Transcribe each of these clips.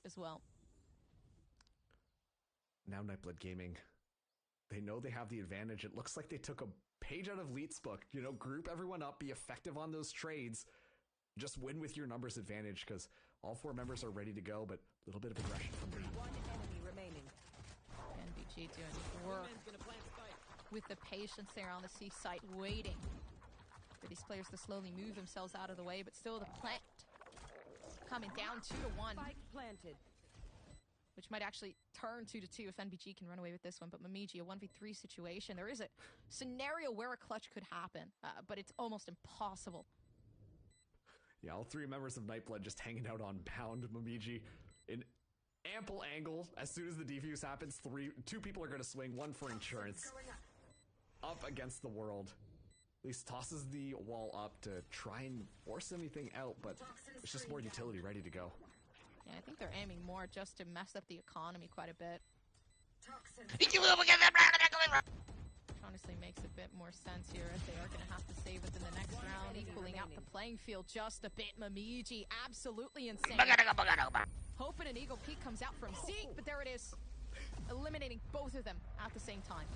as well. Now Nightblood Gaming, they know they have the advantage. It looks like they took a page out of Leet's book. You know, group everyone up, be effective on those trades. Just win with your numbers advantage because all 4 members are ready to go, but a little bit of aggression from Leet. One enemy remaining. NBG doing work with the patience there on the C site, waiting for these players to slowly move themselves out of the way, but still the plant coming down 2-1. Spike planted. Which might actually turn 2-2 if NBG can run away with this one. But Momiji, a 1v3 situation. There is a scenario where a clutch could happen, but it's almost impossible. Yeah, all 3 members of Nightblood just hanging out on Bound. Momiji in ample angle. As soon as the defuse happens, 2 people are going to swing, 1 for insurance. Up against the world. At least tosses the wall up to try and force anything out, but it's just more utility ready to go. Yeah, I think they're aiming more just to mess up the economy quite a bit. Honestly makes a bit more sense here as they are going to have to save within the next round, equaling out the playing field just a bit. Momiji, absolutely insane. Hoping an Eagle Peak comes out from Zeke, but there it is. Eliminating both of them at the same time.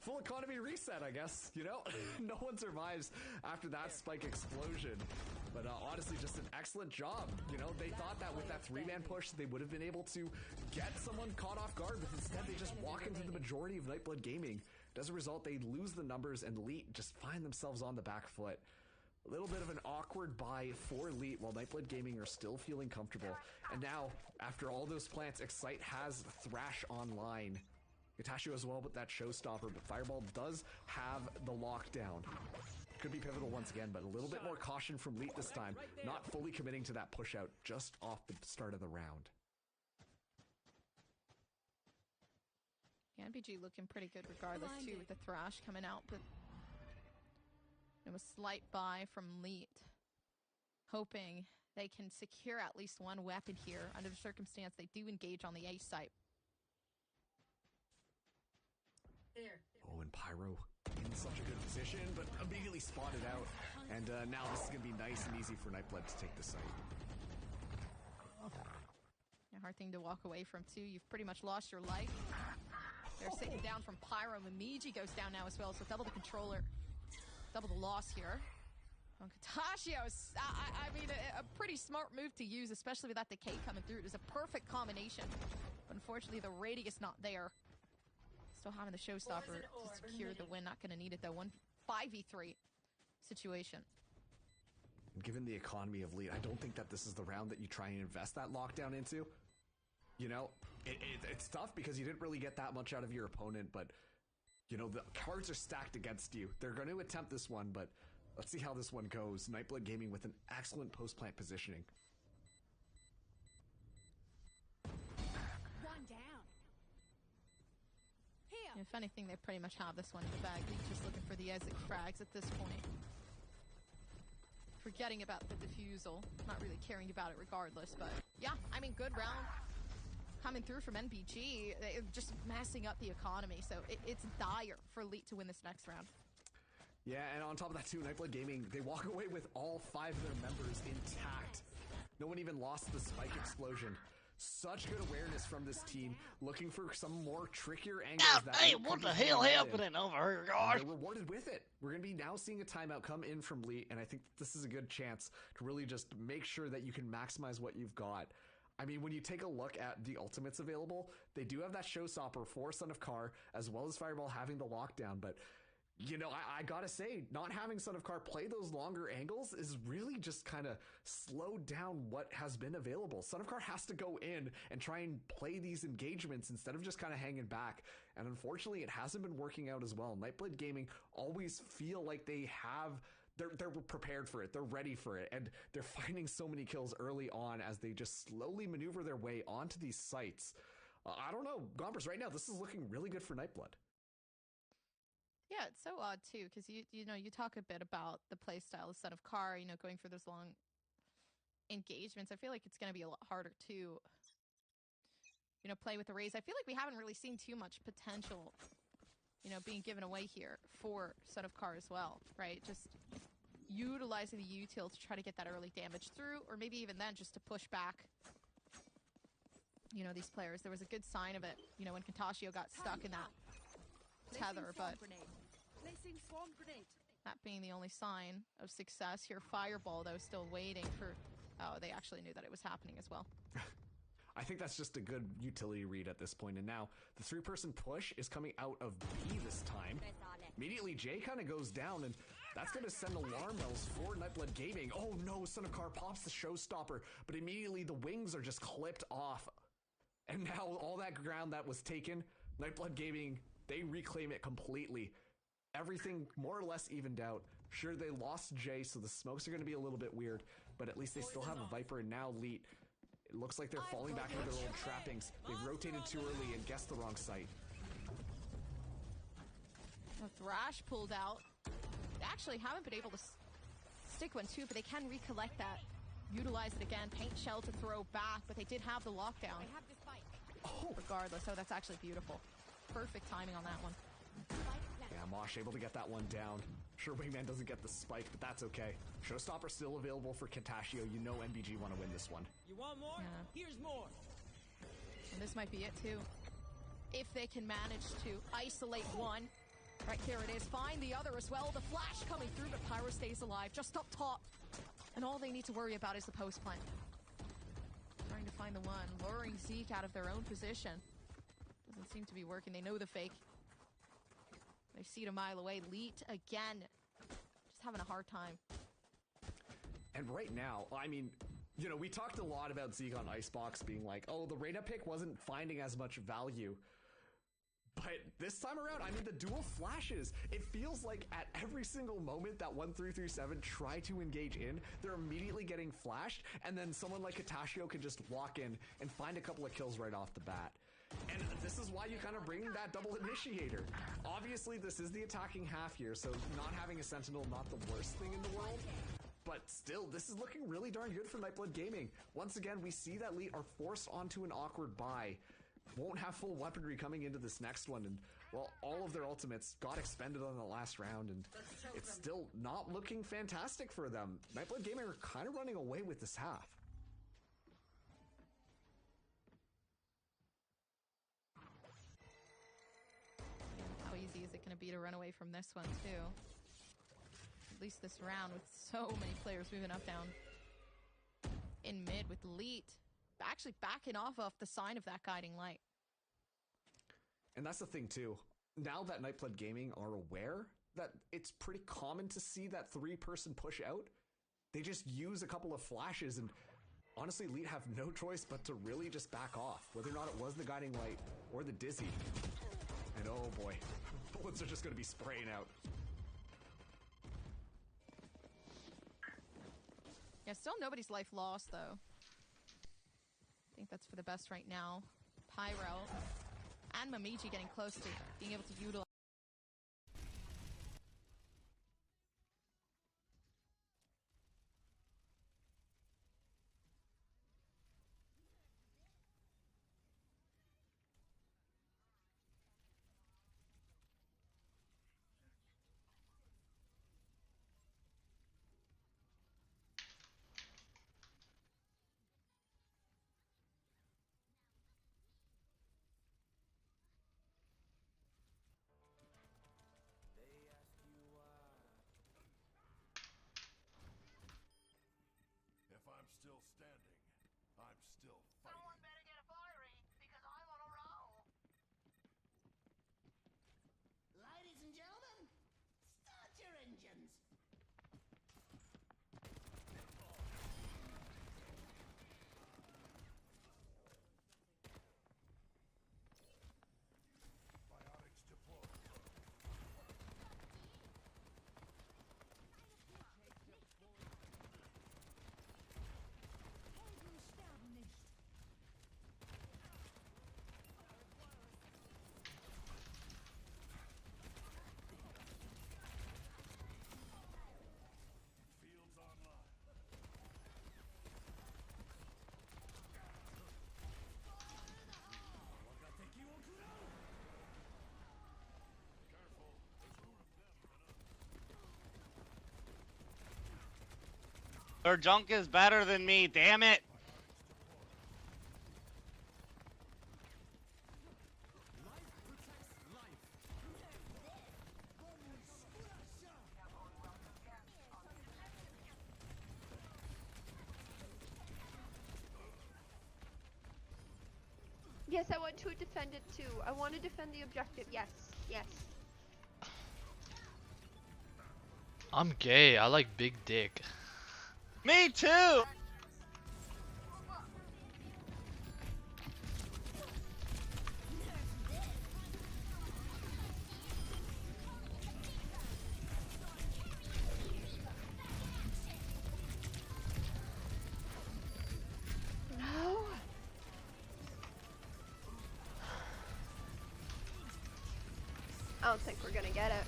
Full economy reset, I guess. You know, no one survives after that spike explosion. But honestly, just an excellent job. You know, they thought that with that 3-man push, they would have been able to get someone caught off guard, but instead they just walk into the majority of Nightblood Gaming. As a result, they lose the numbers, and Leet just find themselves on the back foot. A little bit of an awkward buy for Leet, while Nightblood Gaming are still feeling comfortable. And now, after all those plants, Excite has Thrash online. Itachi as well with that showstopper, but Fireball does have the lockdown. Could be pivotal once again, but a little bit more caution from Leet this time. Not fully committing to that push out just off the start of the round. Yeah, NBG looking pretty good regardless too with the Thrash coming out, but it was a slight buy from Leet. Hoping they can secure at least one weapon here. Under the circumstance, they do engage on the A site. Oh, and Pyro in such a good position, but immediately spotted out. And now this is going to be nice and easy for Nightblood to take the site. A hard thing to walk away from, too. You've pretty much lost your life. They're sitting down from Pyro. Momiji goes down now as well, so double the controller. Double the loss here. Katashio, I mean, a pretty smart move to use, especially with that decay coming through. It was a perfect combination. But unfortunately, the radius not there. Still having the showstopper to secure the win. Not going to need it, though. 5v3 situation. Given the economy of Leet, I don't think that this is the round that you try and invest that lockdown into. You know, it's tough because you didn't really get that much out of your opponent, but, you know, the cards are stacked against you. They're going to attempt this one, but let's see how this one goes. Nightblood Gaming with an excellent post-plant positioning. One down. Here. If anything, they pretty much have this one in the bag. Leet just looking for the Ezek frags at this point. Forgetting about the defusal. Not really caring about it regardless, but yeah, I mean, good round coming through from NBG. They're just messing up the economy, so it's dire for Leet to win this next round. Yeah, and on top of that too, Nightblood Gaming, they walk away with all 5 of their members intact. No one even lost the spike explosion. Such good awareness from this team, looking for some more trickier angles. Hey, what the hell happening over here, guys? They're rewarded with it. We're going to be now seeing a timeout come in from Leet, and I think this is a good chance to really just make sure that you can maximize what you've got. I mean, when you take a look at the ultimates available, they do have that showstopper for Son of Kar, as well as Fireball having the lockdown, but you know, I gotta say, not having Son of Kar play those longer angles is really just kind of slowed down what has been available. Son of Kar has to go in and try and play these engagements instead of just kind of hanging back. And unfortunately, it hasn't been working out as well. Nightblood Gaming always feel like they have... They're prepared for it. They're ready for it. And they're finding so many kills early on as they just slowly maneuver their way onto these sites. I don't know. Gompers, right now, this is looking really good for Nightblood. Yeah, it's so odd too, because you know, you talk a bit about the playstyle of Son of Kar, you know, going for those long engagements. I feel like it's going to be a lot harder to, you know, play with the Raze. I feel like we haven't really seen too much potential, you know, being given away here for Son of Kar as well, right? Just utilizing the util to try to get that early damage through, or maybe even then just to push back you know, these players. There was a good sign of it, you know, when Kentashio got stuck in that tether, but that being the only sign of success here. Fireball, though, still waiting for... Oh, they actually knew that it was happening as well. I think that's just a good utility read at this point. And now the 3-person push is coming out of B this time. Immediately, Jay kind of goes down, and that's going to send alarm bells for Nightblood Gaming. Oh no, Sunakar pops the showstopper, but immediately the wings are just clipped off. And now all that ground that was taken, Nightblood Gaming, they reclaim it completely. Everything more or less evened out. Sure, they lost Jay, so the smokes are going to be a little bit weird, but at least they still have a Viper, and now Leet. It looks like they're falling back into their old trappings. They've rotated too early and guessed the wrong site. Well, Thrash pulled out. They actually haven't been able to stick one too, but they can recollect that. Utilize it again. Paint shell to throw back, but they did have the lockdown. Oh. Regardless. Oh, that's actually beautiful. Perfect timing on that one. Yeah, Mosh able to get that one down. Sure, Wingman doesn't get the spike, but that's okay. Showstopper still available for Kentashio. You know MBG want to win this one. You want more? Yeah. Here's more. And this might be it too. If they can manage to isolate one. Right, there it is. Find the other as well. The flash coming through, but Pyro stays alive just up top. And all they need to worry about is the post plant. Trying to find the one. Luring Zeke out of their own position. Doesn't seem to be working. They know the fake. They see it a mile away. Leet again. Just having a hard time. And right now, I mean, you know, we talked a lot about Zeke on Icebox being like, oh, the Reyna pick wasn't finding as much value. But this time around, I mean, the dual flashes, it feels like at every single moment that 1337 try to engage in, they're immediately getting flashed, and then someone like Kentashio can just walk in and find a couple of kills right off the bat. And this is why you kind of bring that double initiator. Obviously, this is the attacking half here, so not having a Sentinel, not the worst thing in the world. But still, this is looking really darn good for Nightblood Gaming. Once again, we see that Leet are forced onto an awkward buy. Won't have full weaponry coming into this next one, and well, all of their ultimates got expended on the last round, and it's still not looking fantastic for them. Nightblood Gaming are kind of running away with this half. How easy is it going to be to run away from this one too? At least this round with so many players moving up, down in mid with Leet actually backing off the sign of that guiding light. And that's the thing too. Now that Nightblood Gaming are aware that it's pretty common to see that 3-person push out, they just use a couple of flashes, and honestly, Leet have no choice but to really just back off, whether or not it was the guiding light or the Dizzy. And oh boy, bullets are just going to be spraying out. Yeah, still nobody's life lost though. I think that's for the best right now. Pyro and Momiji getting close to being able to utilize. Still standing. I'm still fighting. Someone better get a fiery, because I'm on a roll. Ladies and gentlemen, start your engines. Biotics deployed. Fields online. Careful, there's more of them than us. Their junk is better than me, damn it! Yes, I want to defend it too. I want to defend the objective. Yes, yes. I'm gay. I like big dick. Me too. No. I don't think we're gonna get it.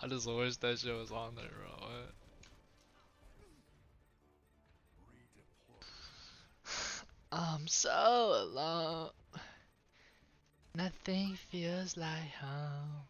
I just wish that shit was on there, bro. What? I'm so alone. Nothing feels like home.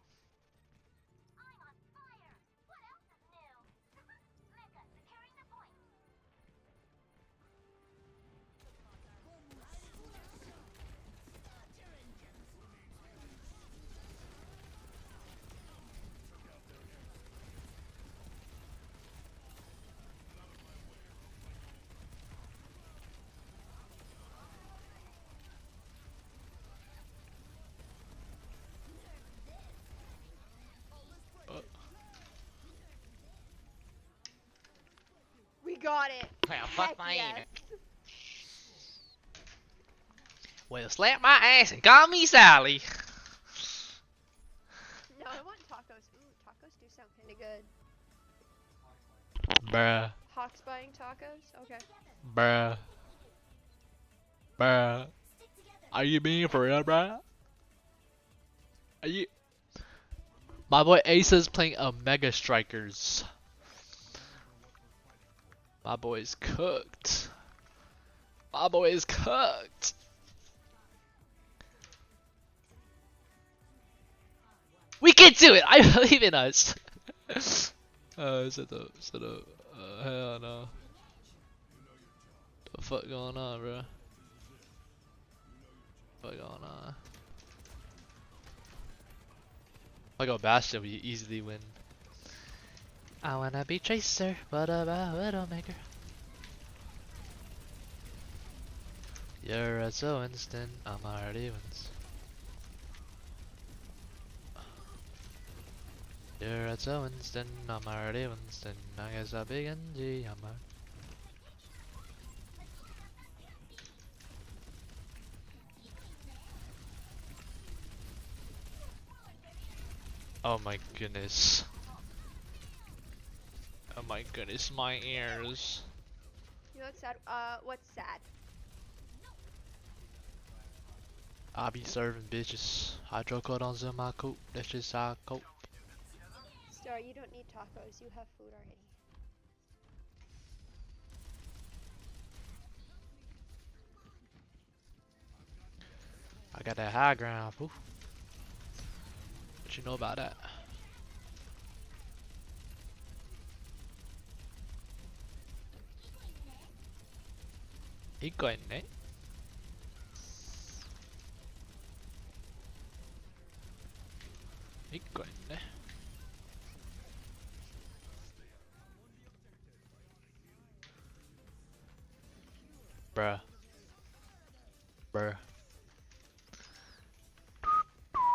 We got it. Well, fuck Heck my yes. ear. Well, slap my ass and call me Sally. No, I want tacos. Ooh, tacos do sound kind of good. Bruh, Hawks buying tacos? Okay. bruh, bruh. Are you being for real, bruh? Are you? My boy Asa's playing Omega Strikers. My boy's cooked. My boy is cooked. We can do it! I believe in us! Shut up, hell no. The fuck going on, bro? What going on? If I go Bastion, we easily win. I wanna be Tracer, what about Widowmaker? You're a so instant, I'm already wins. You're a so instant, I'm already Winston. I guess I'll be NG, I'm a... Oh my goodness. Oh my goodness, my ears. You know what's sad? What's sad? I be serving bitches. Hydrocodons in my coop, that's just how I cope. Star, you don't need tacos. You have food already. I got that high ground, fool. What you know about that? 이거 있네. 이거 있네. Bruh. Bruh.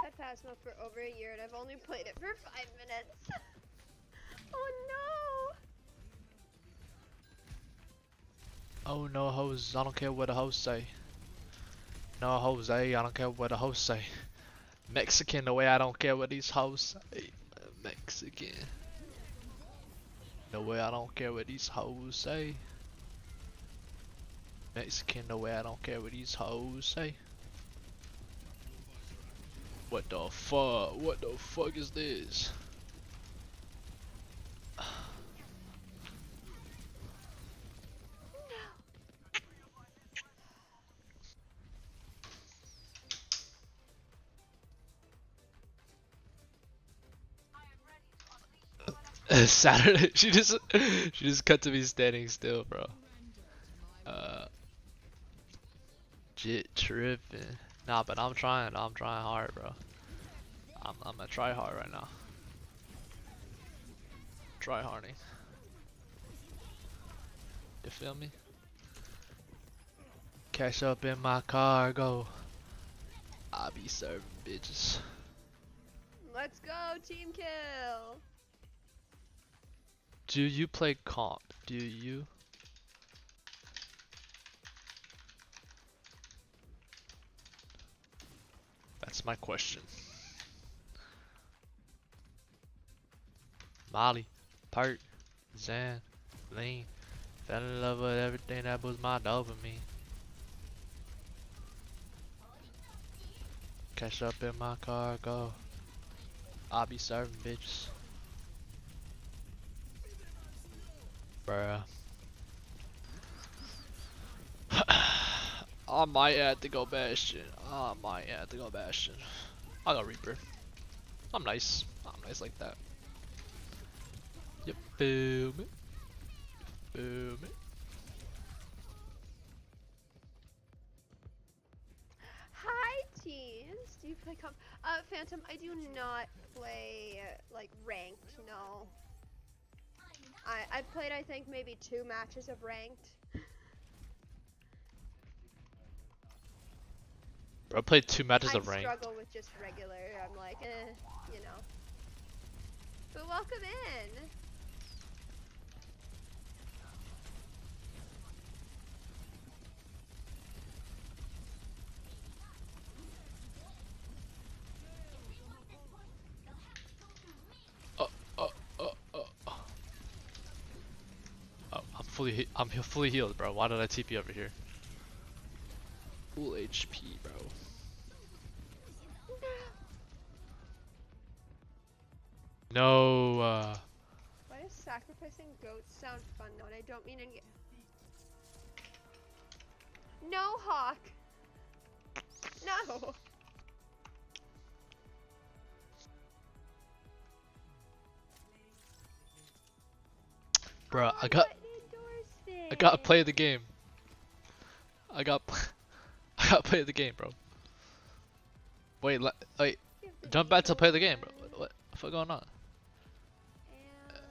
I've had Phasma for over a year and I've only played it for 5 minutes. Oh no! Oh no hoes, I don't care what the hoes say. No Jose, I don't care what the hoes say. Mexican the way I don't care what these hoes say. Mexican. The way I don't care what these hoes say. Mexican the way I don't care what these hoes say. What the fuck? What the fuck is this? Saturday, she just cut to me standing still, bro. legit tripping. Nah, but I'm trying hard, bro. I'm gonna try hard right now. Try harding. You feel me? Cash up in my cargo. I be serving bitches. Let's go, team kill. Do you play comp? Do you? That's my question. Molly, Perk, Zan, Lean. Fell in love with everything that was my dopamine. Cash up in my cargo. I be serving bitches. Bruh. I might have to go Bastion. I might have to go Bastion. I'll go Reaper. I'm nice. I'm nice like that. Yep. Boom it. Boom it. Hi, teens. Do you play comp? Phantom, I do not play like ranked. No. I've played, I think, maybe 2 matches of ranked. Bro, I played 2 matches I of ranked. struggle with just regular. I'm like, you know. But welcome in. Oh, I'm fully healed, bro. Why did I TP over here? Full HP, bro. No. Why does sacrificing goats sound fun though? And I don't mean any. No, Hawk. No. Bro, Oh, I gotta play the game. I gotta play the game, bro. Wait, jump back to play the game, bro. What the fuck going on?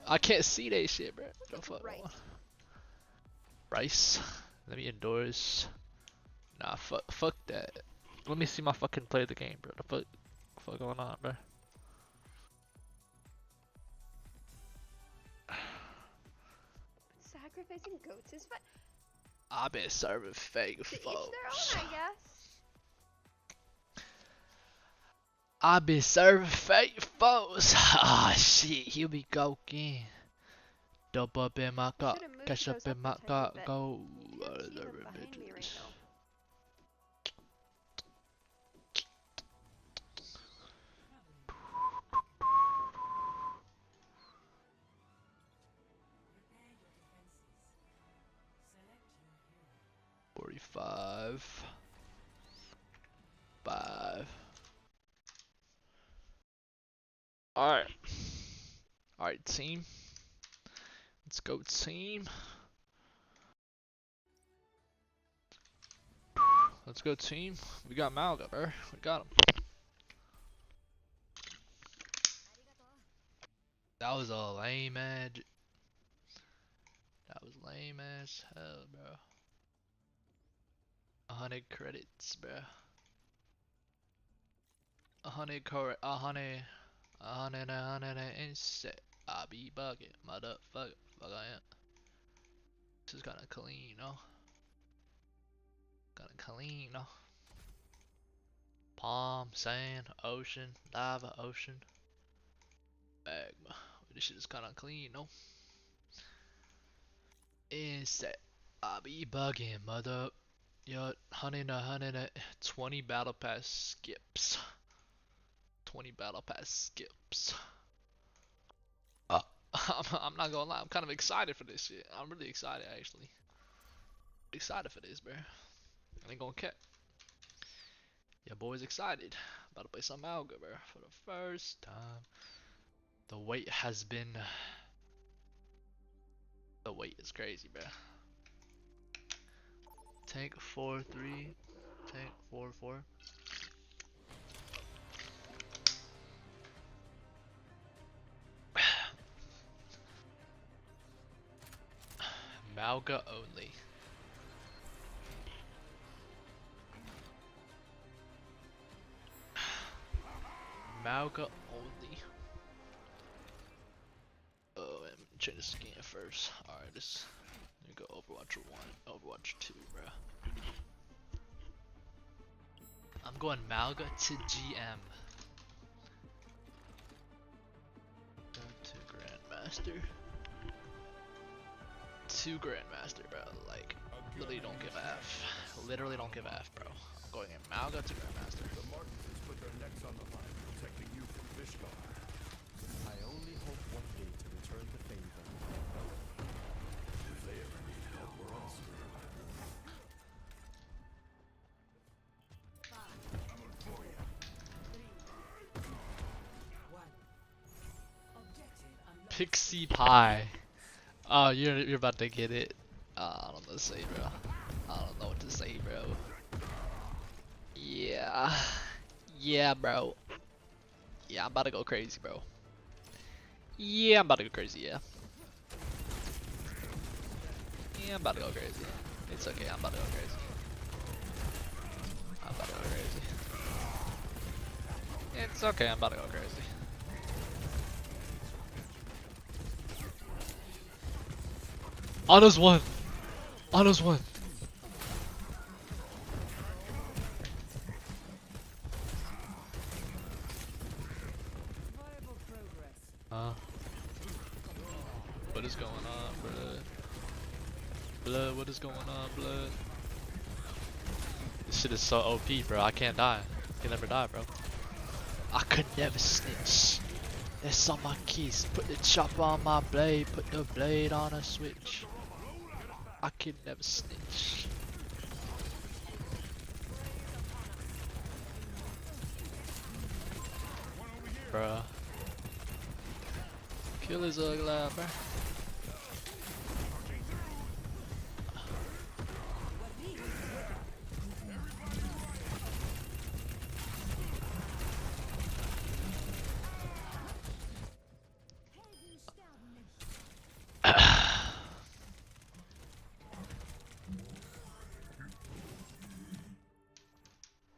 I can't see that shit, bro. What the fuck going on? Rice. Let me endorse. Nah, fuck that. Let me see my fucking play the game, bro. The fuck going on, bro? Sacrificing goats is fun. I've been serving fake To each folks. their own, I guess. I've been serving fake folks. Ah, shit. Here we go again. Dope up in my car. Should've moved Cash up those in up my a car. tiny bit. Go. I can't see them behind me right now. 45. 5. Alright. Alright, team. Let's go, team. Let's go, team. We got Malga, bro. We got him. That was a lame ass. That was lame as hell, bro. 100 credits, bro. 100 and set. I be bugging, motherfucker. Fuck I am. This is kinda clean, no? Kinda clean, no? Palm, sand, ocean, lava, ocean, magma. This shit is kinda clean, no? Inset. I be bugging, mother. Yo, 120 battle pass skips. 20 battle pass skips. I'm not gonna lie, I'm kind of excited for this shit. I'm really excited, actually. Excited for this, bro. I ain't gonna cap. Yeah, boy's excited. About to play some Alga, bro, for the first time. The wait has been. The wait is crazy, bro. Tank 4-3. tank 4-4. Malga only. Malga only. Oh, I'm trying to scan first. Alright, this. Let me go Overwatch 1, Overwatch 2, bro. I'm going Malga to GM. Go to Grandmaster. To Grandmaster, bro. Like, literally don't give a F. Literally don't give a F, bro. I'm going in Malga to Grandmaster. The Martins put their necks on the line, protecting you from Vishkar. I only hope one day to return the favor. If they ever need help, we're all screwed. Coming for you. Pixie Pie. Oh, you're about to get it. I don't know what to say, bro. I don't know what to say, bro. Yeah. Yeah, bro. Yeah, I'm about to go crazy, bro. Yeah, I'm about to go crazy, yeah. Yeah, I'm about to go crazy. It's okay, I'm about to go crazy. I'm about to go crazy. It's okay, I'm about to go crazy. Ana's one! Ana's one! What is going on, blood? Blood, what is going on, blood? This shit is so OP, bro. I can't die. I can never die, bro. I could never snitch. It's on my keys. Put the chopper on my blade. Put the blade on a switch. I could never snitch. Bruh. Kill his ugly, bruh.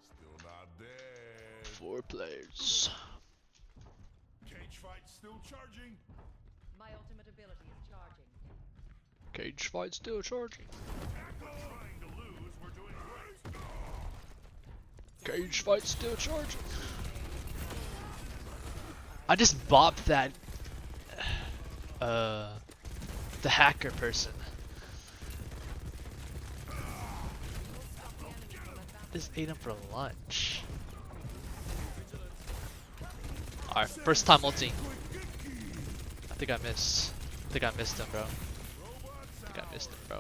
Still not dead. 4 players. Cage fight still charging. My ultimate ability is charging. Cage fight still charging. Trying to lose, we're doing great. Cage fight still charging. I just bopped that the hacker person. Just ate him for lunch. Alright, first time ulting. I think I missed. I think I missed him, bro. I think I missed him, bro.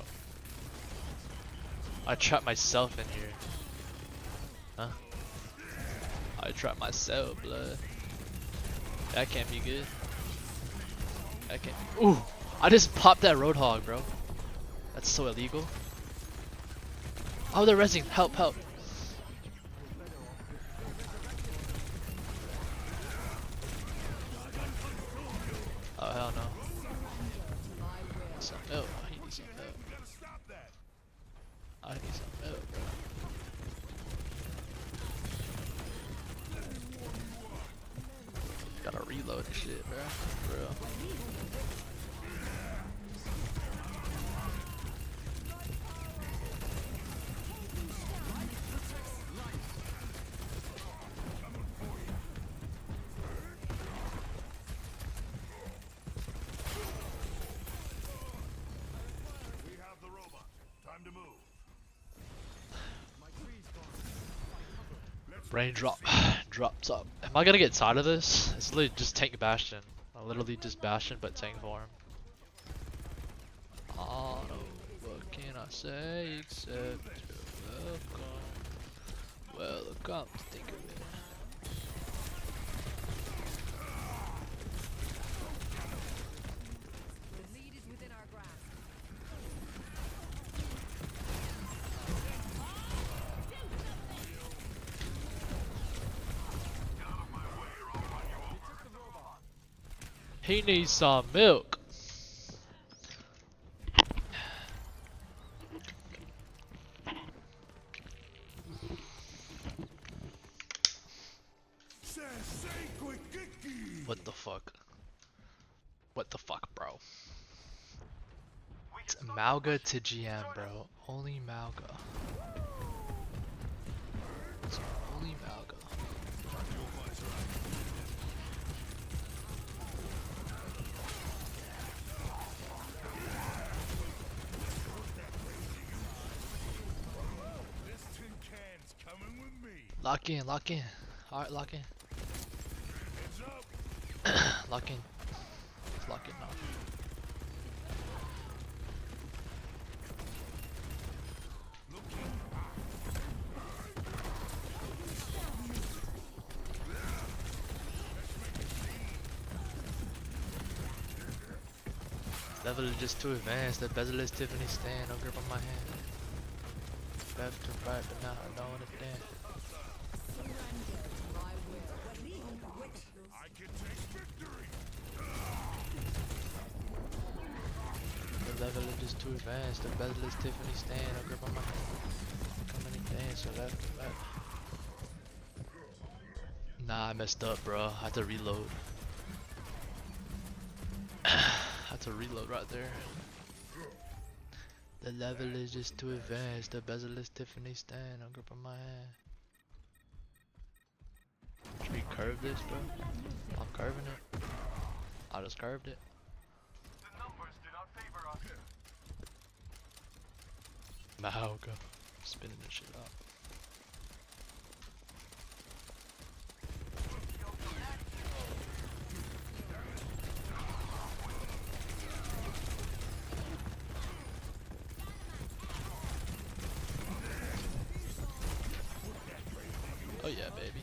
I trapped myself in here. Huh? I trapped myself, blood. That can't be good. That can't be. Ooh! I just popped that Roadhog, bro. That's so illegal. Oh, they're rezzing. Help, help. Oh, hell no. Some milk. I need some milk. Gotta stop that. I need some milk, bro. Gotta reload and shit, bro. For real. We have the robot. Time to move. Raindrop. Drop top. Am I gonna get tired of this? It's literally just tank Bastion. I literally just Bastion but tank form. Oh no, what can I say except you're welcome. Welcome to think of it. The lead is within our grasp. He needs some milk. What the fuck? What the fuck, bro? It's Malga to GM, bro. Only Malga. It's only Malga. Lock in, lock in. Alright, lock in. Lock in. Lock in now. Level is just too advanced. The bezel is Tiffany stand. No grip on my hand. Left to right, but now I don't understand. The level is just too advanced. The bezel is Tiffany stand. No grip on my hand. Come many things, so left to right. Nah, I messed up, bro. I had to reload. Had to reload right there. The level is just too advanced. The bezel is Tiffany stand. No grip on my hand. Should we curve this, bro? I'm curving it. I just curved it. The numbers do not favor us. Mahauga. Spinning this shit up. Oh yeah, baby.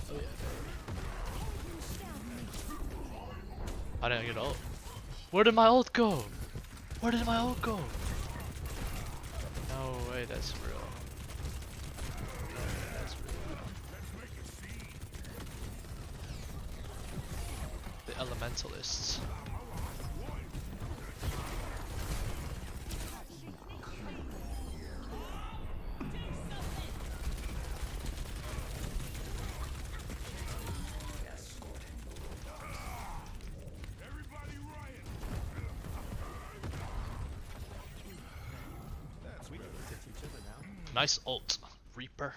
Oh yeah, baby. I didn't get ult. Where did my ult go? Where did my ult go? No way, that's real. No way, that's real. The elementalists. Nice ult, Reaper.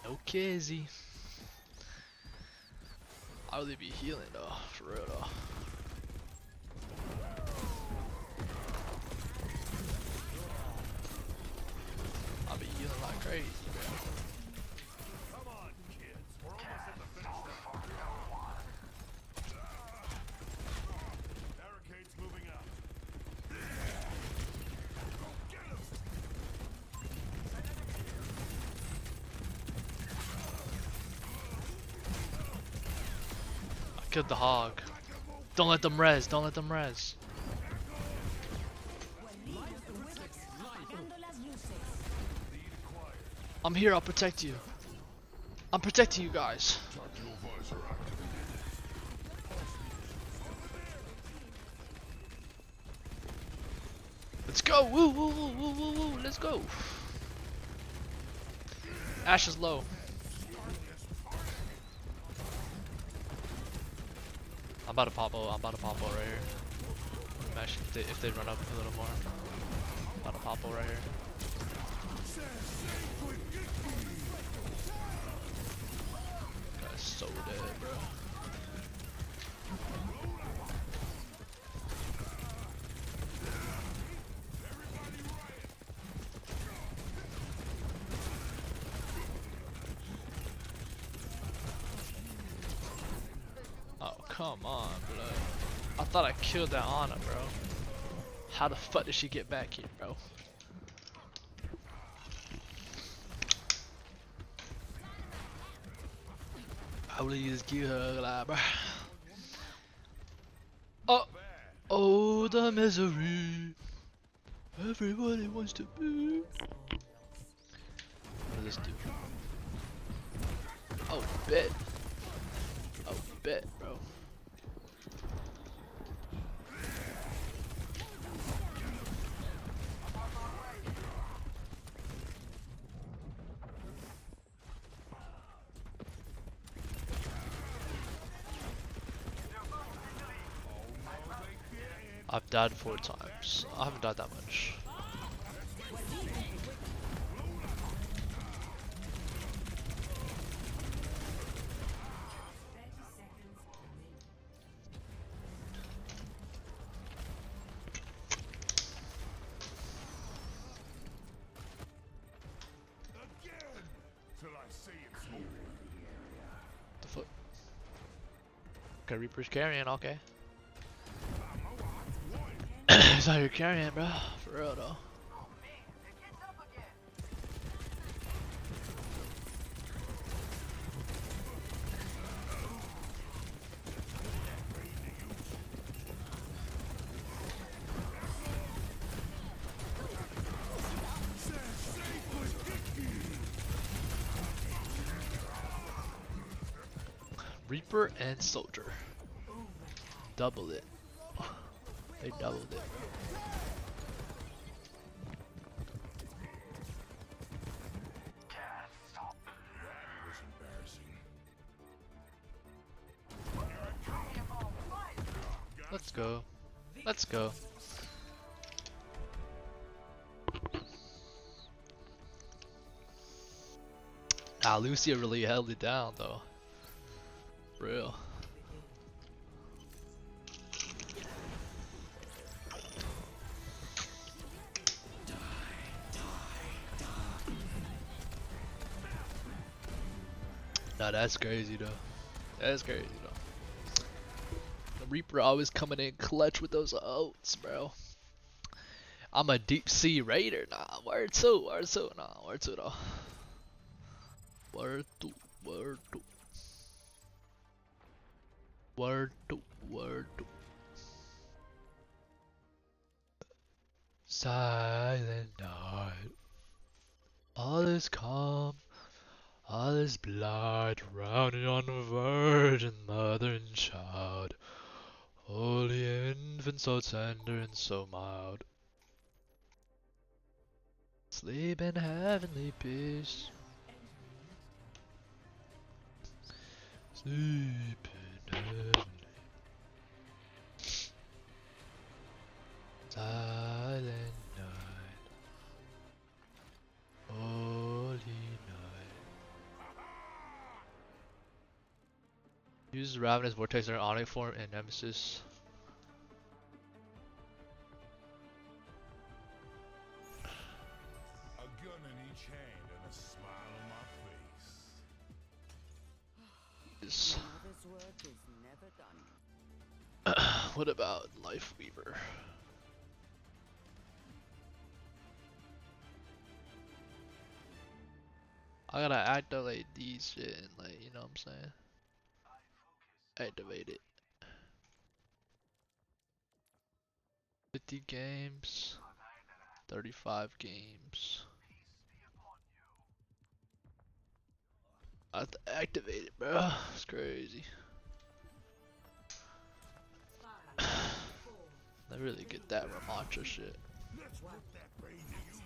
No kizzy. I really be healing though, for real though. I'll be healing like crazy, bro. Come on, kids. We're almost at the finish line. Barricades moving out. Get him! I killed the hog. Don't let them res, don't let them res. I'm here, I'll protect you. I'm protecting you guys. Let's go! Woo woo woo woo woo woo! Let's go! Ashe is low. I'm about to pop ult. I'm about to pop ult right here. Actually, if they run up a little more, I'm about to pop ult right here. Guy's so dead, bro. Oh, come on, bro. I thought I killed that Ana, bro. How the fuck did she get back here, bro? I will just give her a lot, bro. Oh, oh, the misery. Everybody wants to be. What does this do? Oh, bet. Oh, bet, bro. I've died 4 times. I haven't died that much. The foot. Okay, Reaper's carrying, okay. It's how you're carrying, bro. For real, though. Reaper and Soldier. Double it. They doubled it. Let's go. Let's go. Ah, Lucia really held it down though. For real. Nah, that's crazy though. That's crazy though. The Reaper always coming in clutch with those ults, bro. I'm a deep sea raider. Nah, word two, nah, word two though. Word two, word two. Word two, word two. Silent night. All is calm. All is blood, rounded on the virgin mother and child. Holy infant, so tender and so mild. Sleep in heavenly peace. Sleep in heavenly. Silent night. Holy night. Use Ravenous Vortex in Onyx form and Nemesis. A gun in each hand and a smile on my face. Mother's work is never done. What about Life Weaver? I gotta activate these shit and like, you know what I'm saying? Activate it. 50 games. 35 games. I have to activate it, bro. It's crazy. I really get that Ramattra shit.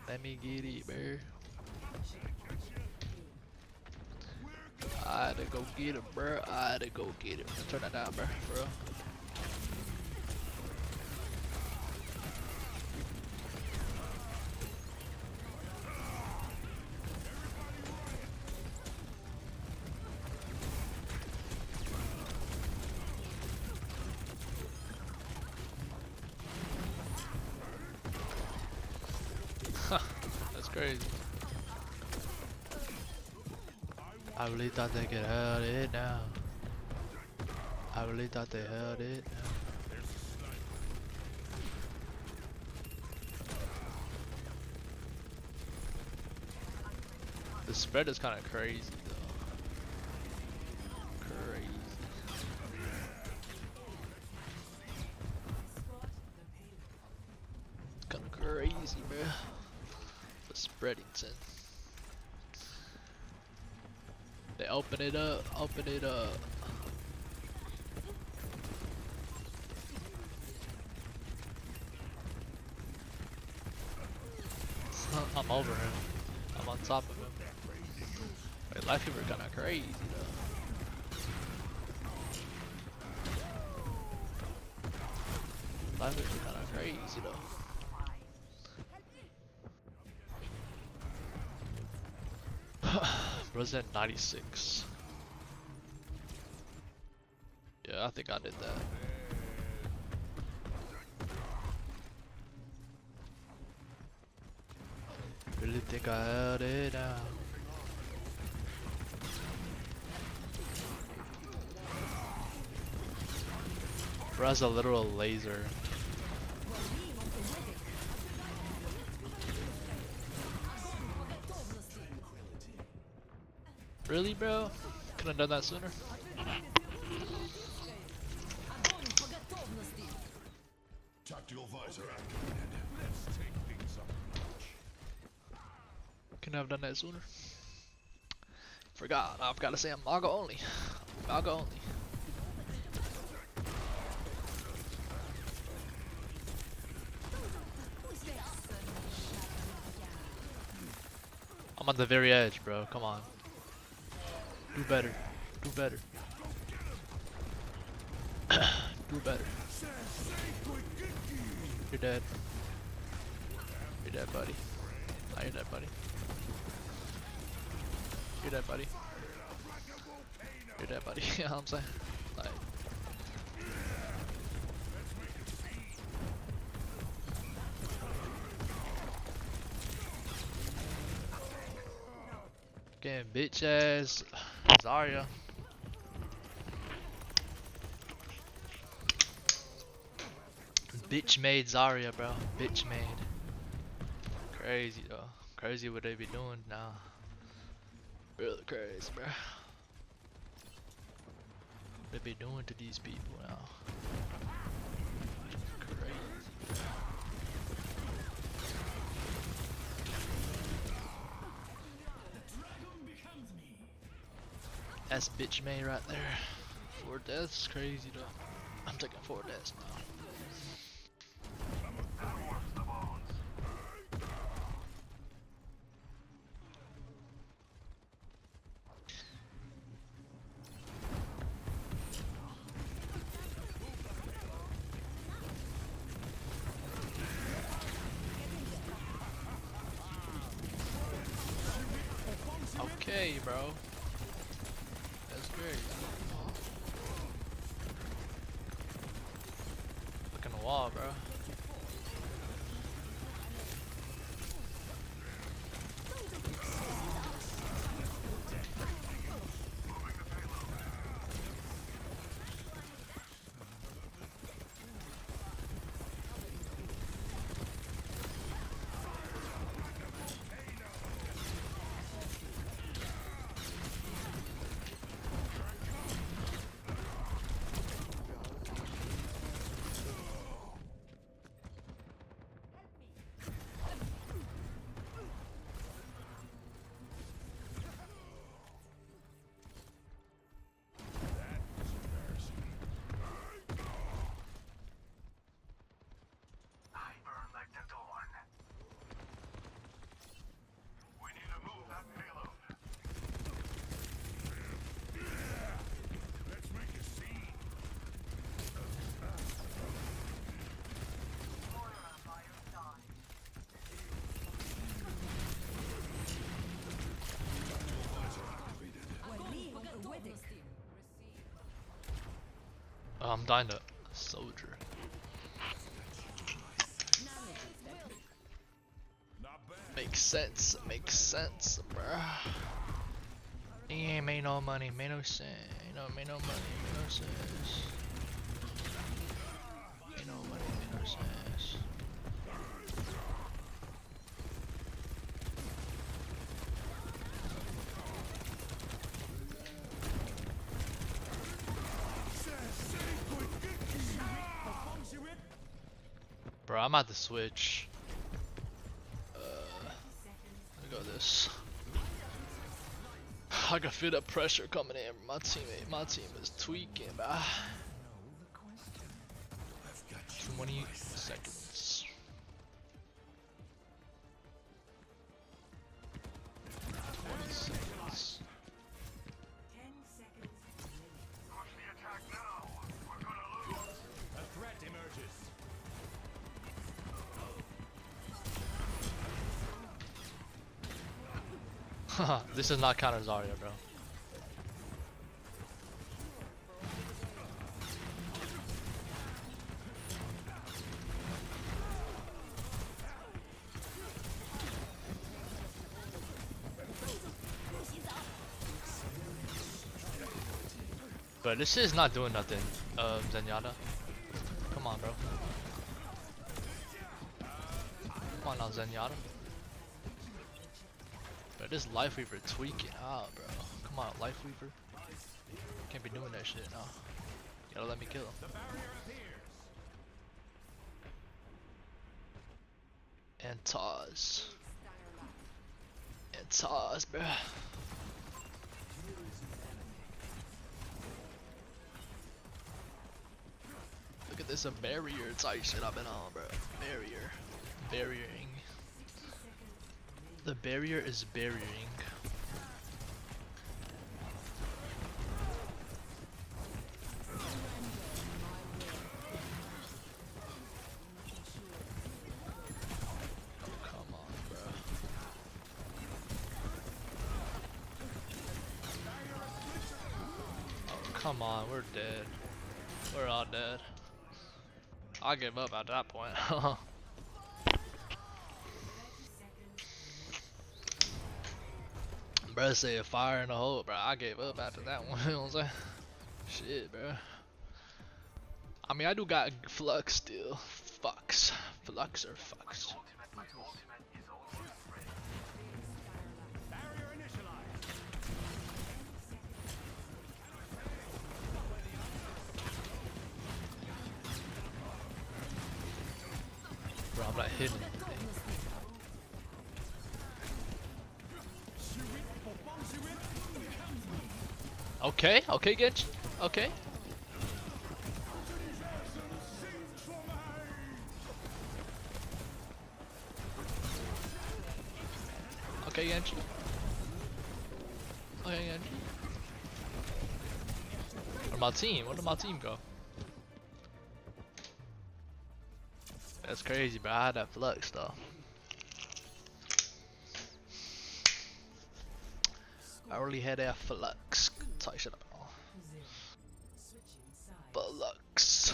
Let me get it, bro. I had to go get it, bro. I had to go get it. Turn that down, bro. For real. That's crazy. I really thought they could hold it down. I really thought they held it down. The spread is kind of crazy though. Crazy. It's kind of crazy, bro. The Spreadington. They open it up, open it up. I'm over him. I'm on top of him. Wait, life fever kinda crazy though. Life fever kinda crazy though. Bro's at 96. Yeah, I think I did that. Really think I held it down. Bro has a literal laser. Really, bro? Could've done that sooner. Tactical visor activated. Let's take things up a notch. Couldn't have done that sooner. Forgot. I've got to say I'm Maga only. Maga only. I'm on the very edge, bro. Come on. Do better. Do better. Do better. You're dead. You're dead, buddy. Now you're dead, buddy. You're dead, buddy. You're dead, buddy. You know what I'm saying? Like. Getting bitch ass Zarya. Bitch made Zarya, bro. Bitch made. Crazy though. Crazy what they be doing now. Really crazy, bro. What they be doing to these people now. Crazy. That's bitch made right there. 4 deaths, crazy though. I'm taking 4 deaths now. Okay, bro. That's great. Look in the wall, bro. I'm dying to soldier. Makes sense, bruh. He ain't made no money, made no sense. Made no money, made no sense. Made no money, made no sense. Bro, I'm at the switch. Let me go this. I can feel the pressure coming in. My team is tweaking, bro. 20 seconds. This is not counter Zarya, bro. But this shit is not doing nothing, Zenyatta. Come on, bro. Come on now, Zenyatta. But this Life Weaver tweaking out, bro. Come on, Life Weaver. Can't be doing that shit now. You gotta let me kill him. And Taz. And Taz, bro. Look at this, a barrier type shit I've been on, bro. Barrier. Barriering. The barrier is burying. Oh, come on, bro. Oh, come on, we're dead. We're all dead. I give up at that point. Bro said fire in the hole, bro. I gave up after that one. You know what I'm saying? Shit, bro. I mean, I do got flux still. Fucks. Flux or fucks. Bro, I'm not hitting anything. Okay, okay, Genji. Okay. Okay, Genji. Okay, Genji. Where'd my team? Where did my team go? That's crazy, bro. I had that flux though. I really had that flux. Type shit up. Flux.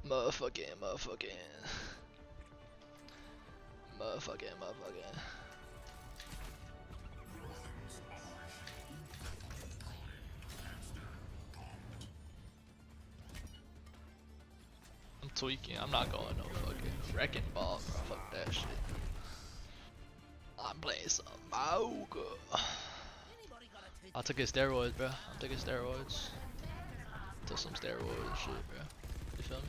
Motherfucking. I'm tweaking. I'm not going no fucking wrecking ball, bro. Fuck that shit. I'm playing some Mauga. I took his steroids, bro. I'm taking steroids. Took some steroids and shit, bro. You feel me?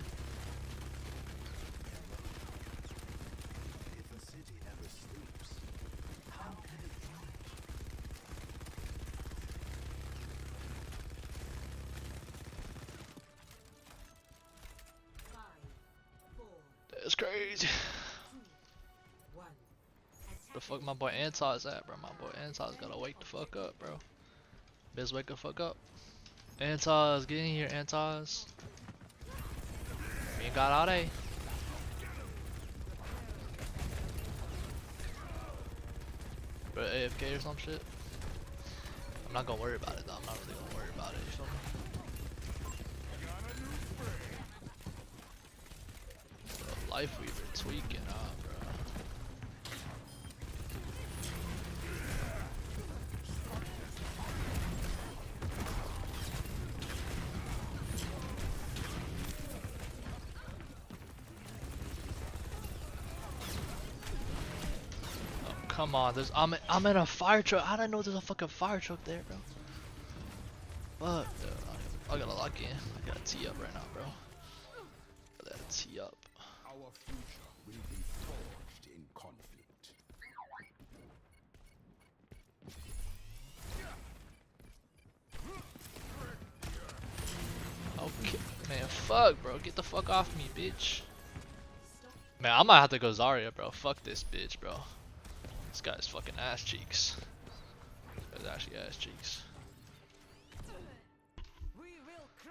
That's crazy. The fuck my boy Antar's at, bro? My boy Antar's gotta wake the fuck up, bro. Biz, wake the fuck up. Antar's, get in here, Antar's. We ain't got all day. Bro, AFK or some shit. I'm not gonna worry about it though. I'm not really gonna worry about it. You feel me? Life Weaver tweaking out, bro. Oh, come on, I'm in a fire truck. I didn't know there's a fucking fire truck there, bro. Fuck, dude. I gotta lock in. I gotta tee up right now, bro. I gotta tee up. Our future will be forged in conflict. fuck, bro? Get the fuck off me, bitch. Man, I might have to go Zarya, bro. Fuck this bitch, bro. This guy's fucking ass cheeks. This guy's actually ass cheeks.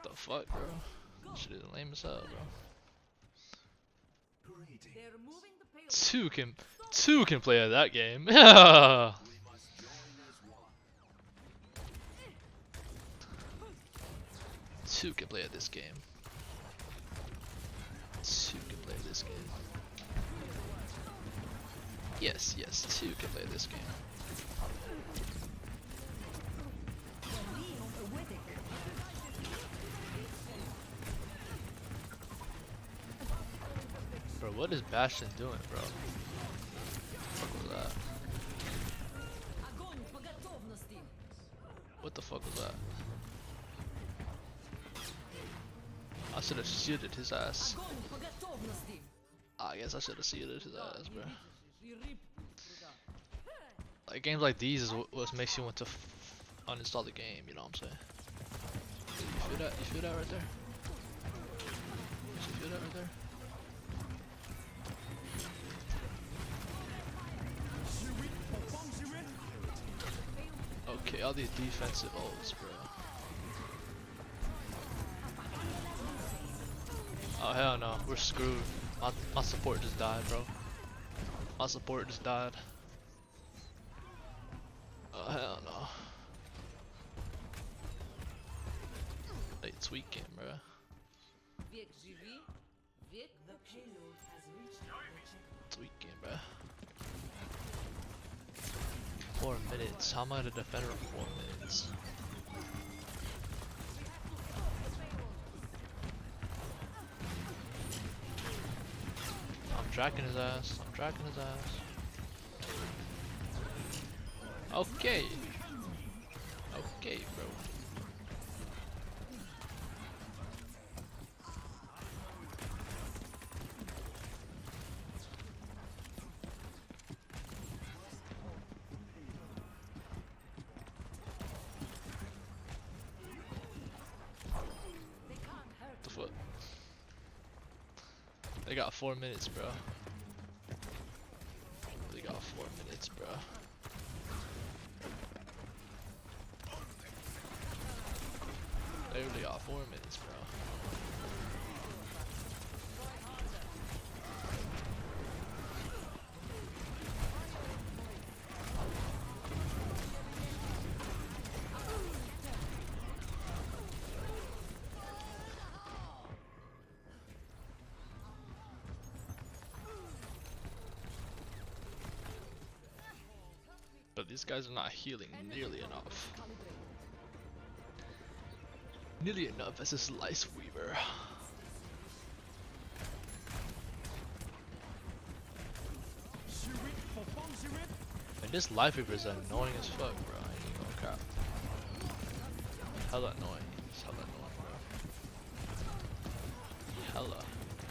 The fuck, bro? This shit is lame as hell, bro. Two can play at that game. Two can play at this game. Two can play this game. Yes, yes, two can play this game. Bro, what is Bastion doing, bro? What the fuck was that? What the fuck was that? I should have shielded his ass. I guess I should have shielded his ass, bro. Like games like these is what makes you want to uninstall the game. You know what I'm saying? You feel that? You feel that right there? You feel that right there? Okay, all these defensive ults, bro. Oh hell no, we're screwed. My support just died, bro. My support just died. Oh hell no. Hey, tweak game, bro. Tweak game, bro. 4 minutes. How am I gonna defend her in 4 minutes? I'm tracking his ass. I'm tracking his ass. Okay. Okay, bro. The foot. They got 4 minutes, bro. They got 4 minutes, bro. They only got 4 minutes, bro. But these guys are not healing nearly enough. Nearly enough as this Lice Weaver. And this Life Weaver is annoying as fuck, bro. I ain't gonna cap. Hella annoying. It's hella annoying, bro. Hella.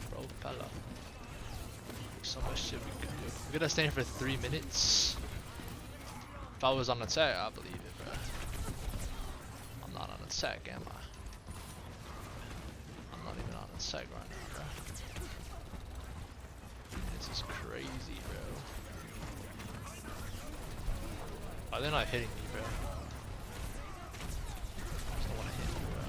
Bro, hella. So much shit we can do. We're gonna stay here for 3 minutes. If I was on attack, I believe it, bro. I'm not on attack, am I? I'm not even on attack right now, bro. This is crazy, bro. Why are they not hitting me, bro? I just don't want to hit me, bro.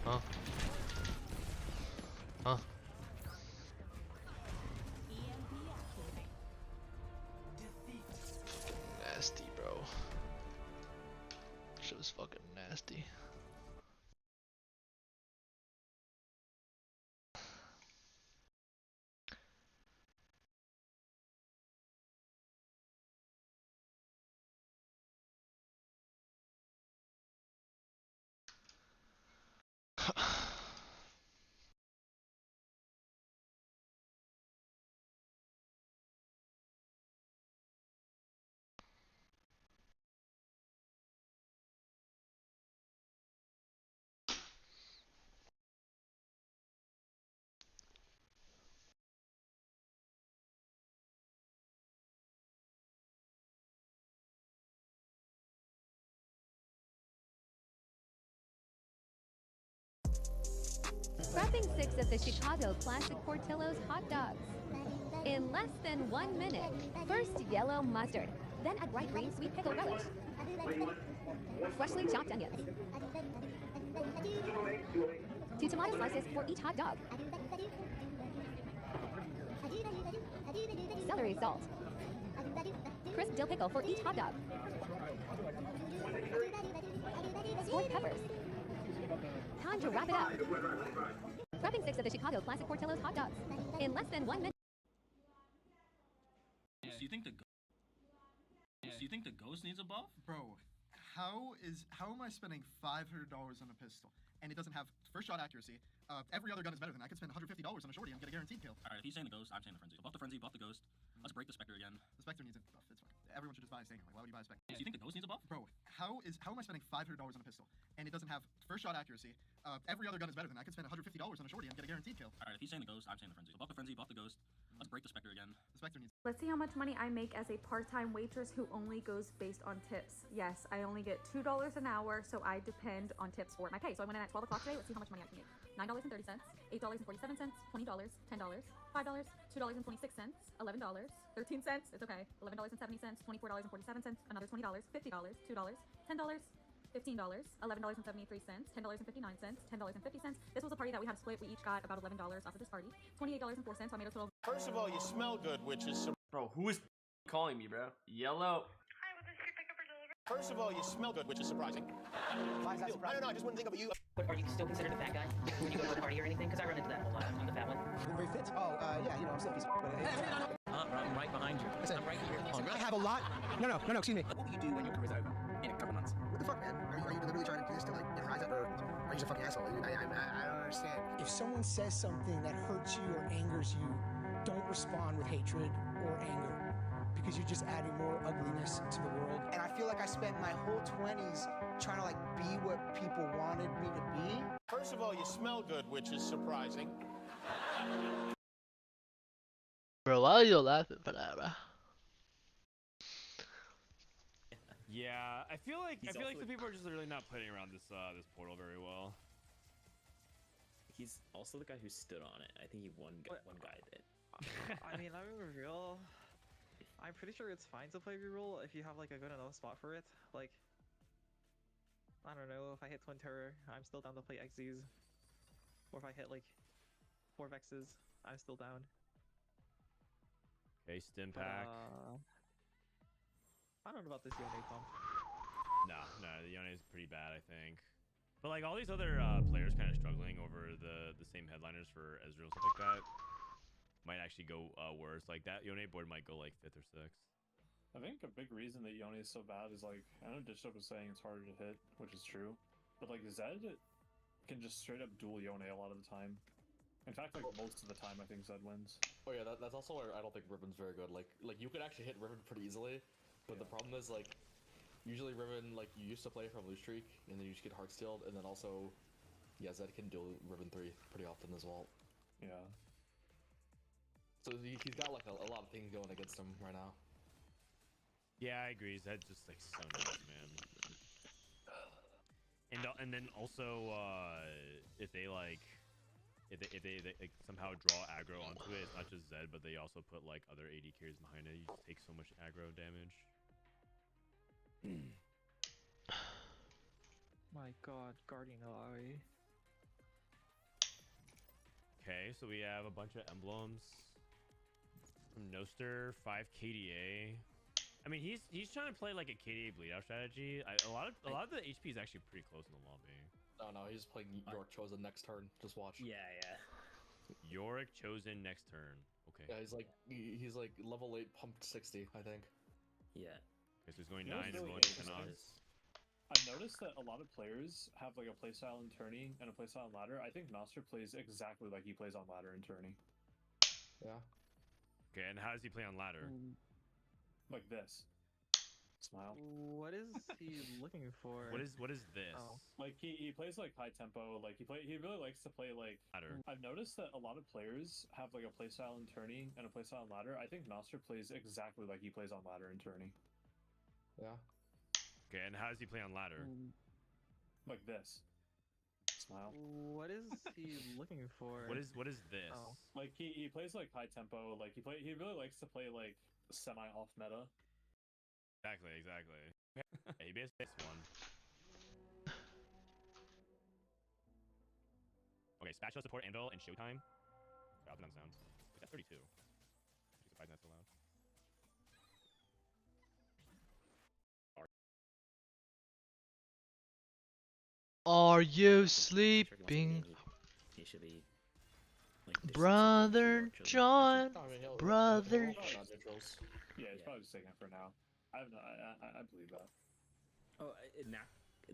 Huh? Huh? Nasty, bro. Shit was fucking nasty. 6 of the Chicago Classic Portillo's hot dogs. In less than 1 minute. First yellow mustard, then add bright green sweet pickle relish. Freshly chopped onions. 2 tomato slices for each hot dog. Celery salt. Crisp dill pickle for each hot dog. Sport peppers. Time to wrap it up. Wrapping 6 of the Chicago Classic Portillo's hot dogs. In less than 1 minute. So you think the ghost needs a buff? Bro, how am I spending $500 on a pistol and it doesn't have first shot accuracy? Every other gun is better than that. I could spend $150 on a shorty and get a guaranteed kill. Alright, if he's saying the ghost, I'm saying the frenzy. So buff the frenzy, buff the ghost. Let's break the specter again. The Spectre needs a buff. It's fine. Everyone should just buy a Stinger. Like, why would you buy a Spectre? So you think the ghost needs a buff? Bro, how am I spending $500 on a pistol and it doesn't have first shot accuracy? Every other gun is better than that. I could spend $150 on a shorty and get a guaranteed kill. Alright, if he's saying the ghost, I'm saying the frenzy. So buff the frenzy, buff the ghost. Let's break the specter again. The Spectre needs. Let's see how much money I make as a part-time waitress who only goes based on tips. Yes, I only get $2 an hour, so I depend on tips for my pay. So I went in at 12 o'clock today. Let's see how much money I can make. $9.30, $8.47, $20, $10, $5, $2.26, $11, 13 cents. It's okay. $11.70, $24.47, another $20, $50, $2, $10, $15, $11.73, $10.59, $10.50. This was a party that we had split. We each got about $11 off of this party. $28.04. So I made a total. First of all, you smell good, which is bro. Who is calling me, bro? Yellow. First of all, you smell good, which is surprising. Why is that surprising? I don't know. I just wouldn't think of you. But are you still considered a fat guy when you go to a party or anything? Because I run into that a whole lot. I'm the fat one. You're very fit. Oh, yeah, you know, I'm still a piece of... I'm right behind you. I'm right here. Oh, I have a lot... No, excuse me. What will you do when your career's over in a couple months? What the fuck, man? Are you literally trying to do this to, like, get rise up, or are you just a fucking asshole? I don't understand. If someone says something that hurts you or angers you, don't respond with hatred or anger, because you're just adding more ugliness to the world. And I feel like I spent my whole 20s trying to, like, be what people wanted me to be. First of all, you smell good, which is surprising. Bro, why are you laughing for that, bro? Yeah, I feel like the people are just really not putting around this this portal very well. He's also the guy who stood on it. I think he one guy did. I mean, I'm real. I'm pretty sure it's fine to play reroll if you have like a good enough spot for it. Like, I don't know, if I hit Twin Terror, I'm still down to play XZs. Or if I hit like 4 Vexes, I'm still down. Okay, stim pack. I don't know about this Yone pump. No, the Yone is pretty bad, I think. But like all these other players kind of struggling over the same headliners for Ezreal and stuff like that might actually go worse. Like that Yone board might go like 5th or 6th. I think a big reason that Yone is so bad is like, I know Ditchdog was saying it's harder to hit, which is true, but like Zed can just straight up duel Yone a lot of the time. In fact, like most of the time, I think Zed wins. Oh yeah, that's also where I don't think Riven's very good. Like you could actually hit Riven pretty easily, but the problem is like, usually Riven, like you used to play from Blue Streak, and then you just get Heartstealed, and then also, yeah, Zed can duel Riven 3 pretty often as well. Yeah. So he's got like a lot of things going against him right now. Yeah, I agree. Zed's just like so nice, man. And then also, if they like somehow draw aggro onto it, it's not just Zed, but they also put like other AD carries behind it. You just take so much aggro damage. My god, Guardian Eye. Okay, so we have a bunch of emblems from Noster, 5 KDA. I mean, he's trying to play like a KDA bleed out strategy. A lot of the HP is actually pretty close in the lobby. No, he's playing Yorick Chosen next turn. Just watch. Yeah. Yorick Chosen next turn. Okay. Yeah, he's like level 8 pumped 60, I think. Yeah. Okay, so he's going 9 really and going 10 on. I've noticed that a lot of players have like a playstyle in tourney and a playstyle on ladder. I think Noster plays exactly like he plays on ladder in tourney. Yeah. Okay, and how does he play on ladder? Like this. Smile. What is he looking for? What is this? Oh. Like he plays like high tempo. Like he really likes to play like ladder. I've noticed that a lot of players have like a playstyle in tourney and a playstyle on ladder. I think Noster plays exactly like he plays on ladder in tourney. Yeah. Okay, and how does he play on ladder? Like this. Smile. What is is he looking for? What is this? Oh. Like he plays like high tempo. Like he really likes to play like semi off meta. Exactly. Yeah, he basically has one. Okay, spatula support Anvil and Showtime. I'll put on sound. Wait, that's 32. I'm surprised that's so loud. Are you sleeping? He should be. Brother John, brother. Yeah, he's probably just taking it for now. I believe that. Oh,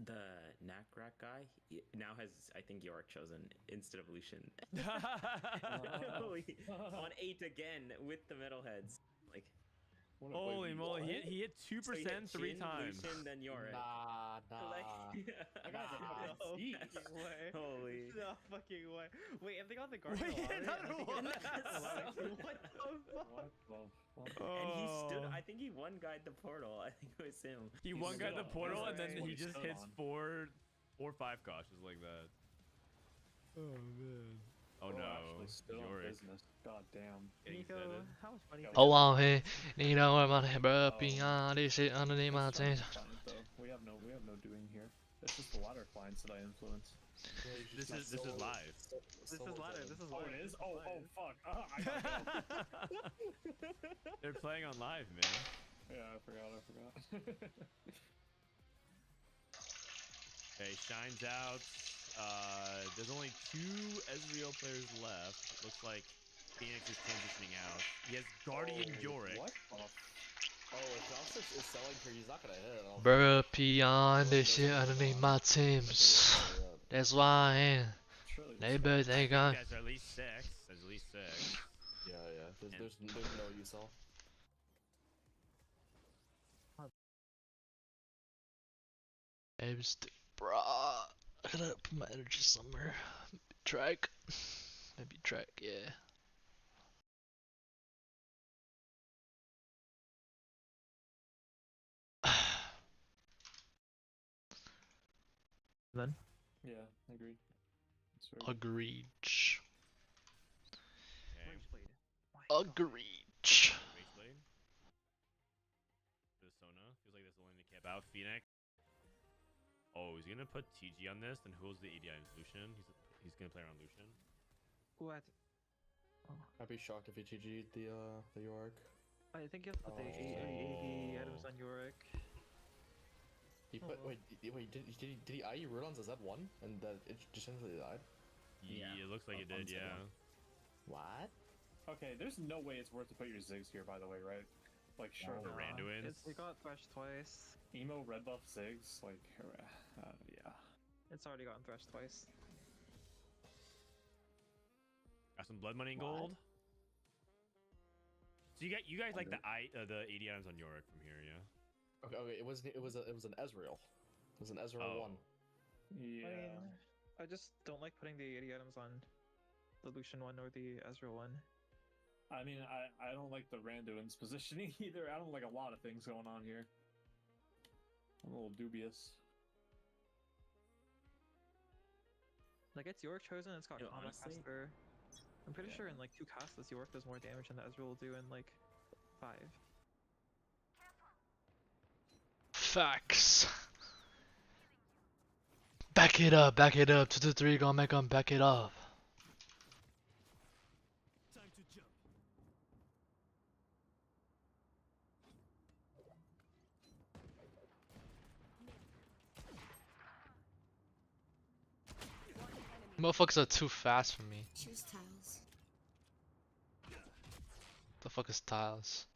the Nakrak guy now has, I think, Yorick chosen instead of Lucian. On 8 again with the metalheads. Like, holy moly, he hit 2% so 3 times. Lucian, then Yorick. Nah. No fucking way. Holy. No fucking way. Wait, and they got the Guardian. Wait, another one. What the fuck? And he stood. I think he one guide the portal. I think it was him. He one guide the portal and then he just hits 4 or 5 cautious like that. Oh man. Oh no. Yorick. God damn. Nico, how much money? Oh wow, hey, you know what money, bro? Beyond this shit underneath my tent. We have no doing here. It's just the ladder clients that I influence. This is live. This is ladder. This is Oh, live. it is. Oh, fuck. I gotta go. They're playing on live, man. Yeah, I forgot. Okay, Shine's out. There's only 2 Ezreal players left. Looks like Phoenix is transitioning out. He has Guardian Yorick. What? Oh, if Johnson is selling here, he's not gonna hit it. Bro, beyond this shit underneath my Timbs. That's why I am. They both they gone. Guys are at least 6. There's at least 6. Yeah. There's no use all. Bruh, I gotta put my energy somewhere. Track. Maybe track, yeah. Then? Yeah, agreed. Agreed. Okay. Agreed. Wasteblade. Persona. Feels like that's the only to camp out. Phoenix. Oh, he's gonna put TG on this, then who holds the AD items? Lucian? He's gonna play around Lucian. What? I'd be shocked if he GG'd the Yorick. I think you have to put the AD items on Yorick. He put wait did he IE Rudons as Z1 and that it just instantly died? Yeah, it looks like it did. Yeah. What? Okay, there's no way it's worth to put your Ziggs here, by the way, right? Like, sure. For Randuins. They got threshed twice. Emo red buff Ziggs, like, yeah. It's already gotten threshed twice. Got some blood money and gold. So you guys like the AD items on Yorick from here, yeah? Okay, it was an Ezreal. It was an Ezreal 1. Yeah. I mean, I just don't like putting the AD items on the Lucian one or the Ezreal one. I mean, I don't like the Randuin's positioning either. I don't like a lot of things going on here. I'm a little dubious. Like, it's Yorick chosen, it's got combat honestly, caster. I'm pretty sure in like 2 casts this Yorick does more damage than the Ezreal will do in like 5. Facts. Back it up, 2 to 3, gonna make them back it up. Time to jump. Motherfuckers are too fast for me. Choose tiles. The fuck is tiles?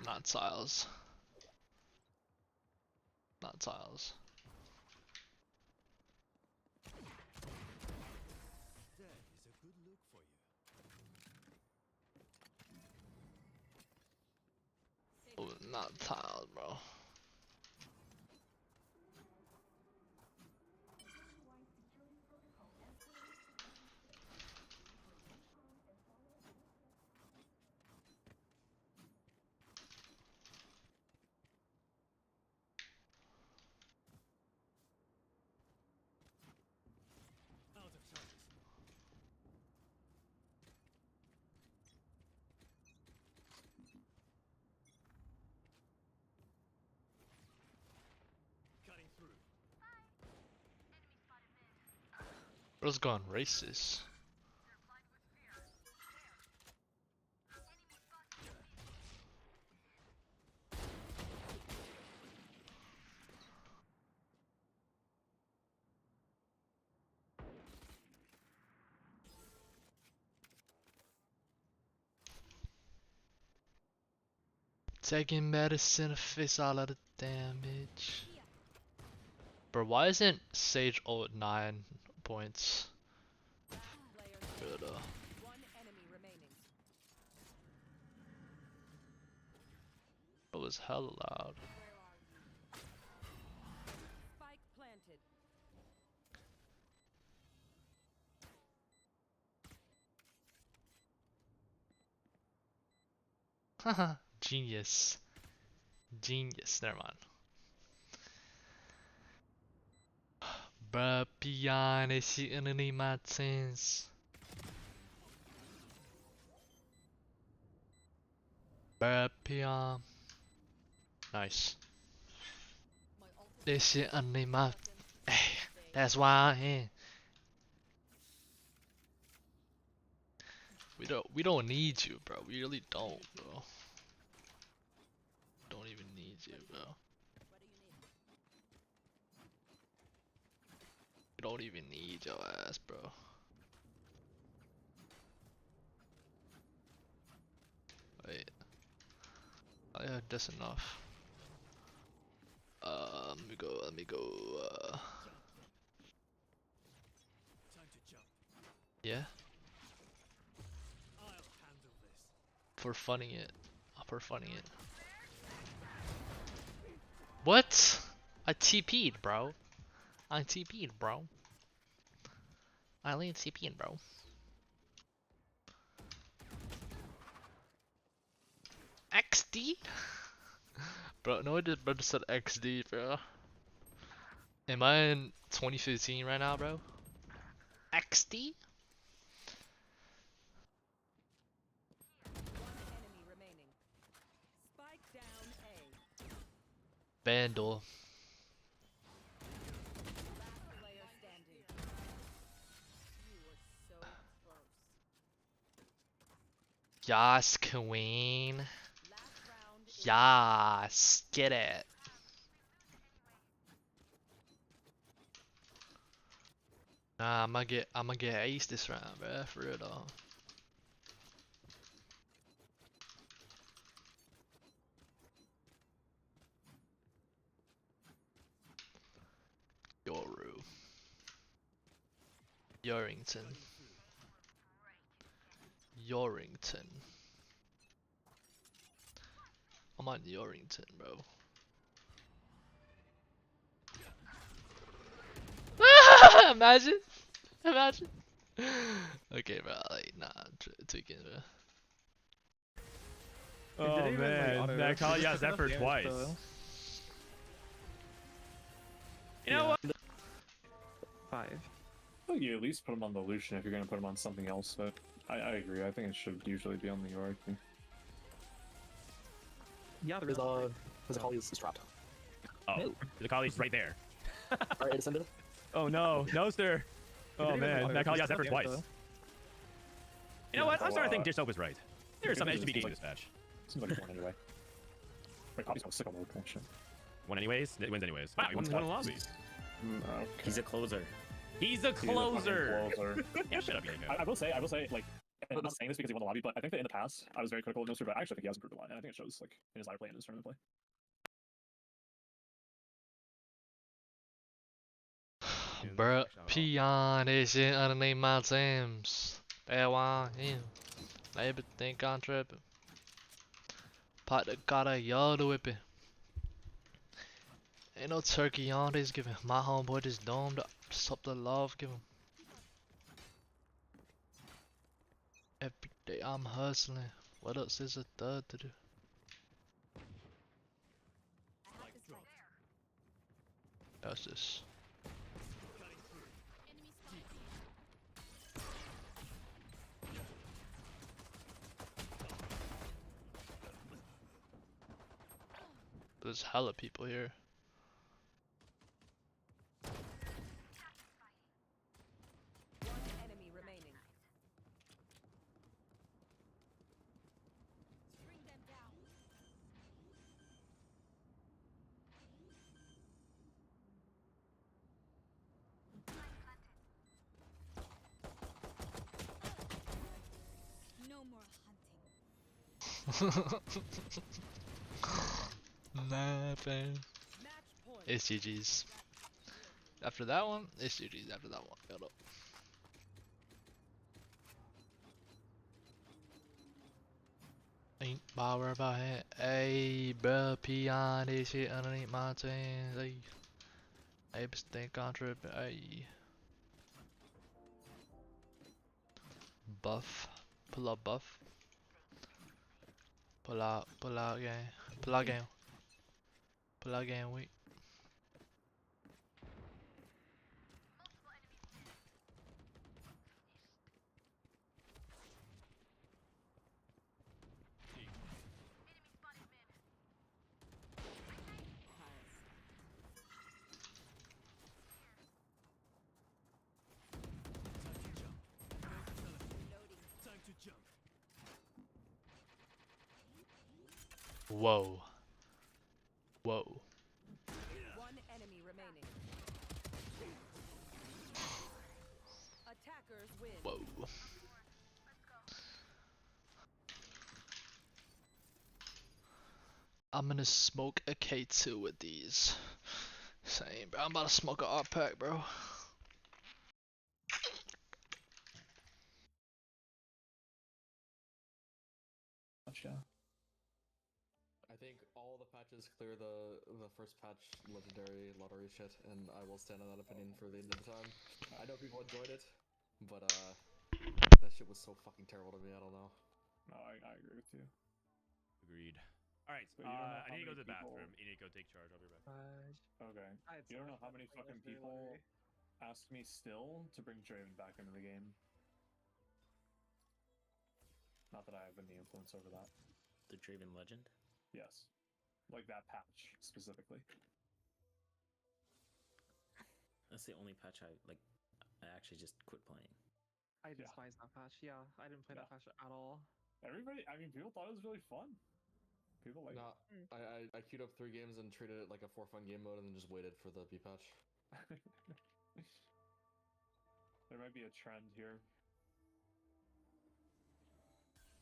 Not tiles. Not tiles. That is a good look for you. Oh, not tiles, bro. Bro's gone racist. Taking medicine to face all of the damage. Bro, why isn't Sage ult 9 points? Good, It was hella loud. Spike planted. Haha, genius. Genius, never mind. Bruh, Pion is shooting in my tins. Bruh, Pion. Nice. This shit under my. That's why I'm here. We don't need you, bro. We really don't, bro. Don't even need you, bro. We don't even need your ass, bro. Wait. Oh yeah, that's enough. Let me go, yeah? For funning it. For funning it. What? I TP'd, bro. I TP'd, bro. I only TP'd, bro. XD? Bro, no, I just said XD, bro. Am I in 2015 right now, bro? XD? Vandal. Yas, queen. Yas, get it. Nah, I'm gonna get ace this round, bruh, for real though. Yoru. Yorington. Yorington. I'm on Yorington, bro. Imagine. Imagine. Okay, bro. Like, nah, tweaking, bro. Oh man, that Kali got Zephyr twice. You know what? 5. I think you at least put him on the Lucian if you're going to put him on something else, but I agree. I think it should usually be on the Yorick. Yeah, there's Akali is trapped. Oh, the Akali's right there. Alright, it ascended. Oh no, no sir. Oh man, that Akali got Zephyr twice. You know what? I'm starting to think Dish Soap was right. There's some HBD in this match. Seems like one anyway. Wait, Poppy's going sick on the connection. One anyways? It wins anyways. Wow, he won the lobby. Okay. He's a closer. He's a closer. Yeah, shut up, I will say, like, I'm not saying this because he won the lobby, but I think that in the past, I was very critical of Noster, but I actually think he has improved a lot, and I think it shows, like, in his ladder play and his tournament play. Bruh, Peon is in underneath my Sims. That's why I'm here. Everything I'm tripping. Pot the gotta y'all to whip it. Ain't no turkey on this giving. My homeboy just domed up. Just up the love give him. Every day I'm hustling. What else is a third to do? That's this. There's hella people here. Nothing. It's GG's. After that one, it's GG's. After that one, got up. Ain't bothered about it. Ayy, bruh, peon, this shit underneath my jeans. Ayy. Ayy, think on trip. Ayy. Buff. Pull up buff. Pull out game. Pull out game. Pull out game weak. Whoa. Whoa. One enemy remaining. Attackers win. Whoa. I'm gonna smoke a K2 with these. Same, bro. I'm about to smoke a art pack, bro. Gotcha. I think all the patches clear the first patch legendary lottery shit, and I will stand on that opinion for the end of the time. I know people enjoyed it, but that shit was so fucking terrible to me. I don't know. No, I agree with you. Agreed. All right, But you don't know I how need to go to many the people- bathroom. You need to go take charge. I'll be back. Okay. You don't know how many fucking people ask me still to bring Draven back into the game. Not that I have any influence over that. The Draven Legend? Yes. Like that patch specifically. That's the only patch I actually just quit playing. I despise that patch. Yeah, I didn't play that patch at all. Everybody, I mean, people thought it was really fun. People like Nah, I queued up 3 games and treated it like a 4 fun game mode, and then just waited for the B patch. There might be a trend here.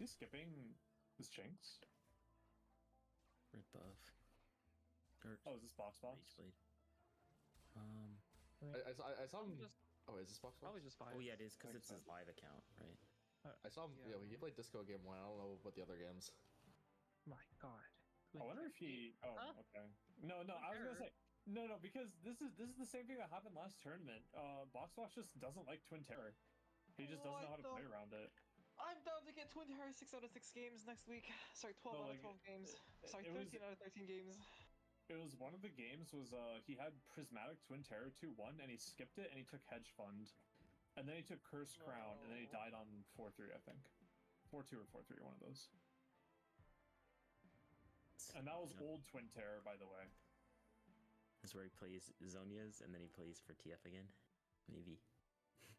He's skipping this Jinx. Red buff. Oh, is this Box Box? Blade. I saw him. Oh, is this Box Box? Probably just 5. Oh yeah, it is because it's his live account, right? I saw him. Yeah, he played Disco game 1. I don't know about the other games. My God. I wonder if he. Oh, okay. No, I was gonna say no, because this is the same thing that happened last tournament. Boxbox just doesn't like Twin Terror. He just doesn't know how to play around it. I'm down to get Twin Terror 6 out of 6 games next week. Sorry, 12 out of 12 games. Sorry, 13 out of 13 games. It was one of the games was he had Prismatic Twin Terror 2-1 and he skipped it and he took Hedge Fund. And then he took Cursed Crown and then he died on 4-3, I think. 4-2 or 4-3, one of those. And that was old Twin Terror, by the way. That's where he plays Zonia's and then he plays for TF again? Maybe.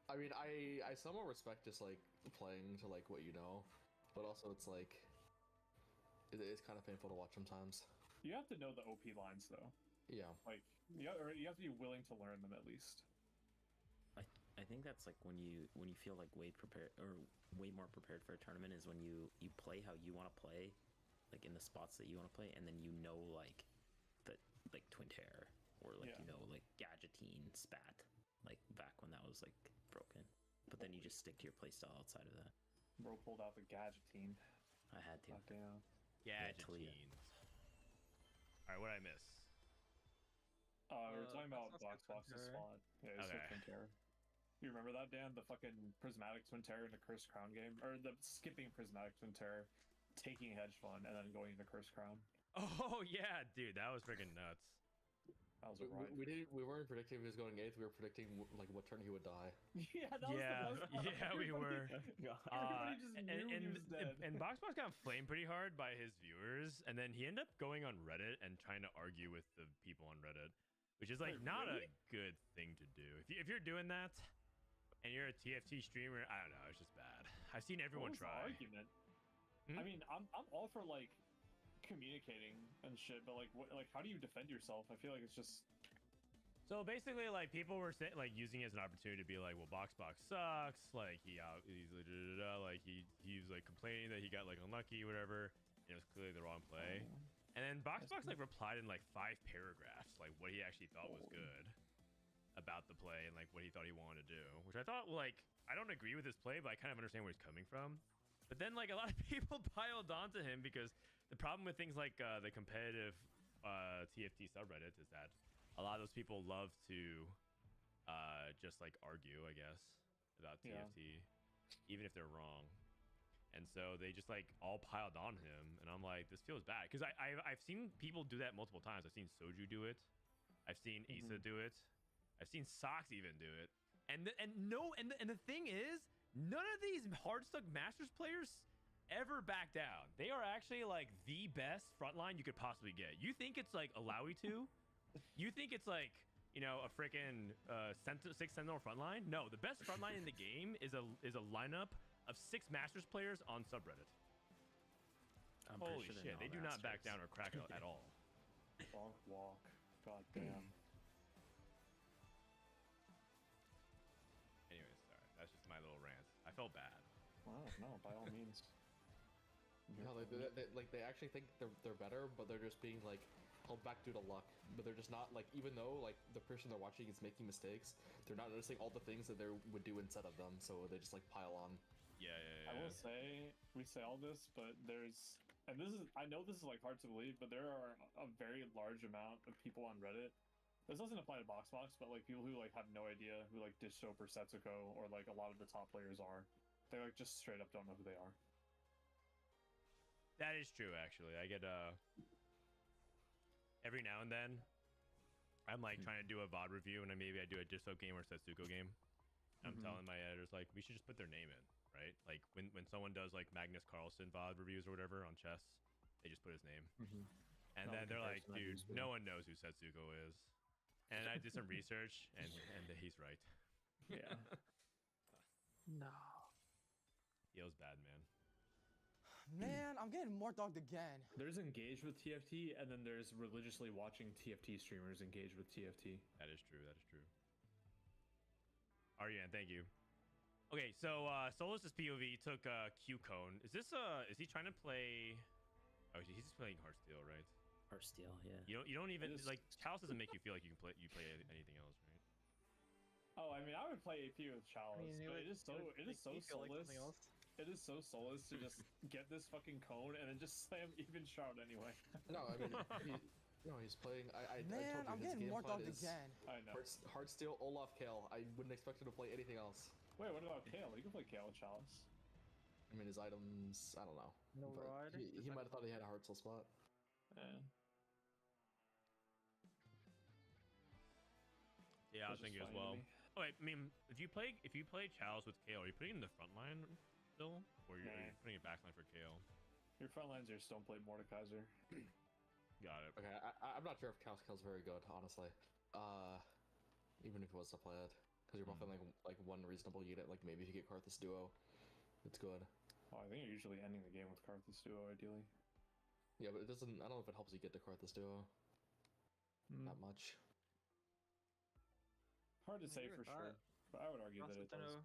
I mean, I somewhat respect just like playing to like what you know, but also it's like it's kind of painful to watch sometimes. You have to know the OP lines though. Yeah. Like you have to be willing to learn them at least. I think that's like when you feel like way more prepared for a tournament is when you play how you want to play, like in the spots that you want to play, and then you know like the like Twin Terror or like you know like Gadgettine Spat, like back when that was like broken. But then you just stick to your playstyle outside of that. Bro pulled out the Gadgettine. I had to. Damn. Gadgettines. Alright, what did I miss? We were talking about Boxbox's spot. Yeah, it's Okay. Twin Terror. You remember that, Dan? The fucking Prismatic Twin Terror in the Cursed Crown game? Or the skipping Prismatic Twin Terror, taking Hedge Fund, and then going into Cursed Crown. Oh yeah, dude, that was freaking nuts. That was a ride. We weren't predicting he was going 8th. We were predicting like what turn he would die. Yeah, that was the best part. Yeah, we were. Everybody just knew he was dead. And Boxbox got flamed pretty hard by his viewers, and then he ended up going on Reddit and trying to argue with the people on Reddit, which is like not a good thing to do. If you're doing that, and you're a TFT streamer, I don't know, it's just bad. I've seen everyone What was the try. argument? I mean, I'm all for like communicating and shit, but like how do you defend yourself? I feel like it's just. So basically, like people were like using it as an opportunity to be like, well, Boxbox sucks. Like he's like he was like complaining that he got like unlucky, whatever. and it was clearly the wrong play. And then Boxbox like replied in like 5 paragraphs, like what he actually thought was good about the play and like what he thought he wanted to do, which I thought like I don't agree with his play, but I kind of understand where he's coming from. But then like a lot of people piled onto him because the problem with things like the competitive TFT subreddit is that a lot of those people love to just like argue, I guess, about TFT, even if they're wrong. And so they just like all piled on him, and I'm like, this feels bad because I've seen people do that multiple times. I've seen Soju do it, I've seen Asa do it, I've seen Sox even do it, and the thing is, none of these Hardstuck Masters players ever back down. They are actually like the best frontline you could possibly get. You think it's like Alawi 2? You think it's like, you know, a freaking 6 Sentinel frontline? No, the best frontline in the game is a lineup of 6 Masters players on subreddit. Holy sure shit, they do not back down or crack at all. Walk. God damn. Anyways, sorry. That's just my little rant. I felt bad. Wow, no, by all means. No, they actually think they're better, but they're just being like held back due to luck. But they're just not like, even though like the person they're watching is making mistakes, they're not noticing all the things that they would do instead of them. So they just like pile on. Yeah. I will say, we say all this, but there's, and this is, I know this is like hard to believe, but there are a very large amount of people on Reddit. This doesn't apply to Boxbox, but like people who like have no idea who like Dishope or Setsuko or like a lot of the top players are. They like just straight up don't know who they are. That is true, actually. I get every now and then, I'm like trying to do a VOD review, and maybe I do a Dishope game or Setsuko game. I'm telling my editors like we should just put their name in, right? Like when someone does like Magnus Carlsen VOD reviews or whatever on chess, they just put his name, and then they're like, dude, no one knows who Setsuko is. And I did some research, and he's right. Yeah. No. Feels bad, man. Man, I'm getting more dogged again. There's engaged with TFT, and then there's religiously watching TFT streamers engage with TFT. That is true. That is true. Aryan, thank you. Okay, so Solus' POV took Q Cone. Is this is he trying to play? Oh, he's just playing Heartsteel, right? Heartsteel, yeah. You don't even like Chalice doesn't make you feel like you play anything else, right? Oh, I mean, I would play AP with Chalice, but it is so soulless. It is so soulless to just get this fucking cone and then just slam even Shroud anyway. No, I mean, he's playing. I Man, told you, I'm getting more dogged is again. I know. Heartsteel, Olaf, Kale. I wouldn't expect him to play anything else. Wait, what about Kale? You can play Kale with Chalice. I mean, his items, I don't know. No But rod. He might have thought he had a Heartsteel spot. Yeah, I was thinking as well. Oh, I mean, if you play Chalice with Kale, are you putting in the front line still, or are you putting it backline for Kale? Your front lines just don't play Mordekaiser. Got it. Okay, I'm not sure if Kale's very good, honestly. Even if he was to play it, because you're buffing like one reasonable unit. Like maybe if you get Karthus Duo, it's good. Oh, I think you're usually ending the game with Karthus Duo, ideally. Yeah, but it doesn't. I don't know if it helps you get to Karthus Duo. Not much. Hard to say for sure, but I would argue that it does.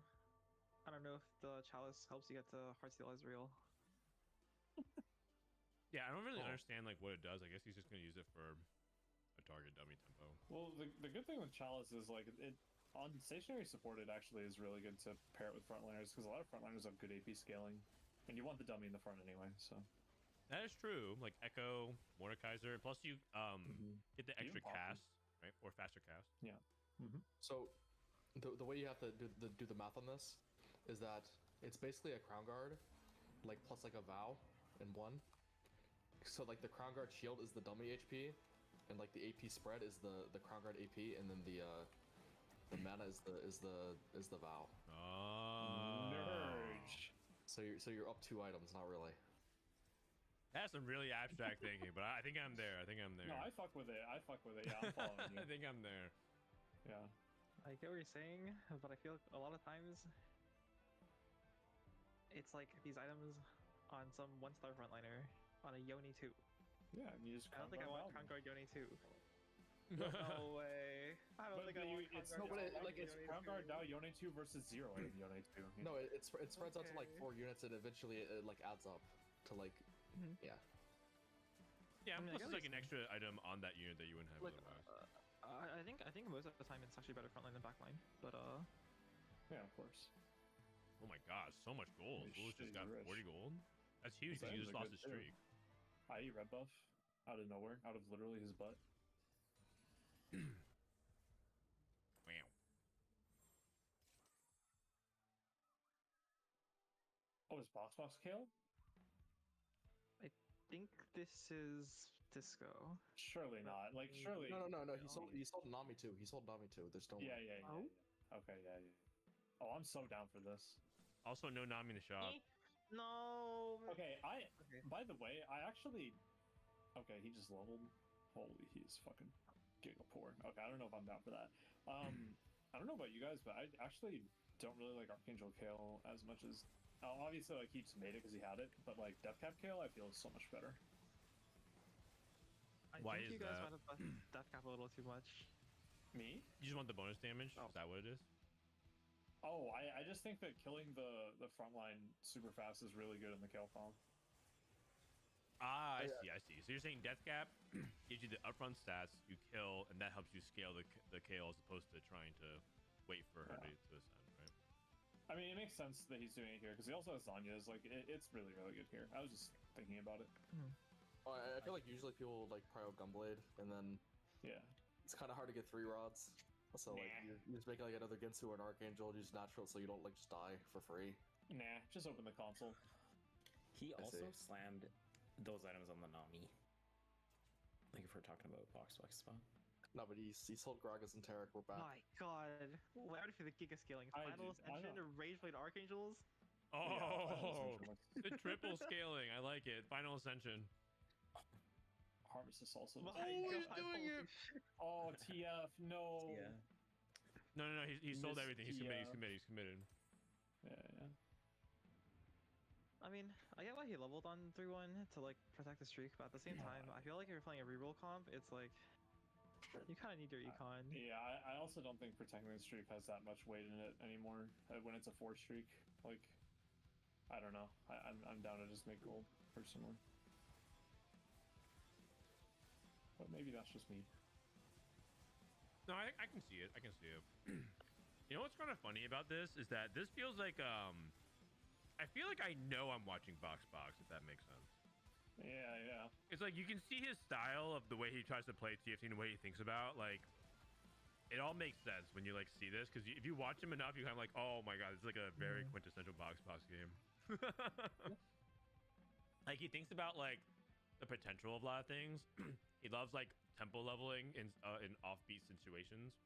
I don't know if the Chalice helps you get to Heartsteel Ezreal. Yeah, I don't really understand like what it does. I guess he's just gonna use it for a target dummy tempo. Well, the good thing with Chalice is like it on stationary support. It actually is really good to pair it with frontliners because a lot of frontliners have good AP scaling, and you want the dummy in the front anyway. So that is true. Like Echo, Mordekaiser, plus you get the extra cast, right, or faster cast. Yeah. So, the way you have to do the math on this is that it's basically a Crown Guard, like plus like a Vow in one. So like the Crown Guard shield is the dummy HP, and like the AP spread is the Crown Guard AP, and then the mana is the Vow. Nerge. So you're up 2 items, not really. That's some really abstract thinking, but I think I'm there. No, I fuck with it. Yeah, I'm following you. I think I'm there. Yeah. I get what you're saying, but I feel like a lot of times it's like these items on some 1-star frontliner on a Yoni 2. Yeah, and you just I don't think I want Crown Guard Yoni 2. No way. I don't think I want Crown Guard. It's Crown Guard now Yone 2 versus 0 in Yone 2. No, it spreads out to like 4 units, and eventually it like adds up to like yeah. Yeah, I mean, plus I it's like guess- an extra item on that unit that you wouldn't have Like, otherwise. I think most of the time it's actually better frontline than backline, but Yeah, of course. Oh my god, so much gold. Holy Zulus just shit, got you're rich. 40 gold. That's huge because he His just items lost are his good, too. streak. IE red buff out of nowhere, out of literally his butt. Wow. Oh, is Box Kale? I think this is Disco. Surely not. Like, surely. No. He sold Nami too. He sold Nami too. There's no. Yeah, way. yeah. Okay, yeah. Oh, I'm so down for this. Also, no Nami in the shop. No. Okay, by the way, I actually. Okay, he just leveled. Holy, he's fucking giga poor. Okay, I don't know if I'm down for that. I don't know about you guys, but I actually don't really like Archangel Kale as much as. Obviously, like, he just made it because he had it, but like Deathcap Kale, I feel is so much better. I Why think is you guys that? might have buffed Deathcap a little too much. Me? You just want the bonus damage? Oh. Is that what it is? Oh, I just think that killing the frontline super fast is really good in the Kale farm. Ah, I see. So you're saying Death Cap gives you the upfront stats, you kill, and that helps you scale the Kale as opposed to trying to wait for her to ascend, right? I mean, it makes sense that he's doing it here because he also has Zanya's. Like, it's really, really good here. I was just thinking about it. Oh, I feel like usually people like Prio Gunblade, and then it's kind of hard to get 3 rods. So like you're just making like another Ginsu or an Archangel, use natural, so you don't like just die for free. Nah, just open the console. He I also see. slammed those items on the Nami. Like if we're talking about box spot. No, but he sold Gragas and Tarek. We're back. My god. We're ready for the Giga scaling. Final Ascension, Rageblade Archangels. Oh, the triple scaling. I like it. Final Ascension. Harvest is also. My he's God, doing holy it. shit. Oh, TF, no. Yeah. No. He sold Missed everything. He's committed. Yeah. I mean, I get why he leveled on 3-1 to like protect the streak, but at the same time, I feel like if you're playing a reroll comp, it's like you kind of need your econ. Yeah, I also don't think protecting the streak has that much weight in it anymore. When it's a 4 streak, like, I don't know. I'm down to just make gold personally. But maybe that's just me. No, I can see it. You know what's kind of funny about this is that this feels like I feel like I know I'm watching Box, if that makes sense. Yeah. It's like you can see his style of the way he tries to play TFT and the way he thinks about, like, it all makes sense when you like see this, because if you watch him enough, you kind of like, oh my god, it's like a very quintessential Box game. Like, he thinks about like the potential of a lot of things. He loves like tempo leveling in offbeat situations.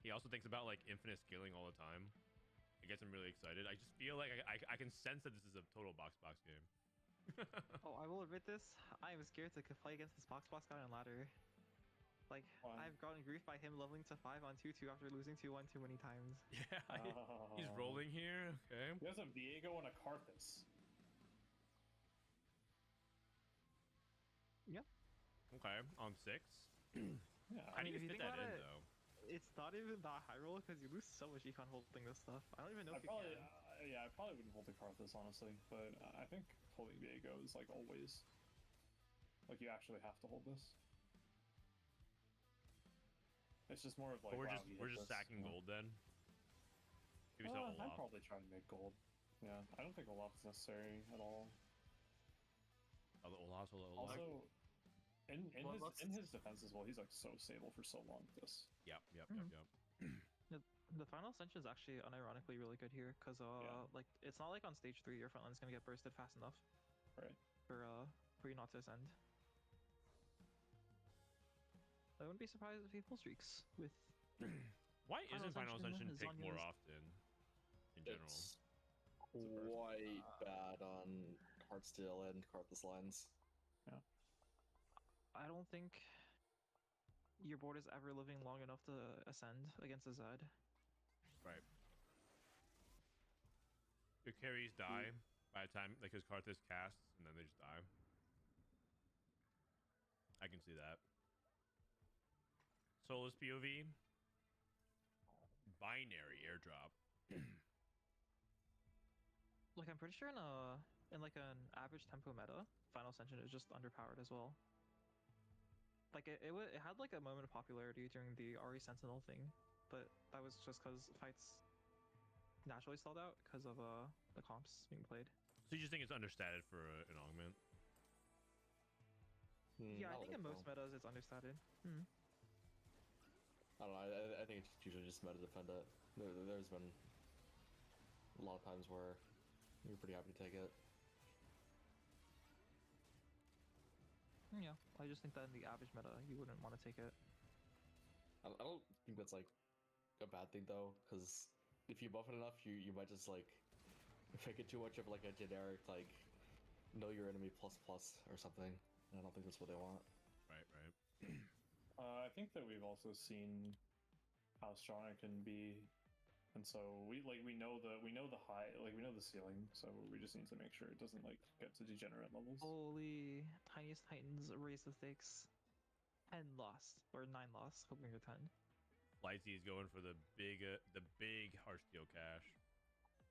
He also thinks about like infinite scaling all the time. It gets him really excited. I just feel like I can sense that this is a total Box game. Oh, I will admit this. I am scared to play against this box guy on ladder. Like, I've gotten grief by him leveling to 5 on 2-2 after losing 2-1 too many times. Yeah, he's rolling here. Okay. He has a Viego and a Karthus. Yep. Okay, on 6. Yeah. How do you if fit think that about in it, though? It's not even that high roll because you lose so much econ holding this stuff. I don't even know if you Probably, can. I probably wouldn't hold the Karthus honestly, but I think holding Viego is like always. Like, you actually have to hold this. It's just more of like, But wow, we're just sacking gold then. Maybe sell I'd Olaf. probably try to make gold. Yeah, I don't think Olaf is necessary at all. Olaf. Also, in his defense as well, he's like so stable for so long with this. Yep. The final ascension is actually unironically really good here because like it's not like on stage 3 your front line's gonna get bursted fast enough. Right. For you not to ascend. I wouldn't be surprised if he full streaks with. Why isn't Final Ascension is picked on more his- often in general? It's quite bad on Heartsteel and Karthus lines. Yeah. I don't think your board is ever living long enough to ascend against a Zed. Right. Your carries die by the time like his Karthus casts, and then they just die. I can see that. Soulless POV. Binary airdrop. Like I'm pretty sure in like an average tempo meta, Final Ascension is just underpowered as well. Like it had like a moment of popularity during the Ari Sentinel thing, but that was just because fights naturally stalled out because of the comps being played. So you just think it's understated for an augment? Yeah, I think in most metas it's understated. I don't know. I think it's usually just meta defend it. There's been a lot of times where you're pretty happy to take it. Yeah, I just think that in the average meta, you wouldn't want to take it. I don't think that's like a bad thing though, because if you buff it enough, you might just like make it too much of like a generic like know your enemy plus or something. And I don't think that's what they want. Right. I think that we've also seen how strong it can be, and so we know the high, like we know the ceiling, so we just need to make sure it doesn't like get to degenerate levels. Holy, Tiniest Titans raised the stakes. 10 lost or 9 lost, hoping to 10. Lightsy is going for the big Hearthstone cash.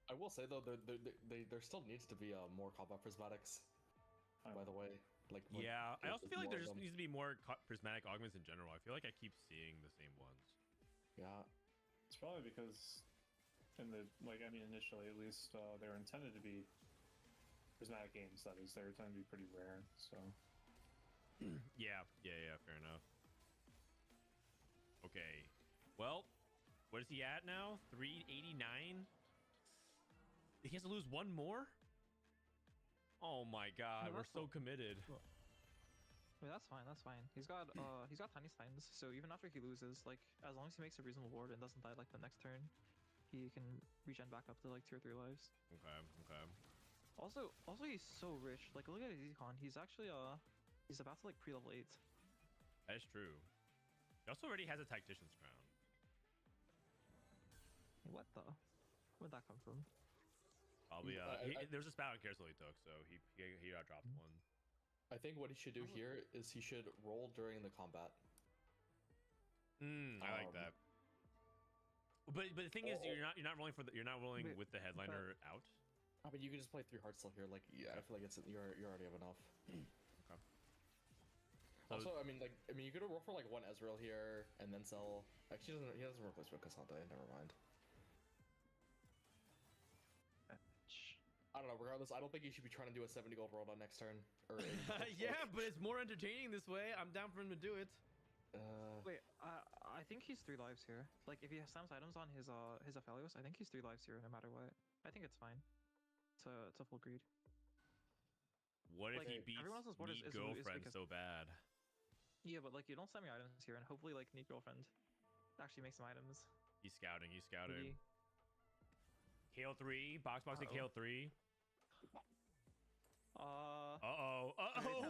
I will say though, there still needs to be more combat prismatics. By the way, like yeah, I also feel like there just needs to be more prismatic augments in general. I feel like I keep seeing the same ones. Yeah, it's probably because initially at least they were intended to be prismatic games. That is, they were intended to be pretty rare. So yeah, fair enough. Okay, well, what is he at now? 389. He has to lose one more. Oh my God, we're so committed. I mean, that's fine. He's got Tiniest Titans, so even after he loses, like as long as he makes a reasonable ward and doesn't die like the next turn, he can regen back up to like 2 or 3 lives. Okay. Also he's so rich. Like look at his econ. He's actually he's about to like pre-level 8. That is true. He also already has a Tactician's Crown. What the? Where'd that come from? Probably there's a spat on Carousel he took, so he got dropped one. I think what he should do here is he should roll during the combat. I like that. But the thing is, you're not rolling with the headliner out. I mean, you can just play 3 hearts still here. Like, yeah, I feel like you already have enough. Okay. Also, I mean, you could roll for like 1 Ezreal here and then sell. Actually, he doesn't replace Cassandra. Never mind. I don't know. Regardless, I don't think you should be trying to do a 70 gold roll on next turn. Or yeah, but it's more entertaining this way. I'm down for him to do it. Wait, I think he's 3 lives here. Like if he slams items on his Aphelios, I think he's 3 lives here no matter what. I think it's fine. It's a full greed. What if he beats Neat Girlfriend so bad? Yeah, but like you don't slam your items here, and hopefully like Neat Girlfriend actually makes some items. He's scouting. Kale 3, boxing Kale 3.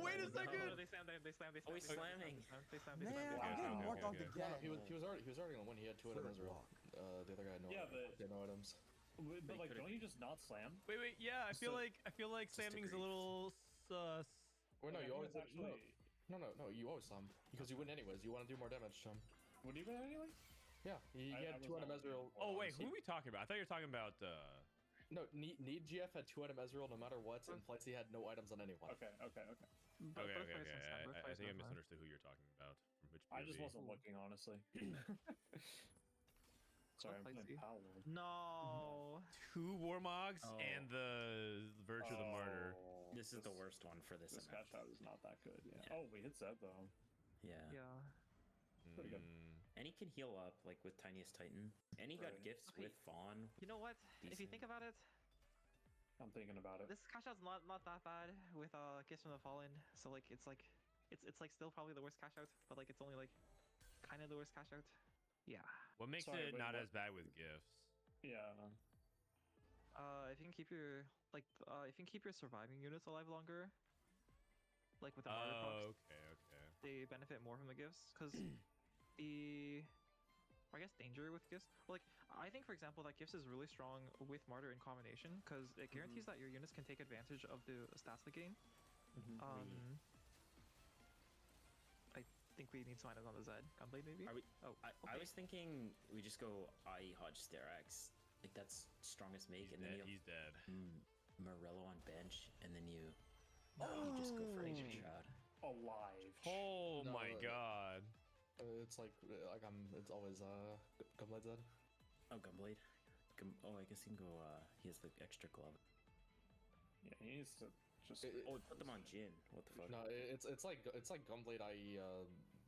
Wait a second. They slammed. Oh, he's slamming. Man, I'm getting more dogged again. He was already on 1. He had 2 items Ezreal. The other guy had no items. But like, don't you just not slam? Wait. Yeah, I feel like slamming's a little sus. Wait, no, you always no. You always slam because you win anyways. You want to do more damage to him. Would you win anyway? Yeah, he had 2 item Ezreal. Oh wait, who are we talking about? I thought you were talking about. No, Need GF had 2 item Ezreal no matter what, and Flightsy had no items on anyone. Okay. Okay. I think I misunderstood who you're talking about. From which I just wasn't looking, honestly. Sorry, I'm playing Power. No. 2 Warmogs and the Virtue of the Martyr. This is the worst one for this. This cash out is not that good. Yeah. Oh, we hit Zed though. Yeah. Pretty good. And he can heal up like with Tiniest Titan. And he got gifts with Fawn. You know what? If you think about it, I'm thinking about it. this cash out's not that bad with Gifts from the Fallen. So like it's like still probably the worst cash out, but like it's only like kind of the worst cash out. Yeah. What makes it not as bad with gifts? Yeah. If you can keep your surviving units alive longer, like with the Martyr procs, okay. they benefit more from the gifts because I guess danger with gifts. Well, like I think, for example, that gifts is really strong with Martyr in combination because it guarantees that your units can take advantage of the stats they gain. I think we need some items on the Zed. Gunblade maybe? I was thinking we just go IE Hodge Sterax. Like that's strongest make, and then he's dead. Morello on bench, and then you just go for Ancient Shroud. alive. Oh No, my god. It's like it's always Gunblade Zed. Oh, Gunblade. Oh, I guess he can go. He has the extra glove. Yeah, he needs to just. Oh, put them on Jin. What the fuck? No, it's like Gunblade, i.e.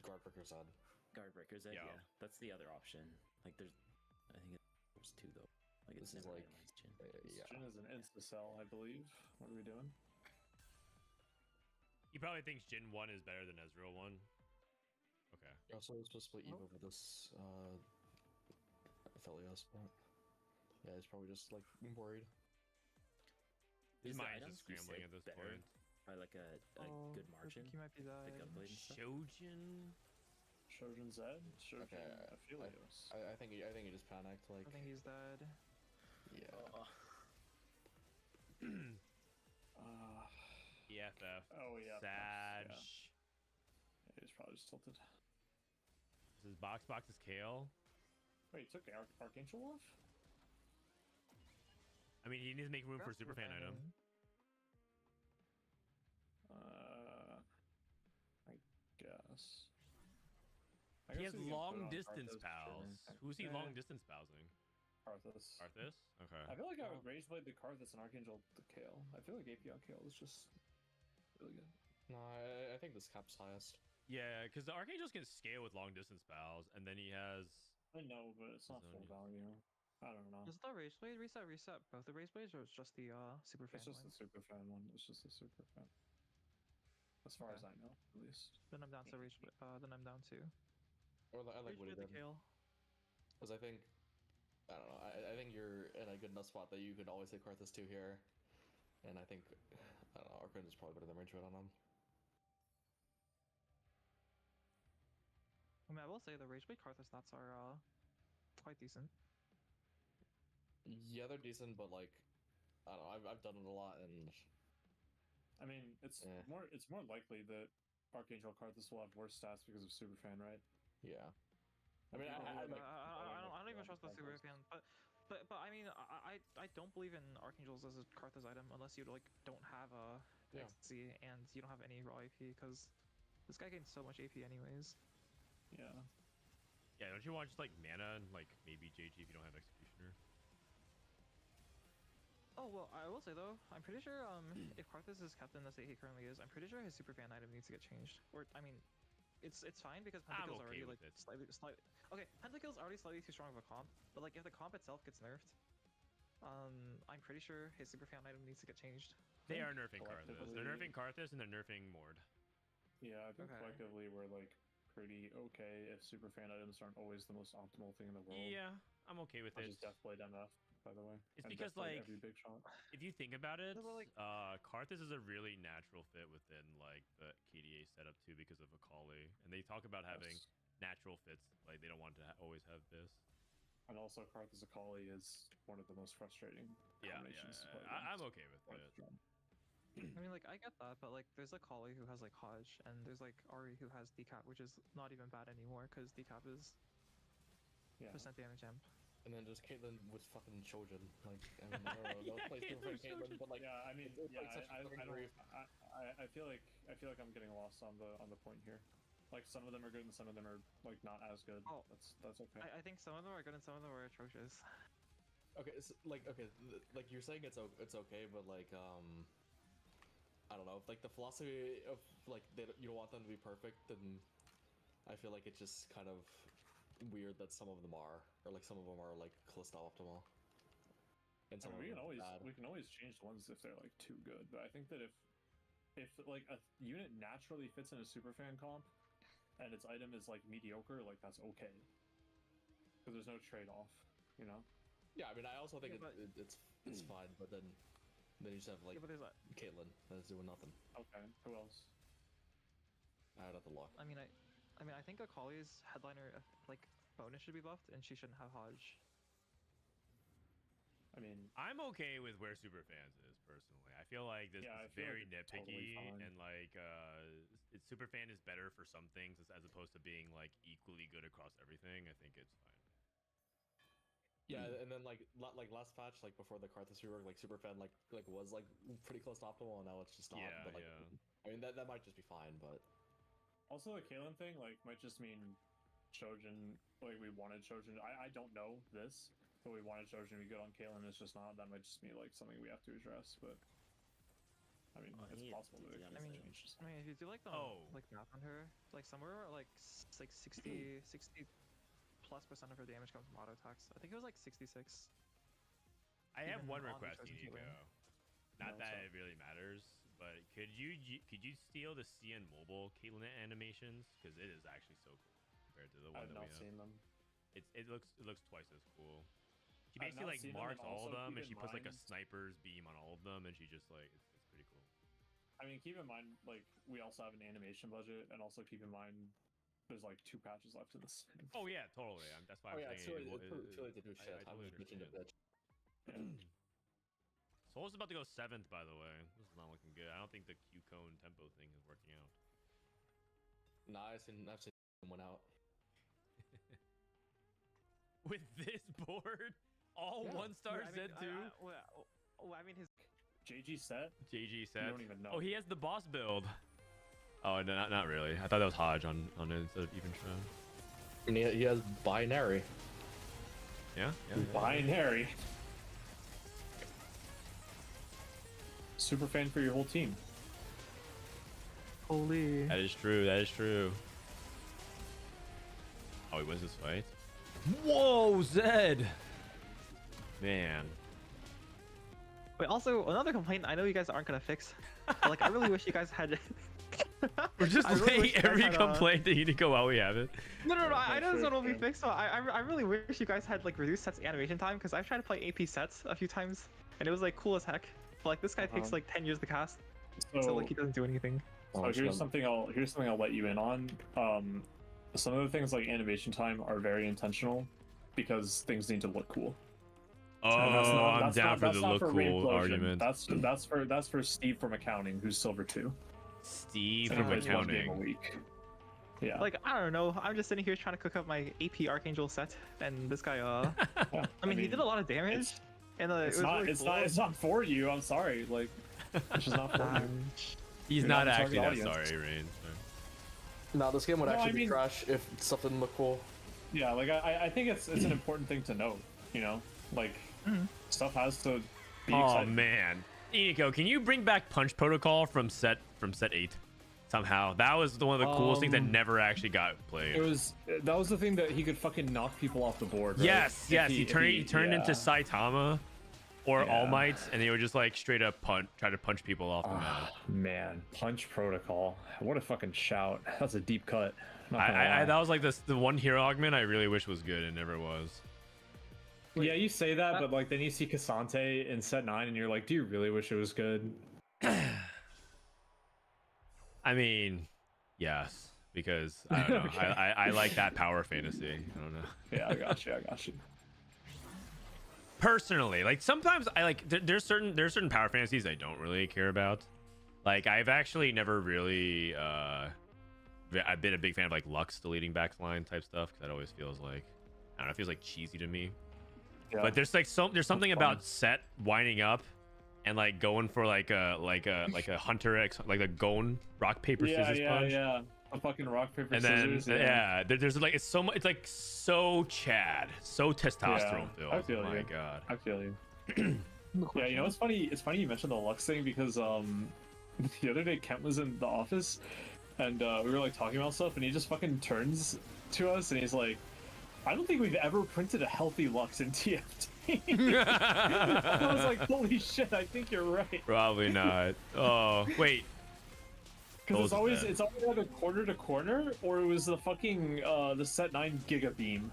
Guardbreaker Zed. Guardbreaker Zed. Yeah. Yeah, that's the other option. Like there's, I think there's two though. Like it's This is never like- itemized Jin. Yeah. Jin is an insta cell, I believe. What are we doing? He probably thinks Jin 1 is better than Ezreal 1. Okay. You're also supposed to split Evo with this Aphelios, but yeah, he's probably just like worried. His Is the mind's items just you scrambling said at this better point. By like a Oh, good I margin. think he might be The dying. Gunblade and stuff. Shojin? Shojin Zed? Shojin Okay, Aphelios. I think he just panicked. Like I think he's dead. yeah. EFF. Oh yeah. Sag. Yeah. He's probably just tilted. This is Box's Kale. Wait, he took Archangel off? I mean, he needs to make room for a That's Superfan item. I guess. He has we can put it long on distance Karthus, pals. sure. Who's he Eh, long distance palsing? Karthus. Arthas? Okay. I feel like I would Rage Blade the Karthus and Archangel the Kale. I feel like AP on Kale is just really good. No, I think this cap's highest. Yeah, because the Archangels can scale with long distance pals, and then he has. I know, but it's not full value. I don't know. Does the Rage Blade reset both the Rage Blades, or it's just the super fan It's just one? the super fan one. It's just the super fan. As far Okay. as I know, at least. Then I'm down to Rage. Then I'm down to. Or I like Rage what he Blade the did. Kale. Because I think, I don't know, I think you're in a good enough spot that you could always hit Karthus 2 here. And I think, I don't know, Arcane is probably better than Rage Blade on him. I mean, I will say the Rage Blade Karthus stats are quite decent. Yeah, they're decent, but like, I don't know, I've done it a lot, and I mean, it's more likely that Archangel Karthus will have worse stats because of Superfan, right? yeah. I mean, I don't even trust the super fan, but I mean, I don't believe in Archangels as a Karthus item unless you like don't have a Yeah. XC and you don't have any raw AP, because this guy gains so much AP anyways. Yeah. Yeah, don't you want just like mana and like maybe JG if you don't have Executioner? Oh well, I will say though, I'm pretty sure if Karthus is kept in the state he currently is, I'm pretty sure his super fan item needs to get changed. Or I mean, it's fine because I'm Pentacle's okay already with like it. slightly. Okay, Pentacle's already slightly too strong of a comp, but like if the comp itself gets nerfed, I'm pretty sure his super fan item needs to get changed. They are nerfing Karthus. They're nerfing Karthus and they're nerfing Mord. Yeah, I think Okay. collectively we're like pretty okay if Superfan items aren't always the most optimal thing in the world. Yeah, I'm okay with Which it. is Deathblade MF, by the way. It's And because Deathblade like every big shot. if you think about it, No, but, like- Karthus is a really natural fit within like the KDA setup too because of Akali, and they talk about having Yes. natural fits. Like they don't want to always have this. And also Karthus Akali is one of the most frustrating combinations to play I'm against. okay with Quite it. strong. I mean, like, I get that, but, like, there's, like, Holly who has, like, Hodge, and there's, like, Ari who has Decap, which is not even bad anymore, because Decap is Yeah. percent damage amp. and then just Caitlyn with fucking Shojin. Like, I mean, I don't know, no place to play Caitlyn, but like, Yeah, I mean, it's yeah, like such a fucking grief. I feel like I'm getting lost on the point here. Like some of them are good and some of them are like not as good. Oh. That's okay. I think some of them are good and some of them are atrocious. Okay, so, like like you're saying it's okay, but like I don't know, if like the philosophy of like you don't want them to be perfect, then I feel like it's just kind of weird that some of them are, or like some of them are like Callisto optimal. And I some mean, of them are bad. we can always change the ones if they're like too good, but I think that if like a unit naturally fits in a superfan comp and its item is like mediocre, like that's okay. Because there's no trade-off, you know? Yeah, I mean, I also think Yeah, but- it's fine, but then you just have like Yeah, but there's that. Caitlyn that's doing nothing. Okay, who else? I had at the lock. I mean, I think Akali's headliner, like, bonus should be buffed, and she shouldn't have Hodge. I mean, I'm okay with where Superfans is personally. I feel like this Yeah, I is feel very like it's totally nitpicky, fine. and like Superfan is better for some things as opposed to being like equally good across everything. I think it's fine. Yeah, and then like last patch, like before the Karthus rework, like Superfan like was like pretty close to optimal, and now it's just not. Yeah, but, like, I mean that might just be fine, but Also, the Caitlyn thing like might just mean Shojin. Like we wanted Shojin. I don't know this, but we wanted Shojin to be good on Caitlyn. It's just not. That might just be like something we have to address. But I mean, it's possible that it can change. I mean, if you do like the like math on her, like somewhere like 60% of her damage comes from auto attacks. I think it was like 66. I have Even one on request, Chosen Nico. Caitlyn. Not that it really matters, but could you steal the CN Mobile Caitlyn animations? Because it is actually so cool compared to the one I've that not we have. seen them. It looks twice as cool. She I've basically not like seen them, marks and all of also them, and keep she in puts like a mind- sniper's beam on all of them, and she just like it's pretty cool. I mean, keep in mind, like, we also have an animation budget, and also keep in mind, there's like 2 patches left in this. Oh yeah, totally. That's why oh I'm yeah, it's saying too late to do shit. I I'm totally just bitching a understand. bitch. Soul's about to go 7th, by the way. This is not looking good. I don't think the Q cone tempo thing is working out. Nah, I've seen one out. With this board, all Yeah. 1-star I mean, Z2. I mean his JG set. JG set. don't even know. Oh, he has the boss build. Oh, no, not really. I thought that was Hodge on it instead of even Shroud. And he has binary. Yeah. Binary. Super fan for your whole team. Holy. That is true. That is true. Oh, he wins this fight. Whoa, Zed. Man. Wait, also another complaint. I know you guys aren't gonna fix. But, like, I really wish you guys had. We're just I really laying wish you guys every had, complaint that you need to go while we have it. No. I know this one will be fixed. So I really wish you guys had like reduced sets animation time because I've tried to play AP sets a few times and it was like cool as heck. But like this guy takes like 10 years to cast, so like he doesn't do anything. So here's something I'll let you in on. Some of the things like animation time are very intentional because things need to look cool. Oh, I'm down for the look cool argument. That's for Steve from accounting, who's silver 2. Steve And he from plays one game a accounting. week. Yeah. Like I don't know. I'm just sitting here trying to cook up my AP Archangel set, and this guy I mean he did a lot of damage. And It's it was not. really It's cool. not. It's not for you. I'm sorry. Like, it's just not for you. He's You're not the actually that target audience. sorry, Rain. No, this game would No, actually I be mean- trash if something looked cool. Yeah, like I think it's an important thing to note. You know, like stuff has to be Oh exciting. man, Nico, can you bring back Punch Protocol from set 8 somehow? That was one of the coolest things that never actually got played. That was the thing that he could fucking knock people off the board. Right? Yes, he turned into Saitama or Yeah. All Might, and they would just like straight up try to punch people off the map. Man, Punch Protocol. What a fucking shout. That's a deep cut. Not gonna lie. That was like the one hero augment I really wish was good and never was. Yeah, you say that, but like then you see Cassante in set 9, and you're like, do you really wish it was good? I mean, yes, because I don't know. Okay. I like that power fantasy. I don't know. Yeah, I got you. Personally, like sometimes I like there's certain power fantasies I don't really care about. Like I've actually never really I've been a big fan of like Lux deleting backline type stuff because that always feels like I don't know, it feels like cheesy to me. Yeah. But there's something about Set winding up and like going for like a Hunter X, like a Gon rock paper scissors punch. Yeah. A fucking rock paper And scissors. then there's like it's so much. It's like so Chad, so testosterone Yeah, filled. I feel oh my you. god. I feel you. Yeah, you know what's funny? It's funny you mentioned the Lux thing because the other day Kent was in the office and we were like talking about stuff and he just fucking turns to us and he's like, I don't think we've ever printed a healthy Lux in TFT. I was like, holy shit, I think you're right. Probably not. Oh wait. Because it's always dead. like a corner to corner, or it was the fucking the set 9 Giga Beam.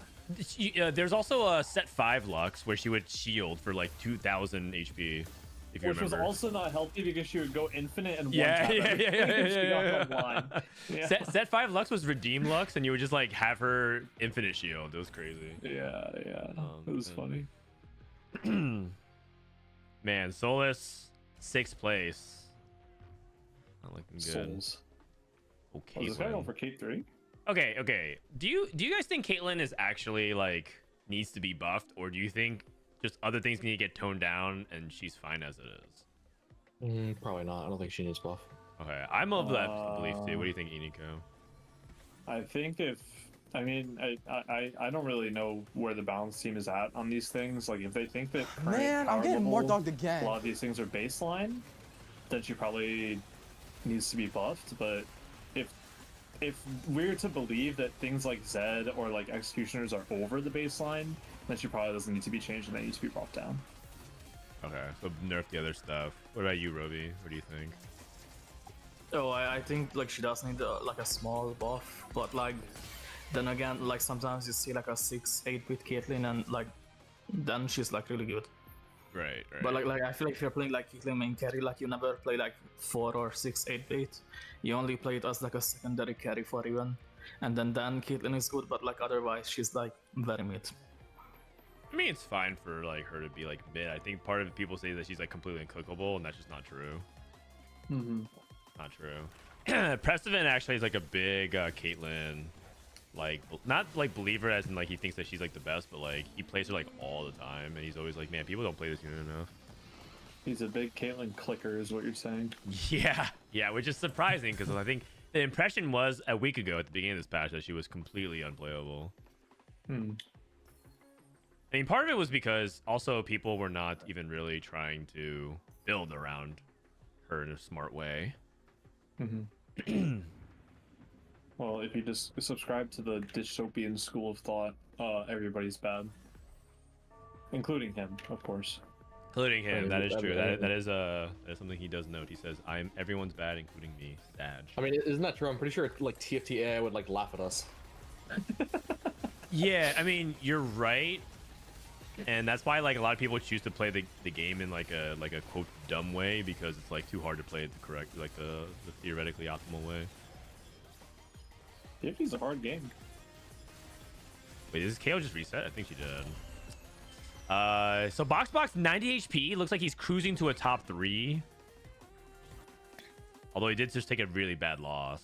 There's also a set 5 Lux where she would shield for like 2,000 HP. If you Which was remember. also not healthy because she would go infinite and Yeah, one yeah, tap everything if she got yeah. online. Yeah. Set 5 Lux was Redeem Lux, and you would just like have her infinite shield. It was crazy. Yeah. It was funny. Man, Solus 6th place. Not looking good. Souls. Oh, Was this guy Caitlyn. going for Cape 3? Okay. Do you guys think Caitlyn is actually like needs to be buffed, or do you think just other things need to get toned down and she's fine as it is? Probably not. I don't think she needs buff. Okay, I'm of that belief too. What do you think, Iniko? I think I don't really know where the balance team is at on these things. Like, if they think that current Man, I'm power getting more level, dogged again. a lot of these things are baseline, then she probably needs to be buffed. But if we're to believe that things like Zed or like Executioners are over the baseline, then she probably doesn't need to be changed and they need to be brought down. Okay, so nerf the other stuff. What about you, Roby? What do you think? Oh, I think like she does need like a small buff, but like then again, like sometimes you see like a 6-8 bit Caitlyn and like then she's like really good. Right. But like I feel like if you're playing like Caitlyn main carry, like you never play like 4 or 6-8 bit. You only play it as like a secondary carry for even, and then Caitlyn is good, but like otherwise she's like very mid. I mean, it's fine for like her to be like mid. I think part of it, people say that she's like completely uncookable, and that's just not true. Not true. Prestivan actually is like a big Caitlyn, like not like believer as in like he thinks that she's like the best, but like he plays her like all the time, and he's always like, man, people don't play this unit enough. He's a big Caitlyn clicker, is what you're saying. Yeah, which is surprising because I think the impression was a week ago at the beginning of this patch that she was completely unplayable. I mean, part of it was because also people were not even really trying to build around her in a smart way. Well, if you just subscribe to the dystopian school of thought, everybody's bad. Including him, of course. Including him, that is true. That is something he does note. He says, everyone's bad, including me. Sad. I mean, isn't that true? I'm pretty sure like TFTA would like laugh at us. Yeah, I mean, you're right. And that's why like a lot of people choose to play the game in like a quote dumb way, because it's like too hard to play it the correct, like the theoretically optimal way. TFT's a hard game. Wait, does KO just reset? I think she did. So Boxbox 90 HP. Looks like he's cruising to a top 3. Although he did just take a really bad loss.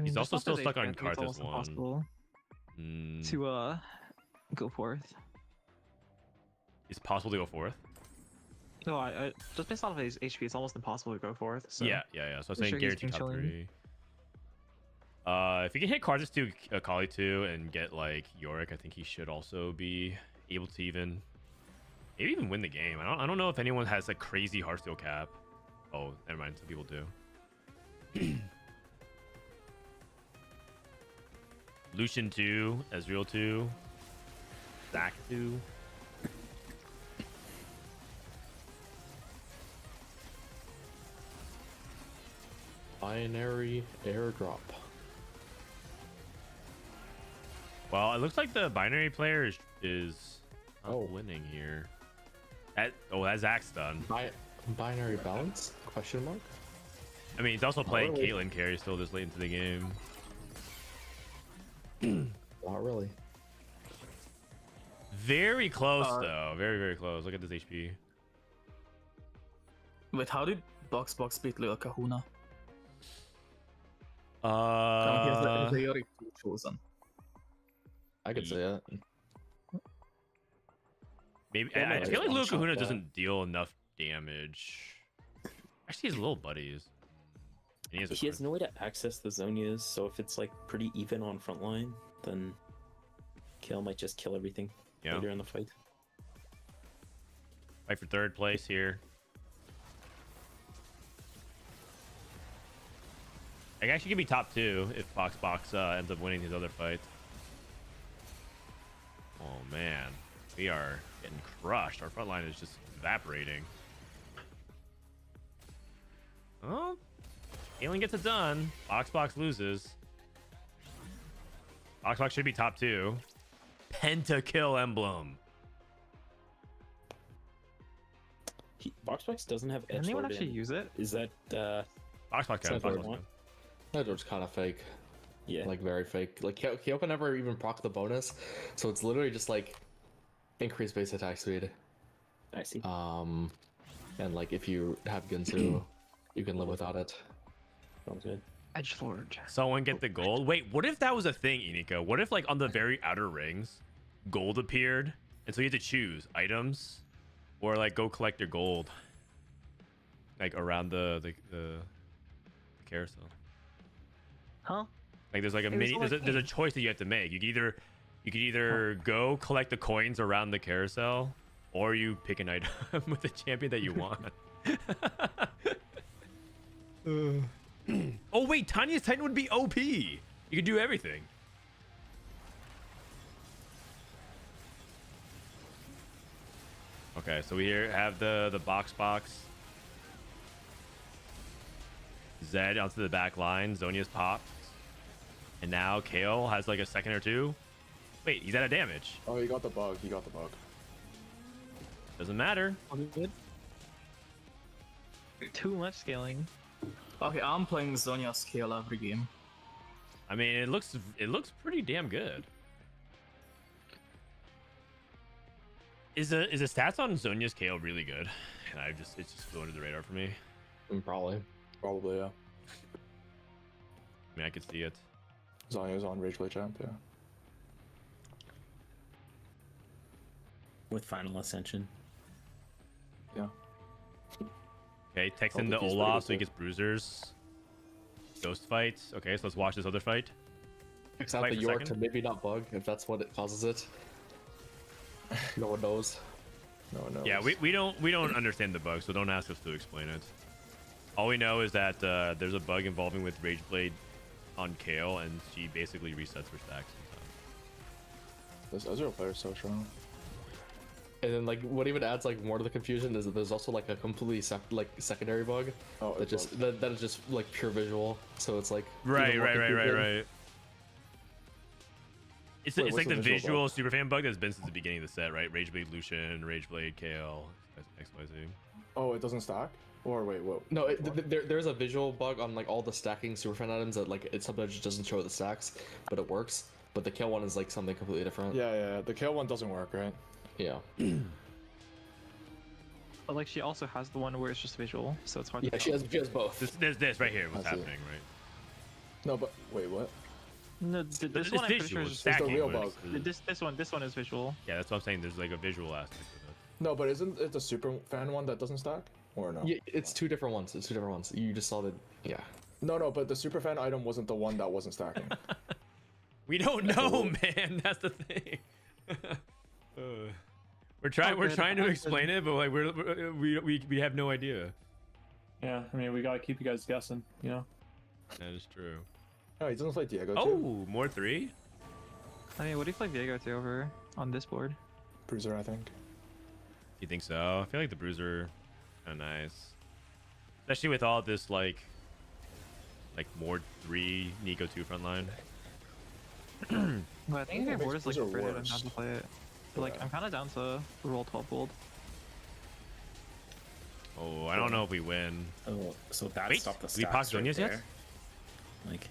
He's also still stuck on Karthus 1. To go forth. It's possible to go forth? No, I just based off of his HP, it's almost impossible to go forth. So Yeah. So I'm saying guaranteed top 3. If you can hit Karthus 2, Kali 2, and get like Yorick, I think he should also be able to maybe even win the game. I don't know if anyone has a crazy Heartsteel cap. Oh, never mind. Some people do. Lucian 2, Ezreal 2, Zac 2. Binary airdrop. Well, it looks like the binary player is winning here. That Zac's done. Binary balance? Question mark? I mean, he's also playing Caitlyn carry still this late into the game. Not really. Very close though. Very, very close. Look at this HP. Wait, how did Boxbox beat Lil Kahuna? He has the Yorick chosen. I could say that. Maybe I feel like Lil Kahuna doesn't deal enough damage. Actually, he's little buddies. And He has no way to access the Zonias, so if it's like pretty even on front line, then Kale might just kill everything later in the fight. Fight for 3rd place here. I actually could be top 2 if Boxbox ends up winning these other fights. Oh man, we are getting crushed. Our front line is just evaporating. Oh, Alien gets it done. Boxbox loses. Boxbox should be top 2. Pentakill emblem. Boxbox doesn't have edge. Can anyone actually use it? Is that Boxbox can? That was kind of fake. Yeah. Like very fake. Like Kyoka never even proc the bonus, so it's literally just like increased base attack speed. I see. And like if you have Ginsu, you can live without it. Sounds good. Edgelord. Someone get the gold. Wait, what if that was a thing, Iniko? What if like on the very outer rings, gold appeared, and so you had to choose items, or like go collect your gold, like around the carousel. Huh? Like there's like a mini. There's a choice that you have to make. You could either go collect the coins around the carousel, or you pick an item with the champion that you want. Oh wait, Tanya's Titan would be OP. You could do everything. Okay, so we here have the box. Zed onto the back line. Zhonya's popped. And now Kayle has like a second or two. Wait, he's out of damage. Oh, he got the bug. Doesn't matter. Too much scaling. Okay, I'm playing Zhonya scale every game. I mean, it looks pretty damn good. Is the stats on Zhonya's Kayle really good? And it's just flew under the radar for me. Probably, yeah. I mean, I could see it. Zonya's on Rage Play Champ, yeah. With Final Ascension. Yeah. Okay, text in the Olaf so he gets bruisers. Ghost fights. Okay, so let's watch this other fight. Text out the York to maybe not bug if that's what it causes it. No one knows. Yeah, we don't understand the bug, so don't ask us to explain it. All we know is that there's a bug involving with Rageblade on Kayle, and she basically resets her stacks. This Ezreal player is so strong. And then like what even adds like more to the confusion is that there's also like a completely secondary bug that is just like pure visual. So it's like right. It's like the visual superfan bug that's been since the beginning of the set, right? Rageblade Lucian, Rageblade Kayle, XYZ. Oh, it doesn't stack? Or wait, what? No, there's a visual bug on like all the stacking superfan items that like it sometimes just doesn't show the stacks, but it works. But the Kayle one is like something completely different. Yeah. The Kayle one doesn't work, right? Yeah. But like she also has the one where it's just visual, so it's hard. Yeah, she has both. There's this right here. What's happening, right? No, but wait, what? No, this it's one I'm pretty visual. sure It's is the real bug. This one is visual. Yeah, that's what I'm saying. There's like a visual aspect of it. No, but isn't it the super fan one that doesn't stack? Or no? Yeah, it's two different ones. You just saw the No, but the super fan item wasn't the one that wasn't stacking. We don't know, man. That's the thing. We're trying to explain it, but like we have no idea. Yeah, I mean we gotta keep you guys guessing, you know. That is true. No, he doesn't play Diego too. Oh, more 3? I mean, what do you play Viego to over on this board? Bruiser, I think. You think so? I feel like the Bruiser kind of nice, especially with all this like more 3 Nico 2 front line. But I think your board is like further than how to play it. But like I'm kind of down to roll 12 gold. Oh, I don't know if we win. Oh, so that Wait, stopped the we stacks popped right Zhonya's there. yet? Like.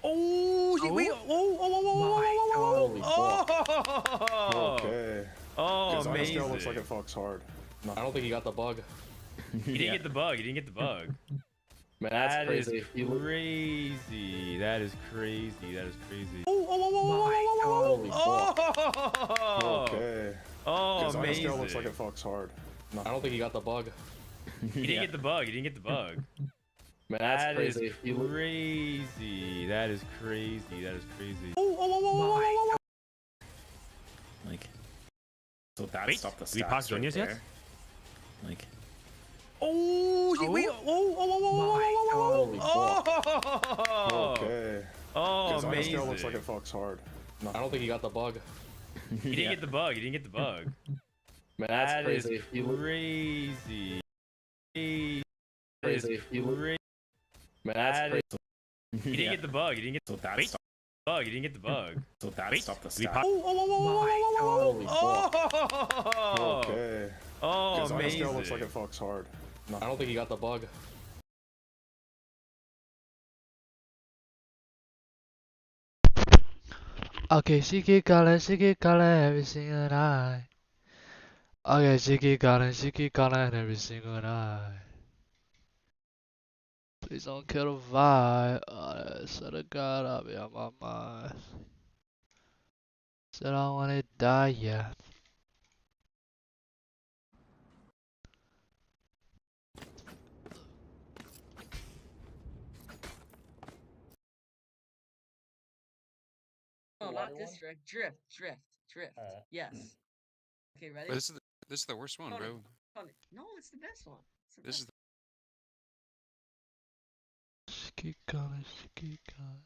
Wait! Okay. Oh, Zhonya amazing. still looks like it fucks hard. I don't think he got the bug. He didn't get the bug. He didn't get the bug. Man, that's That crazy. is crazy. That is crazy. That is crazy. Okay. Oh, Zhonya amazing. still looks like it fucks hard. I don't think he got the bug. He didn't get the bug. He didn't get the bug. Man, that's That crazy. is crazy. That is crazy. That is crazy. Like. So that Wait, stopped the we stacks popped right Zhonya's yet? there. Like. Okay. Oh, Zhonya amazing. still looks like it fucks hard. I don't think he got the bug. He didn't get the bug. He didn't get the bug. Man, that's That crazy. is crazy. Crazy. Man, that's That crazy. He didn't get the bug. He didn't get So that Wait. stopped. bug. He didn't get the bug. So that Wait, stopped the we stacks. popped. Okay. Oh, Zhonya amazing. still looks like it fucks hard. I don't think he got the bug. Okay, she keep calling every single night. Okay, she keep calling every single night. Please don't kill the vibe. I said I gotta be on my mind. Said I wanna die, yeah. No, not this drift. Drift. Yes. Okay, ready? This is the worst one, Tony, bro. Tony. No, it's the best one. It's the This best. is Keep coming, keep coming.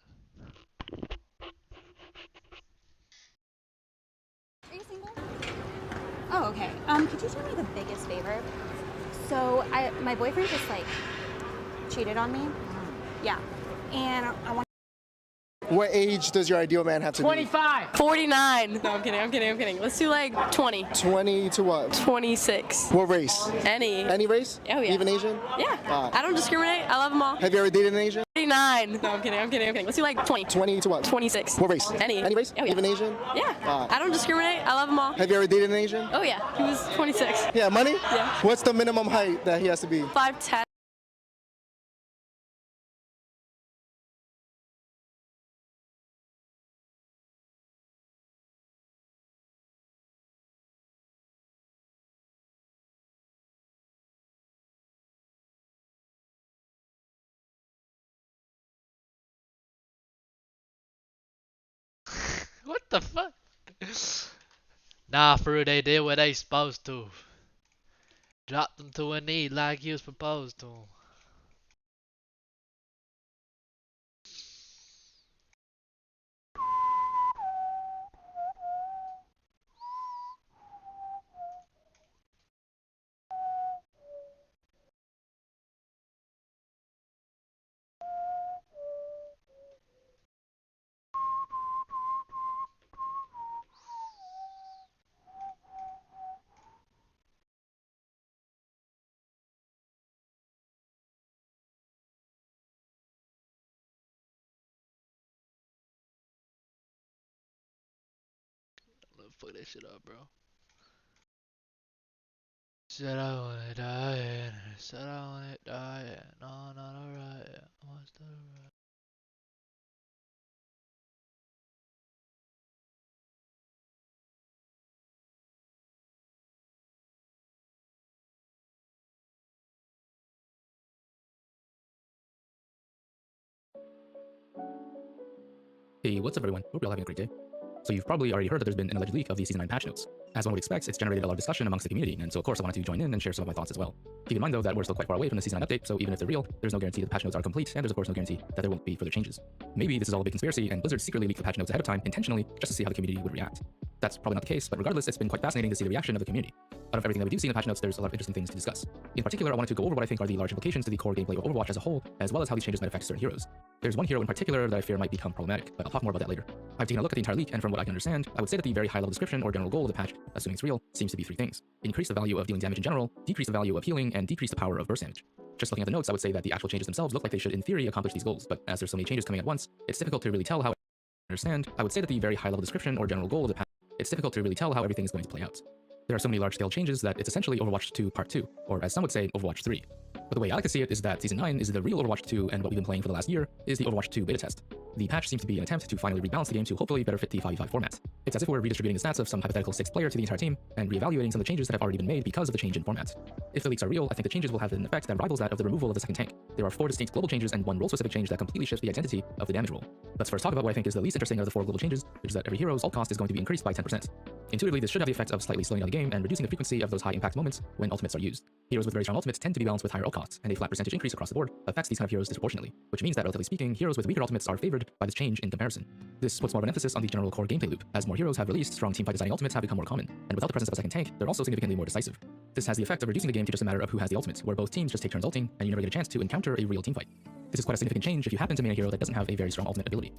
Are you single? Oh, okay. Could you do me the biggest favor? So, my boyfriend just like cheated on me. Yeah, and I want. What age does your ideal man have to 25. 49. No, I'm kidding. Let's do like 20. be? 20 to what? 26. What race? Any. Any race? Oh, yeah. Even Asian? Yeah. I don't discriminate. I love them all. Have you ever dated an Asian? 49. No, I'm kidding. Let's do like 20. 20 to what? 26. What race? Any. Any race? Oh, yeah. Even Asian? Yeah. I don't discriminate. I love them all. Have you ever dated an Asian? Oh, yeah. He was 26. Yeah, money? Yeah. What's the minimum height that he has to be? 5'10". What the fuck? Nah, Fruit, they did what they supposed to. Dropped them to a knee like you was supposed to. Fuck that shit up, bro. Said I wanna die, said I wanna die, no, not alright, what's the right? Hey, what's up everyone? Hope you're all having a great day. So you've probably already heard that there's been an alleged leak of the Season 9 patch notes. As one would expect, it's generated a lot of discussion amongst the community, and so of course I wanted to join in and share some of my thoughts as well. Keep in mind though that we're still quite far away from the Season 9 update, so even if they're real, there's no guarantee that the patch notes are complete, and there's of course no guarantee that there won't be further changes. Maybe this is all a big conspiracy, and Blizzard secretly leaked the patch notes ahead of time intentionally just to see how the community would react. That's probably not the case, but regardless, it's been quite fascinating to see the reaction of the community. Out of everything that we do see in the patch notes, there's a lot of interesting things to discuss. In particular, I wanted to go over what I think are the large implications to the core gameplay of Overwatch as a whole, as well as how these changes might affect certain heroes. There's one hero in particular that I fear might become problematic, but I'll talk more about that later. I've taken a look at the entire leak, and from what I can understand, I would say that the very high-level description or general goal of the patch, assuming it's real, seems to be three things: increase the value of dealing damage in general, decrease the value of healing, and decrease the power of burst damage. Just looking at the notes, I would say that the actual changes themselves look like they should in theory accomplish these goals, but as there's so many changes coming at once, it's difficult to really tell how. I would say that the very high-level description or general goal of the patch, it's difficult to really tell how everything is going to play out. There are so many large-scale changes that it's essentially Overwatch 2 Part 2, or as some would say, Overwatch 3. But the way I like to see it is that Season 9 is the real Overwatch 2, and what we've been playing for the last year is the Overwatch 2 beta test. The patch seems to be an attempt to finally rebalance the game to hopefully better fit the 5v5 format. It's as if we're redistributing the stats of some hypothetical 6th player to the entire team, and reevaluating some of the changes that have already been made because of the change in format. If the leaks are real, I think the changes will have an effect that rivals that of the removal of the second tank. There are 4 distinct global changes and 1 role-specific change that completely shifts the identity of the damage role. Let's first talk about what I think is the least interesting of the 4 global changes, which is that every hero's ult cost is going to be increased by 10%. Intuitively, this should have the effect of slightly slowing down the game and reducing the frequency of those high-impact moments when ultimates are used. Heroes with very strong ultimates tend to be balanced with higher ult costs, and a flat percentage increase across the board affects these kind of heroes disproportionately, which means that, relatively speaking, heroes with weaker ultimates are favored by this change in comparison. This puts more of an emphasis on the general core gameplay loop. As more heroes have released, strong teamfight designing ultimates have become more common, and without the presence of a second tank, they're also significantly more decisive. This has the effect of reducing the game to just a matter of who has the ultimate, where both teams just take turns ulting, and you never get a chance to encounter a real teamfight. This is quite a significant change if you happen to main a hero that doesn't have a very strong ultimate ability.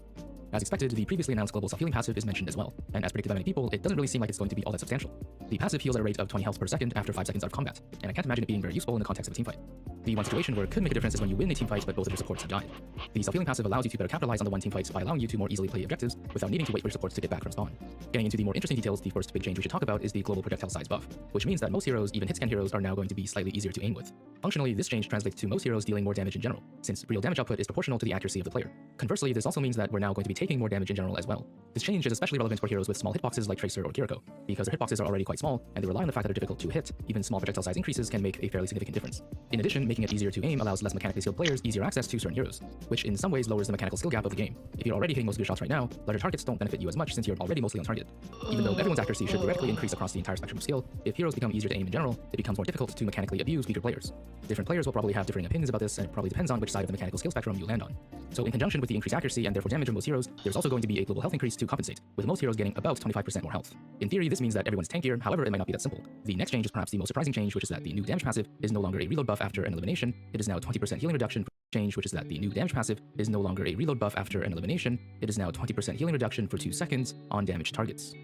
As expected, the previously announced global self-healing passive is mentioned as well, and as predicted by many people, it doesn't really seem like it's going to be all that substantial. The passive heals at a rate of 20 health per second after 5 seconds of combat, and I can't imagine it being very useful in the context of a teamfight. The one situation where it could make a difference is when you win a team fight but both of your supports have died. The self-healing passive allows you to better capitalize on the one team fights by allowing you to more easily play objectives without needing to wait for your supports to get back from spawn. Getting into the more interesting details, the first big change we should talk about is the global projectile size buff, which means that most heroes, even hit scan heroes, are now going to be slightly easier to aim with. Functionally, this change translates to most heroes dealing more damage in general, since real damage output is proportional to the accuracy of the player. Conversely, this also means that we're now going to be taking more damage in general as well. This change is especially relevant for heroes with small hitboxes like Tracer or Kiriko, because their hitboxes are already quite small, and they rely on the fact that they're difficult to hit. Even small projectile size increases can make a fairly significant difference. In addition, making it easier to aim allows less mechanically skilled players easier access to certain heroes, which in some ways lowers the mechanical skill gap of the game. If you're already hitting most of your shots right now, larger targets don't benefit you as much since you're already mostly on target. Even though everyone's accuracy should theoretically increase across the entire spectrum of skill, if heroes become easier to aim in general, it becomes more difficult to mechanically abuse weaker players. Different players will probably have differing opinions about this, and it probably depends on which side of the mechanical skill spectrum you land on. So in conjunction with the increased accuracy and therefore damage of most heroes, there's also going to be a global health increase to compensate, with most heroes getting about 25% more health. In theory, this means that everyone's tankier, however it might not be that simple. The next change is perhaps the most surprising change, which is that the new damage passive is no longer a reload buff after an elimination. It is now 20% healing reduction. Change, which is that the new damage passive is no longer a reload buff after an elimination. It is now 20% healing reduction for 2 seconds on damaged targets.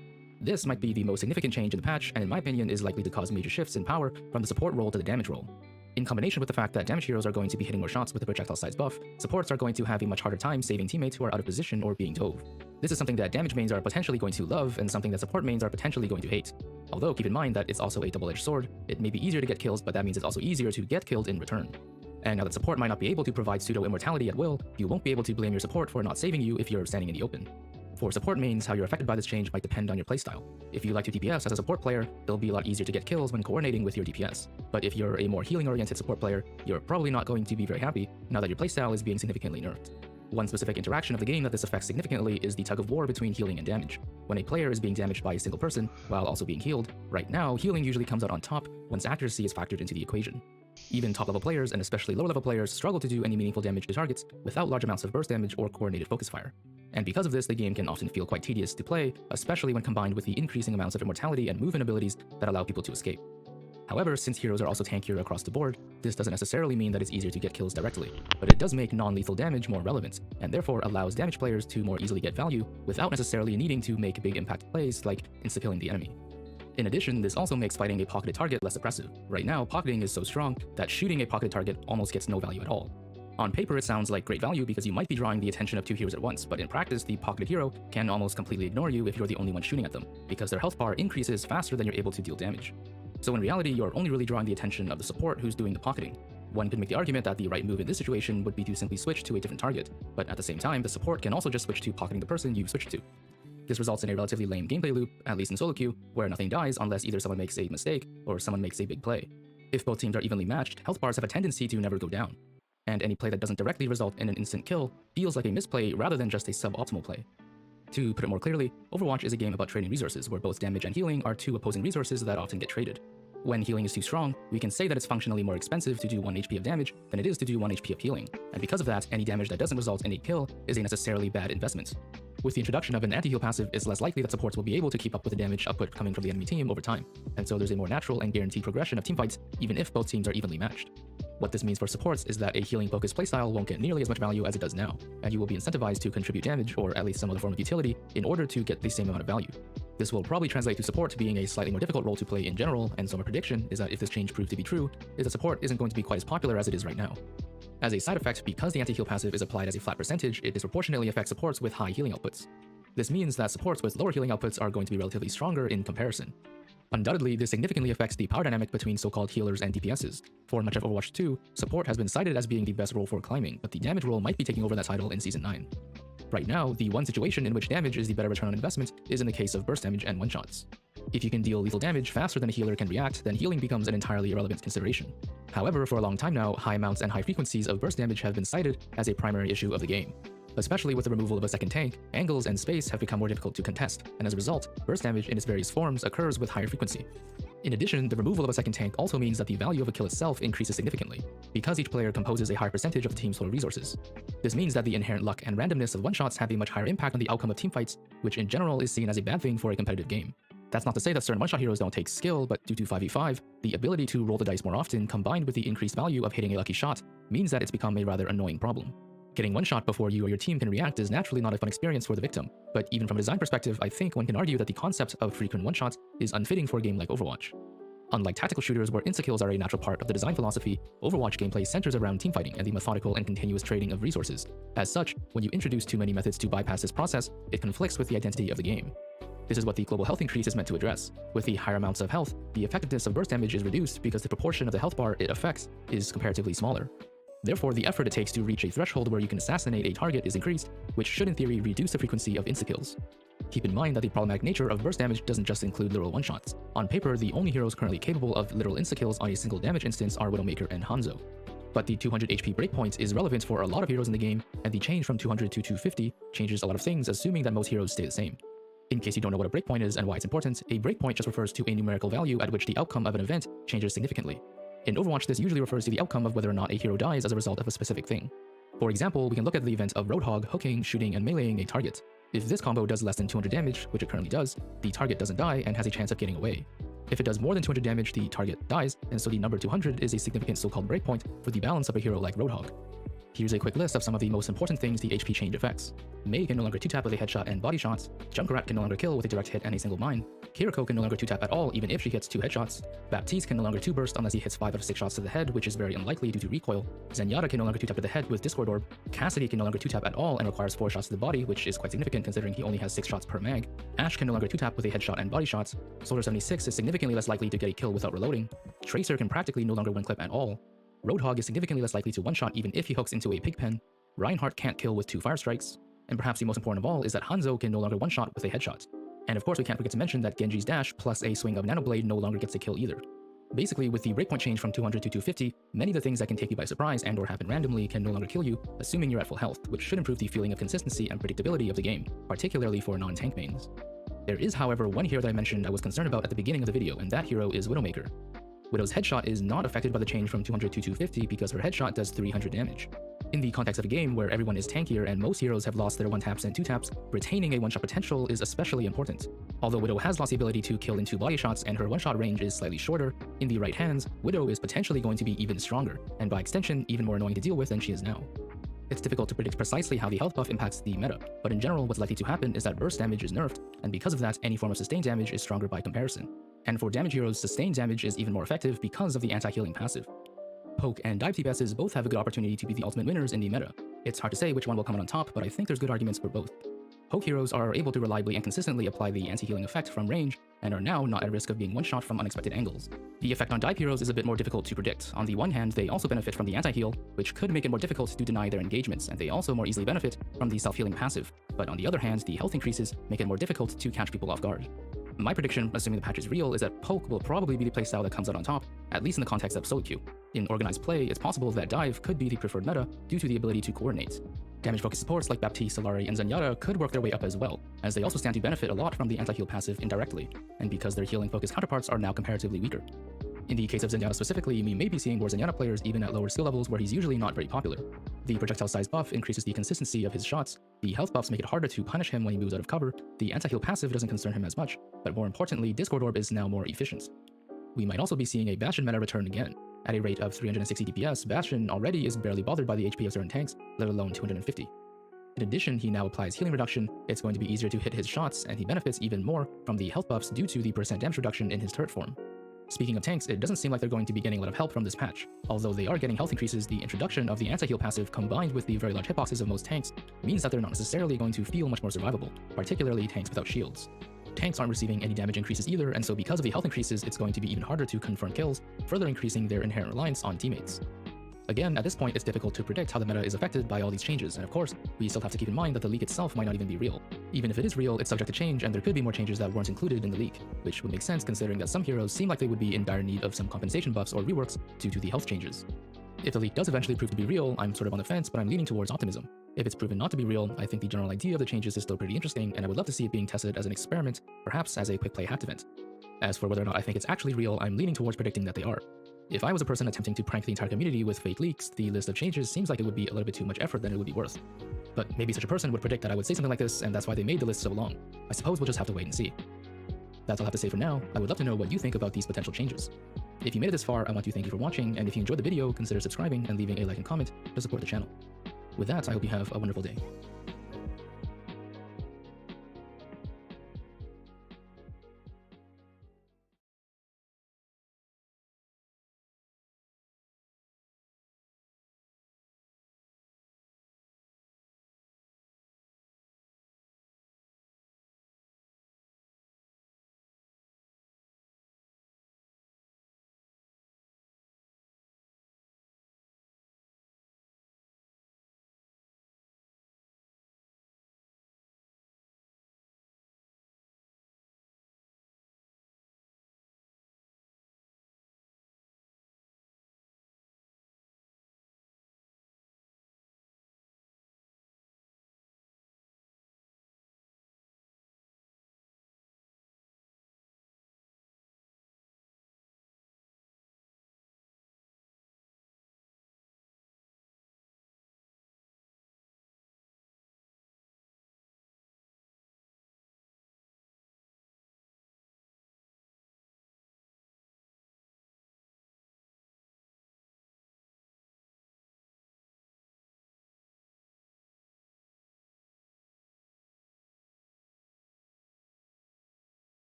This might be the most significant change in the patch, and in my opinion is likely to cause major shifts in power from the support role to the damage role. In combination with the fact that damage heroes are going to be hitting more shots with the projectile size buff, supports are going to have a much harder time saving teammates who are out of position or being dove. This is something that damage mains are potentially going to love, and something that support mains are potentially going to hate. Although keep in mind that it's also a double-edged sword. It may be easier to get kills, but that means it's also easier to get killed in return. And now that support might not be able to provide pseudo-immortality at will, you won't be able to blame your support for not saving you if you're standing in the open. For support mains, how you're affected by this change might depend on your playstyle. If you like to DPS as a support player, it'll be a lot easier to get kills when coordinating with your DPS. But if you're a more healing-oriented support player, you're probably not going to be very happy now that your playstyle is being significantly nerfed. One specific interaction of the game that this affects significantly is the tug-of-war between healing and damage. When a player is being damaged by a single person, while also being healed, right now, healing usually comes out on top once accuracy is factored into the equation. Even top-level players, and especially lower-level players, struggle to do any meaningful damage to targets without large amounts of burst damage or coordinated focus fire. And because of this, the game can often feel quite tedious to play, especially when combined with the increasing amounts of immortality and movement abilities that allow people to escape. However, since heroes are also tankier across the board, this doesn't necessarily mean that it's easier to get kills directly, but it does make non-lethal damage more relevant, and therefore allows damage players to more easily get value without necessarily needing to make big impact plays like insta-killing the enemy. In addition, this also makes fighting a pocketed target less oppressive. Right now, pocketing is so strong that shooting a pocketed target almost gets no value at all. On paper, it sounds like great value because you might be drawing the attention of 2 heroes at once, but in practice, the pocketed hero can almost completely ignore you if you're the only one shooting at them, because their health bar increases faster than you're able to deal damage. So in reality, you're only really drawing the attention of the support who's doing the pocketing. One could make the argument that the right move in this situation would be to simply switch to a different target, but at the same time, the support can also just switch to pocketing the person you've switched to. This results in a relatively lame gameplay loop, at least in solo queue, where nothing dies unless either someone makes a mistake or someone makes a big play. If both teams are evenly matched, health bars have a tendency to never go down, and any play that doesn't directly result in an instant kill feels like a misplay rather than just a suboptimal play. To put it more clearly, Overwatch is a game about trading resources, where both damage and healing are 2 opposing resources that often get traded. When healing is too strong, we can say that it's functionally more expensive to do 1 HP of damage than it is to do 1 HP of healing, and because of that, any damage that doesn't result in a kill is a necessarily bad investment. With the introduction of an anti-heal passive, it's less likely that supports will be able to keep up with the damage output coming from the enemy team over time, and so there's a more natural and guaranteed progression of teamfights even if both teams are evenly matched. What this means for supports is that a healing-focused playstyle won't get nearly as much value as it does now, and you will be incentivized to contribute damage or at least some other form of utility in order to get the same amount of value. This will probably translate to support being a slightly more difficult role to play in general, and so my prediction is that if this change proves to be true, is that support isn't going to be quite as popular as it is right now. As a side effect, because the anti-heal passive is applied as a flat percentage, it disproportionately affects supports with high healing outputs. This means that supports with lower healing outputs are going to be relatively stronger in comparison. Undoubtedly, this significantly affects the power dynamic between so-called healers and DPSs. For much of Overwatch 2, support has been cited as being the best role for climbing, but the damage role might be taking over that title in Season 9. Right now, the one situation in which damage is the better return on investment is in the case of burst damage and one-shots. If you can deal lethal damage faster than a healer can react, then healing becomes an entirely irrelevant consideration. However, for a long time now, high amounts and high frequencies of burst damage have been cited as a primary issue of the game. Especially with the removal of a second tank, angles and space have become more difficult to contest, and as a result, burst damage in its various forms occurs with higher frequency. In addition, the removal of a second tank also means that the value of a kill itself increases significantly, because each player composes a higher percentage of the team's total resources. This means that the inherent luck and randomness of one-shots have a much higher impact on the outcome of teamfights, which in general is seen as a bad thing for a competitive game. That's not to say that certain one-shot heroes don't take skill, but due to 5v5, the ability to roll the dice more often combined with the increased value of hitting a lucky shot means that it's become a rather annoying problem. Getting one shot before you or your team can react is naturally not a fun experience for the victim, but even from a design perspective, I think one can argue that the concept of frequent one-shots is unfitting for a game like Overwatch. Unlike tactical shooters where insta-kills are a natural part of the design philosophy, Overwatch gameplay centers around teamfighting and the methodical and continuous trading of resources. As such, when you introduce too many methods to bypass this process, it conflicts with the identity of the game. This is what the global health increase is meant to address. With the higher amounts of health, the effectiveness of burst damage is reduced because the proportion of the health bar it affects is comparatively smaller. Therefore, the effort it takes to reach a threshold where you can assassinate a target is increased, which should in theory reduce the frequency of insta-kills. Keep in mind that the problematic nature of burst damage doesn't just include literal one-shots. On paper, the only heroes currently capable of literal insta-kills on a single damage instance are Widowmaker and Hanzo. But the 200 HP breakpoint is relevant for a lot of heroes in the game, and the change from 200 to 250 changes a lot of things, assuming that most heroes stay the same. In case you don't know what a breakpoint is and why it's important, a breakpoint just refers to a numerical value at which the outcome of an event changes significantly. In Overwatch, this usually refers to the outcome of whether or not a hero dies as a result of a specific thing. For example, we can look at the event of Roadhog hooking, shooting, and meleeing a target. If this combo does less than 200 damage, which it currently does, the target doesn't die and has a chance of getting away. If it does more than 200 damage, the target dies, and so the number 200 is a significant so-called breakpoint for the balance of a hero like Roadhog. Here's a quick list of some of the most important things the HP change affects. Mei can no longer 2-tap with a headshot and body shots, Junkrat can no longer kill with a direct hit and a single mine, Kiriko can no longer 2-tap at all even if she hits 2 headshots, Baptiste can no longer 2-burst unless he hits 5 out of 6 shots to the head, which is very unlikely due to recoil, Zenyatta can no longer 2-tap to the head with Discord Orb, Cassidy can no longer 2-tap at all and requires 4 shots to the body, which is quite significant considering he only has 6 shots per mag, Ashe can no longer 2-tap with a headshot and body shots, Soldier 76 is significantly less likely to get a kill without reloading, Tracer can practically no longer one-clip at all, Roadhog is significantly less likely to one-shot even if he hooks into a pigpen, Reinhardt can't kill with 2 fire strikes, and perhaps the most important of all is that Hanzo can no longer one-shot with a headshot. And of course we can't forget to mention that Genji's dash plus a swing of Nanoblade no longer gets a kill either. Basically, with the breakpoint change from 200 to 250, many of the things that can take you by surprise and or happen randomly can no longer kill you, assuming you're at full health, which should improve the feeling of consistency and predictability of the game, particularly for non-tank mains. There is, however, one hero that I mentioned I was concerned about at the beginning of the video, and that hero is Widowmaker. Widow's headshot is not affected by the change from 200 to 250 because her headshot does 300 damage. In the context of a game where everyone is tankier and most heroes have lost their 1-taps and 2-taps, retaining a one-shot potential is especially important. Although Widow has lost the ability to kill in 2 body shots and her one-shot range is slightly shorter, in the right hands, Widow is potentially going to be even stronger, and by extension, even more annoying to deal with than she is now. It's difficult to predict precisely how the health buff impacts the meta, but in general what's likely to happen is that burst damage is nerfed, and because of that, any form of sustained damage is stronger by comparison. And for damage heroes, sustained damage is even more effective because of the anti-healing passive. Poke and dive TPSs both have a good opportunity to be the ultimate winners in the meta. It's hard to say which one will come out on top, but I think there's good arguments for both. Poke heroes are able to reliably and consistently apply the anti-healing effect from range, and are now not at risk of being one-shot from unexpected angles. The effect on dive heroes is a bit more difficult to predict. On the one hand, they also benefit from the anti-heal, which could make it more difficult to deny their engagements, and they also more easily benefit from the self-healing passive. But on the other hand, the health increases make it more difficult to catch people off guard. My prediction, assuming the patch is real, is that Poke will probably be the playstyle that comes out on top, at least in the context of solo queue. In organized play, it's possible that dive could be the preferred meta due to the ability to coordinate. Damage-focused supports like Baptiste, Solari, and Zenyatta could work their way up as well, as they also stand to benefit a lot from the anti-heal passive indirectly, and because their healing-focused counterparts are now comparatively weaker. In the case of Zenyatta specifically, we may be seeing more Zenyatta players even at lower skill levels where he's usually not very popular. The projectile size buff increases the consistency of his shots, the health buffs make it harder to punish him when he moves out of cover, the anti-heal passive doesn't concern him as much, but more importantly, Discord Orb is now more efficient. We might also be seeing a Bastion meta return again. At a rate of 360 DPS, Bastion already is barely bothered by the HP of certain tanks, let alone 250. In addition, he now applies healing reduction, it's going to be easier to hit his shots, and he benefits even more from the health buffs due to the % damage reduction in his turret form. Speaking of tanks, it doesn't seem like they're going to be getting a lot of help from this patch. Although they are getting health increases, the introduction of the anti-heal passive combined with the very large hitboxes of most tanks means that they're not necessarily going to feel much more survivable, particularly tanks without shields. Tanks aren't receiving any damage increases either, and so because of the health increases, it's going to be even harder to confirm kills, further increasing their inherent reliance on teammates. Again, at this point, it's difficult to predict how the meta is affected by all these changes, and of course, we still have to keep in mind that the leak itself might not even be real. Even if it is real, it's subject to change, and there could be more changes that weren't included in the leak, which would make sense considering that some heroes seem like they would be in dire need of some compensation buffs or reworks due to the health changes. If the leak does eventually prove to be real, I'm sort of on the fence, but I'm leaning towards optimism. If it's proven not to be real, I think the general idea of the changes is still pretty interesting, and I would love to see it being tested as an experiment, perhaps as a quick play hacked event. As for whether or not I think it's actually real, I'm leaning towards predicting that they are. If I was a person attempting to prank the entire community with fake leaks, the list of changes seems like it would be a little bit too much effort than it would be worth. But maybe such a person would predict that I would say something like this, and that's why they made the list so long. I suppose we'll just have to wait and see. That's all I have to say for now. I would love to know what you think about these potential changes. If you made it this far, I want to thank you for watching, and if you enjoyed the video, consider subscribing and leaving a like and comment to support the channel. With that, I hope you have a wonderful day.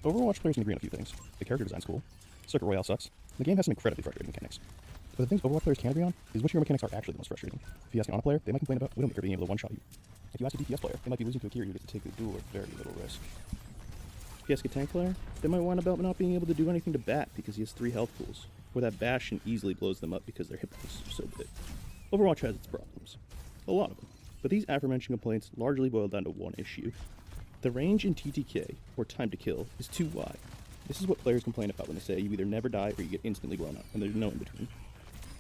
Overwatch players can agree on a few things. The character design's cool, Circuit Royale sucks, and the game has some incredibly frustrating mechanics. But the things Overwatch players can agree on is which hero mechanics are actually the most frustrating. If you ask an Ana player, they might complain about Widowmaker being able to one-shot you. If you ask a DPS player, they might be losing to a Kiri who gets to take the duel at very little risk. If you ask a tank player, they might whine about not being able to do anything to Bat because he has 3 health pools, or that Bastion easily blows them up because their hitboxes are so big. Overwatch has its problems. A lot of them. But these aforementioned complaints largely boil down to one issue. The range in TTK, or time to kill, is too wide. This is what players complain about when they say you either never die or you get instantly blown up, and there's no in between.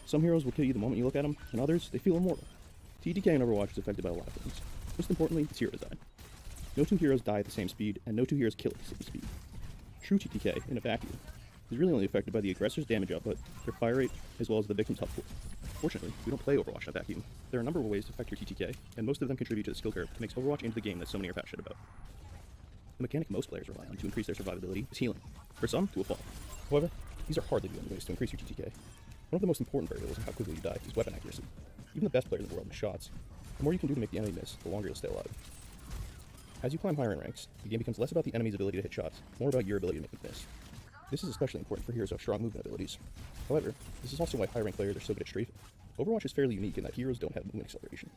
Some heroes will kill you the moment you look at them, and others, they feel immortal. TTK in Overwatch is affected by a lot of things. Most importantly, it's hero design. No 2 heroes die at the same speed, and no 2 heroes kill at the same speed. True TTK, in a vacuum, is really only affected by the aggressor's damage output, their fire rate, as well as the victim's health pool. Fortunately, we don't play Overwatch in a vacuum. There are a number of ways to affect your TTK, and most of them contribute to the skill curve that makes Overwatch into the game that so many are passionate about. The mechanic most players rely on to increase their survivability is healing. For some, to a fault. However, these are hardly the only ways to increase your TTK. One of the most important variables of how quickly you die is weapon accuracy. Even the best players in the world miss shots. The more you can do to make the enemy miss, the longer you'll stay alive. As you climb higher in ranks, the game becomes less about the enemy's ability to hit shots, more about your ability to make them miss. This is especially important for heroes who have strong movement abilities. However, this is also why high-rank players are so good at strafing. Overwatch is fairly unique in that heroes don't have movement acceleration.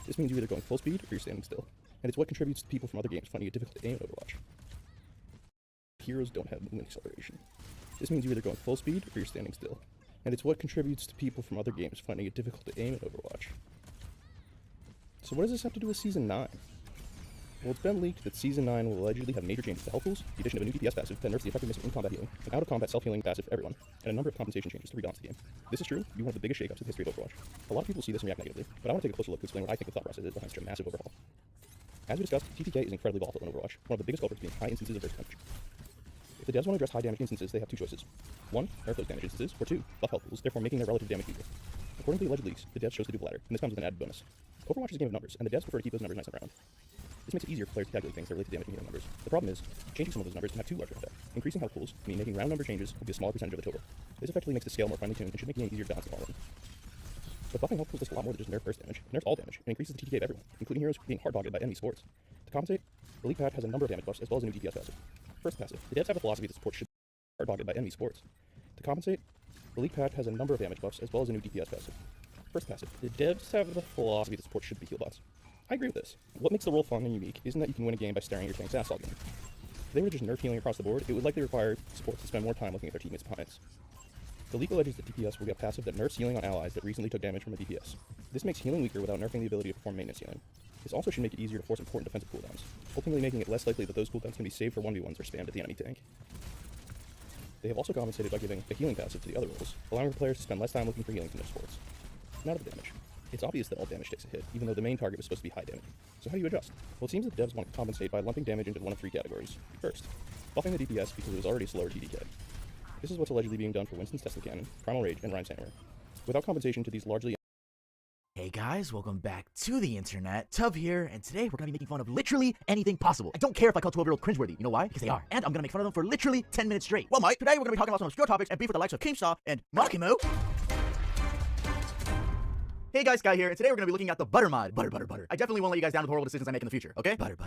This means you're either going full speed or you're standing still, and it's what contributes to people from other games finding it difficult to aim in Overwatch. Heroes don't have movement acceleration. This means you're either going full speed or you're standing still, and it's what contributes to people from other games finding it difficult to aim in Overwatch. So what does this have to do with Season 9? Well, it's been leaked that Season 9 will allegedly have major changes to health pools, the addition of a new DPS passive that nerfs the effectiveness of in-combat healing, an out-of-combat self-healing passive for everyone, and a number of compensation changes to rebalance the game. This is true, it'll be one of the biggest shakeups in the history of Overwatch. A lot of people see this and react negatively, but I want to take a closer look to explain what I think the thought process is behind such a massive overhaul. As we discussed, TTK is incredibly volatile in Overwatch, one of the biggest culprits being high instances of burst damage. If the devs want to address high damage instances, they have 2 choices. 1, nerf those damage instances, or 2, buff health pools, therefore making their relative damage equal. According to the alleged leaks, the devs chose to do the latter, and this comes with an added bonus. Overwatch is a game of numbers, and the devs prefer to keep those numbers nice and round. This makes it easier for players to calculate things that relate to damage and healing numbers. The problem is, changing some of those numbers can have 2 larger effects. Increasing health pools, meaning making round number changes will be a smaller percentage of the total. This effectively makes the scale more finely tuned and should make the game easier to balance the ball in. But buffing health pools does a lot more than just nerf burst damage. It nerfs all damage, and increases the TTK of everyone, including heroes being hard-dogged by enemy supports. To compensate, the League Pad has a number of damage buffs as well as a new DPS passive. First passive, the devs have a philosophy that support should be hard-dogged by enemy supports. To compensate, the League Pad has a number of damage buffs as well as a new DPS passive. First passive, the devs have the philosophy that support should be heal bots. I agree with this. What makes the role fun and unique isn't that you can win a game by staring at your tank's ass all game. If they were to just nerf healing across the board, it would likely require support to spend more time looking at their teammates' opponents. The leak alleges that DPS will get passive that nerfs healing on allies that recently took damage from a DPS. This makes healing weaker without nerfing the ability to perform maintenance healing. This also should make it easier to force important defensive cooldowns, ultimately making it less likely that those cooldowns can be saved for 1v1s or spammed at the enemy tank. They have also compensated by giving a healing passive to the other roles, allowing for players to spend less time looking for healing from their supports. Now to the damage. It's obvious that all damage takes a hit, even though the main target was supposed to be high damage. So how do you adjust? Well, it seems that devs want to compensate by lumping damage into one of 3 categories. First, buffing the DPS because it was already slower TTK. This is what's allegedly being done for Winston's Tesla Cannon, Primal Rage, and Rhyme's Hammer. Without compensation to these largely... Hey guys, welcome back to the internet. Tub here, and today we're gonna be making fun of literally anything possible. I don't care if I call 12-year-old cringeworthy. You know why? Because they are. And I'm gonna make fun of them for literally 10 minutes straight. Well, Mike, today we're gonna be talking about some obscure topics and beef with the likes of Keemstar and Makimo. Hey guys, Sky here, and today we're gonna be looking at the butter mod. Butter. I definitely won't let you guys down with horrible decisions I make in the future, okay? Butter.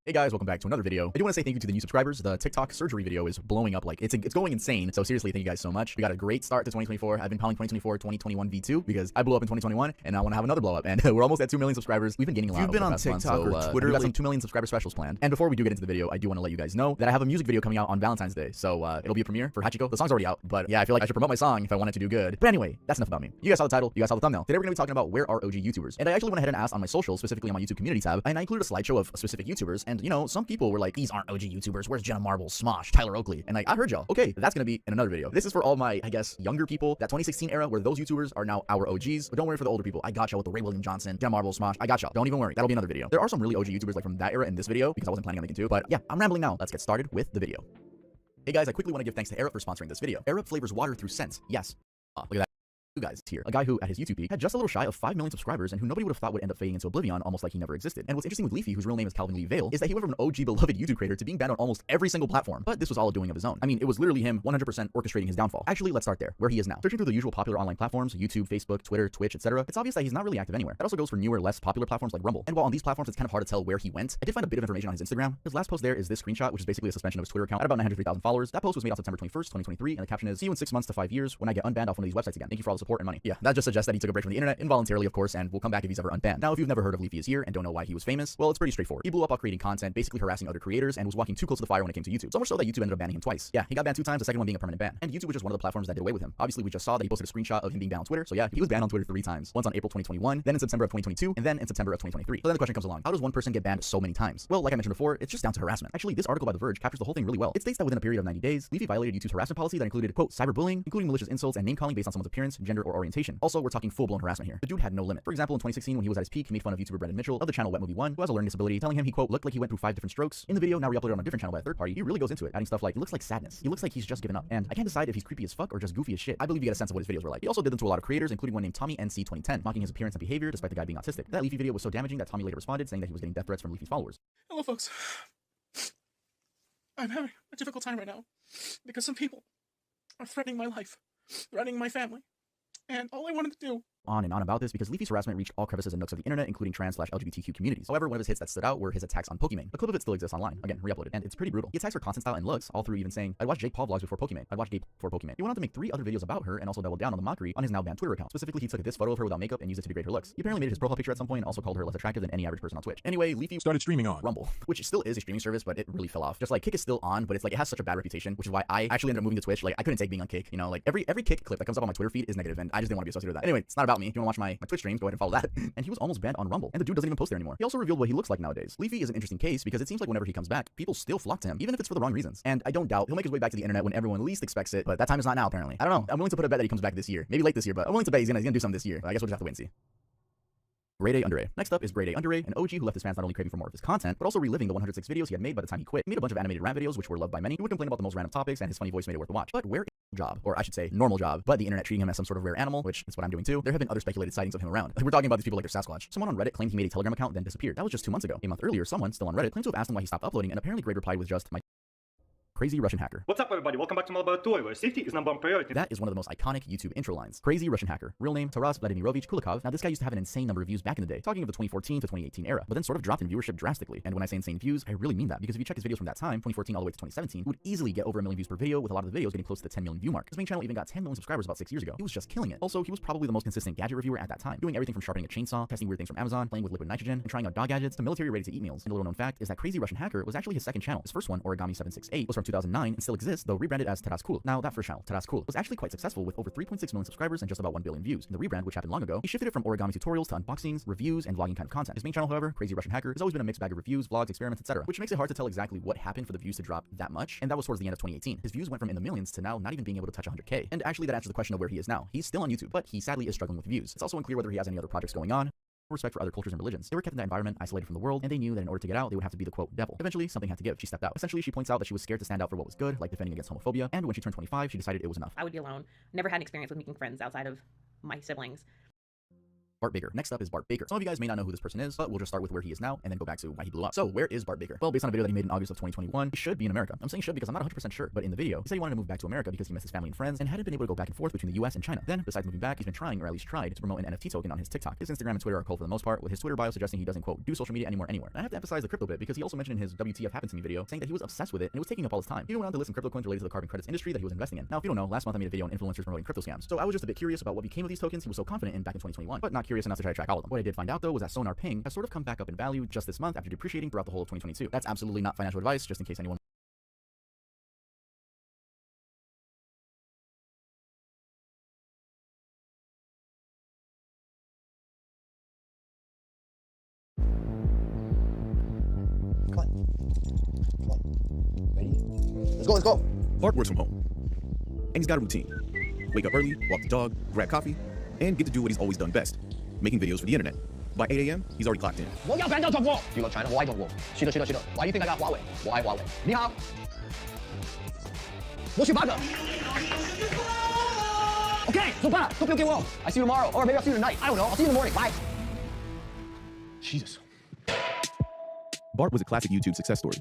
Hey guys, welcome back to another video. I do want to say thank you to the new subscribers. The TikTok surgery video is blowing up, like, it's going insane. So seriously, thank you guys so much. We got a great start to 2024. I've been calling 2024 2021 V2 because I blew up in 2021, and I want to have another blow up. And we're almost at 2 million subscribers. We've been gaining a lot. You've been on TikTok or Twitter. We got some 2 million subscriber specials planned. And before we do get into the video, I do want to let you guys know that I have a music video coming out on Valentine's Day. So it'll be a premiere for Hachiko. The song's already out, but yeah, I feel like I should promote my song if I want it to do good. But anyway, that's enough about me. You guys saw the title. You guys saw the thumbnail. Today we're gonna be talking about where are OG YouTubers. And I actually went ahead and asked on my socials, specifically on my YouTube community tab, and I included a slideshow of specific YouTubers. And you know, some people were like, these aren't OG YouTubers. Where's Jenna Marbles, Smosh, Tyler Oakley? And like, I heard y'all. Okay, that's gonna be in another video. This is for all my, I guess, younger people, that 2016 era where those YouTubers are now our OGs. But don't worry for the older people. I got y'all with the Ray William Johnson, Jenna Marbles, Smosh. I got y'all. Don't even worry. That'll be another video. There are some really OG YouTubers like from that era in this video because I wasn't planning on making 2. But yeah, I'm rambling now. Let's get started with the video. Hey guys, I quickly want to give thanks to Arup for sponsoring this video. Arup flavors water through scent. Yes. Look at that. you guys here. A guy who, at his YouTube peak, had just a little shy of 5 million subscribers and who nobody would have thought would end up fading into oblivion almost like he never existed. And what's interesting with Leafy, whose real name is Calvin Lee Vale, is that he went from an OG beloved YouTube creator to being banned on almost every single platform. But this was all a doing of his own. I mean, it was literally him 100% orchestrating his downfall. Actually, let's start there, where he is now. Searching through the usual popular online platforms, YouTube, Facebook, Twitter, Twitch, etc., it's obvious that he's not really active anywhere. That also goes for newer, less popular platforms like Rumble. And while on these platforms it's kind of hard to tell where he went, I did find a bit of information on his Instagram. His last post there is this screenshot, which is basically a suspension of his Twitter account at about 903,000 followers. That post was made on September 21st, 2023, and the caption is, "See you in 6 months to 5 years when I get unbanned off one of these websites again. Thank you for all the support and money." Yeah, that just suggests that he took a break from the internet, involuntarily of course, and will come back if he's ever unbanned. Now, if you've never heard of Leafy is Here and don't know why he was famous, well, it's pretty straightforward. He blew up while creating content, basically harassing other creators, and was walking too close to the fire when it came to YouTube. So much so that YouTube ended up banning him twice. Yeah, he got banned 2 times, the second one being a permanent ban. And YouTube was just one of the platforms that did away with him. Obviously, we just saw that he posted a screenshot of him being banned on Twitter, so yeah, he was banned on Twitter 3 times. Once on April 2021, then in September of 2022, and then in September of 2023. So then the question comes along, how does one person get banned so many times? Well, like I mentioned before, it's just down to harassment. Actually, this article by The Verge captures the whole thing really well. It states that within a period of 90 days, Leafy violated YouTube's harassment policy that included, quote, cyberbullying, including malicious insults and name-calling based on someone's appearance, gender, or orientation. Also, we're talking full-blown harassment here. The dude had no limit. For example, in 2016, when he was at his peak, he made fun of YouTuber Brendan Mitchell of the channel Wet Movie 1, who has a learning disability, telling him he, quote, looked like he went through 5 different strokes. In the video, now re-uploaded on a different channel by a third party, he really goes into it, adding stuff like, he looks like sadness. He looks like he's just given up. And I can't decide if he's creepy as fuck or just goofy as shit. I believe you get a sense of what his videos were like. He also did them to a lot of creators, including one named Tommy NC2010, mocking his appearance and behavior despite the guy being autistic. That Leafy video was so damaging that Tommy later responded, saying that he was getting death threats from Leafy's followers. Hello, folks. I'm having a difficult time right now because some people are threatening my life, threatening my family, and all I wanted to do on and on about this because Leafy's harassment reached all crevices and nooks of the internet, including trans/LGBTQ communities. However, one of his hits that stood out were his attacks on Pokimane. A clip of it still exists online, again, re-uploaded, and it's pretty brutal. He attacks her content style and looks, all through even saying, I'd watch Jake Paul vlogs before Pokimane. I'd watch Gabe before Pokimane. He went on to make 3 other videos about her and also doubled down on the mockery on his now banned Twitter account. Specifically, he took this photo of her without makeup and used it to degrade her looks. He apparently made it his profile picture at some point and also called her less attractive than any average person on Twitch. Anyway, Leafy started streaming on Rumble, which still is a streaming service, but it really fell off. Just like Kick is still on, but it's like it has such a bad reputation, which is why I actually ended up moving to Twitch. Like I couldn't take being on Kick, you know, like every Kick clip that comes up on my Twitter feed is negative, and I just didn't want to be associated with that. Anyway, it's not about me. If you want to watch my Twitch streams, go ahead and follow that. And he was almost banned on Rumble, and the dude doesn't even post there anymore. He also revealed what he looks like nowadays. Leafy is an interesting case because it seems like whenever he comes back, people still flock to him, even if it's for the wrong reasons. And I don't doubt he'll make his way back to the internet when everyone least expects it, but that time is not now apparently. I don't know. I'm willing to put a bet that he comes back this year, maybe late this year, but I'm willing to bet he's gonna do something this year. I guess we'll just have to wait and see. Grade A Under A. Next up is Grade A Under A, an OG who left his fans not only craving for more of his content, but also reliving the 106 videos he had made by the time he quit. He made a bunch of animated rant videos which were loved by many. He would complain about the most random topics, and his funny voice made it worth the watch. But where is job, or I should say normal job, but the internet treating him as some sort of rare animal, which is what I'm doing too. There have been other speculated sightings of him around. Like, we're talking about these people like they're Sasquatch. Someone on Reddit claimed he made a Telegram account then disappeared. That was just 2 months ago. A month earlier, someone still on Reddit claimed to have asked him why he stopped uploading, and apparently Grade replied with just, my crazy Russian hacker. What's up, everybody? Welcome back to my laboratory, where safety is number one priority. That is one of the most iconic YouTube intro lines. Crazy Russian hacker. Real name, Taras Vladimirovich Kulikov. Now, this guy used to have an insane number of views back in the day, talking of the 2014 to 2018 era, but then sort of dropped in viewership drastically. And when I say insane views, I really mean that, because if you check his videos from that time, 2014 all the way to 2017, he would easily get over 1 million views per video, with a lot of the videos getting close to the 10 million view mark. His main channel even got 10 million subscribers about 6 years ago. He was just killing it. Also, he was probably the most consistent gadget reviewer at that time, doing everything from sharpening a chainsaw, testing weird things from Amazon, playing with liquid nitrogen, and trying out dog gadgets to military ready-to-eat meals. And a little known fact is that Crazy Russian Hacker was actually his second channel. His first one, Origami768, was from 2009 and still exists, though rebranded as Taras Cool. Now, that first channel, Taras Cool, was actually quite successful with over 3.6 million subscribers and just about 1 billion views. In the rebrand, which happened long ago, he shifted it from origami tutorials to unboxings, reviews, and vlogging kind of content. His main channel, however, Crazy Russian Hacker, has always been a mixed bag of reviews, vlogs, experiments, etc., which makes it hard to tell exactly what happened for the views to drop that much, and that was towards the end of 2018. His views went from in the millions to now not even being able to touch 100K. And actually, that answers the question of where he is now. He's still on YouTube, but he sadly is struggling with views. It's also unclear whether he has any other projects going on, respect for other cultures and religions. They were kept in that environment, isolated from the world, and they knew that in order to get out, they would have to be the quote devil. Eventually, something had to give. She stepped out. Essentially, she points out that she was scared to stand out for what was good, like defending against homophobia, and when she turned 25, she decided it was enough. I would be alone. Never had an experience with making friends outside of my siblings. Bart Baker. Next up is Bart Baker. Some of you guys may not know who this person is, but we'll just start with where he is now and then go back to why he blew up. So, where is Bart Baker? Well, based on a video that he made in August of 2021, he should be in America. I'm saying should because I'm not 100% sure, but in the video, he said he wanted to move back to America because he missed his family and friends and hadn't been able to go back and forth between the US and China. Then, besides moving back, he's been trying, or at least tried, to promote an NFT token on his TikTok. His Instagram and Twitter are cool for the most part, with his Twitter bio suggesting he doesn't, quote, do social media anymore anywhere. And I have to emphasize the crypto bit because he also mentioned in his WTF Happened to Me video saying that he was obsessed with it and it was taking up all his time. He even went on to list some crypto coins related to the carbon credits industry that he was investing in. Now, if you don't know, last month I made a video on influencers promoting crypto scams. So I was just a bit curious about what became of these tokens he was so confident in back in 2021, but not curious enough to try to track all of them. What I did find out though was that Sonar Ping has sort of come back up in value just this month after depreciating throughout the whole of 2022. That's absolutely not financial advice, just in case anyone Let's go. Bart works from home, and he's got a routine. Wake up early, walk the dog, grab coffee, and get to do what he's always done best, making videos for the internet. By 8 a.m., he's already clocked in. Do you love China? Why don't you? Why do you think I got Huawei? Why Huawei? 你好，我是8个。Okay, so bye. Hope you'll get well. I see you tomorrow, or maybe I'll see you tonight. I don't know. I'll see you in the morning. Bye. Jesus. Bart was a classic YouTube success story.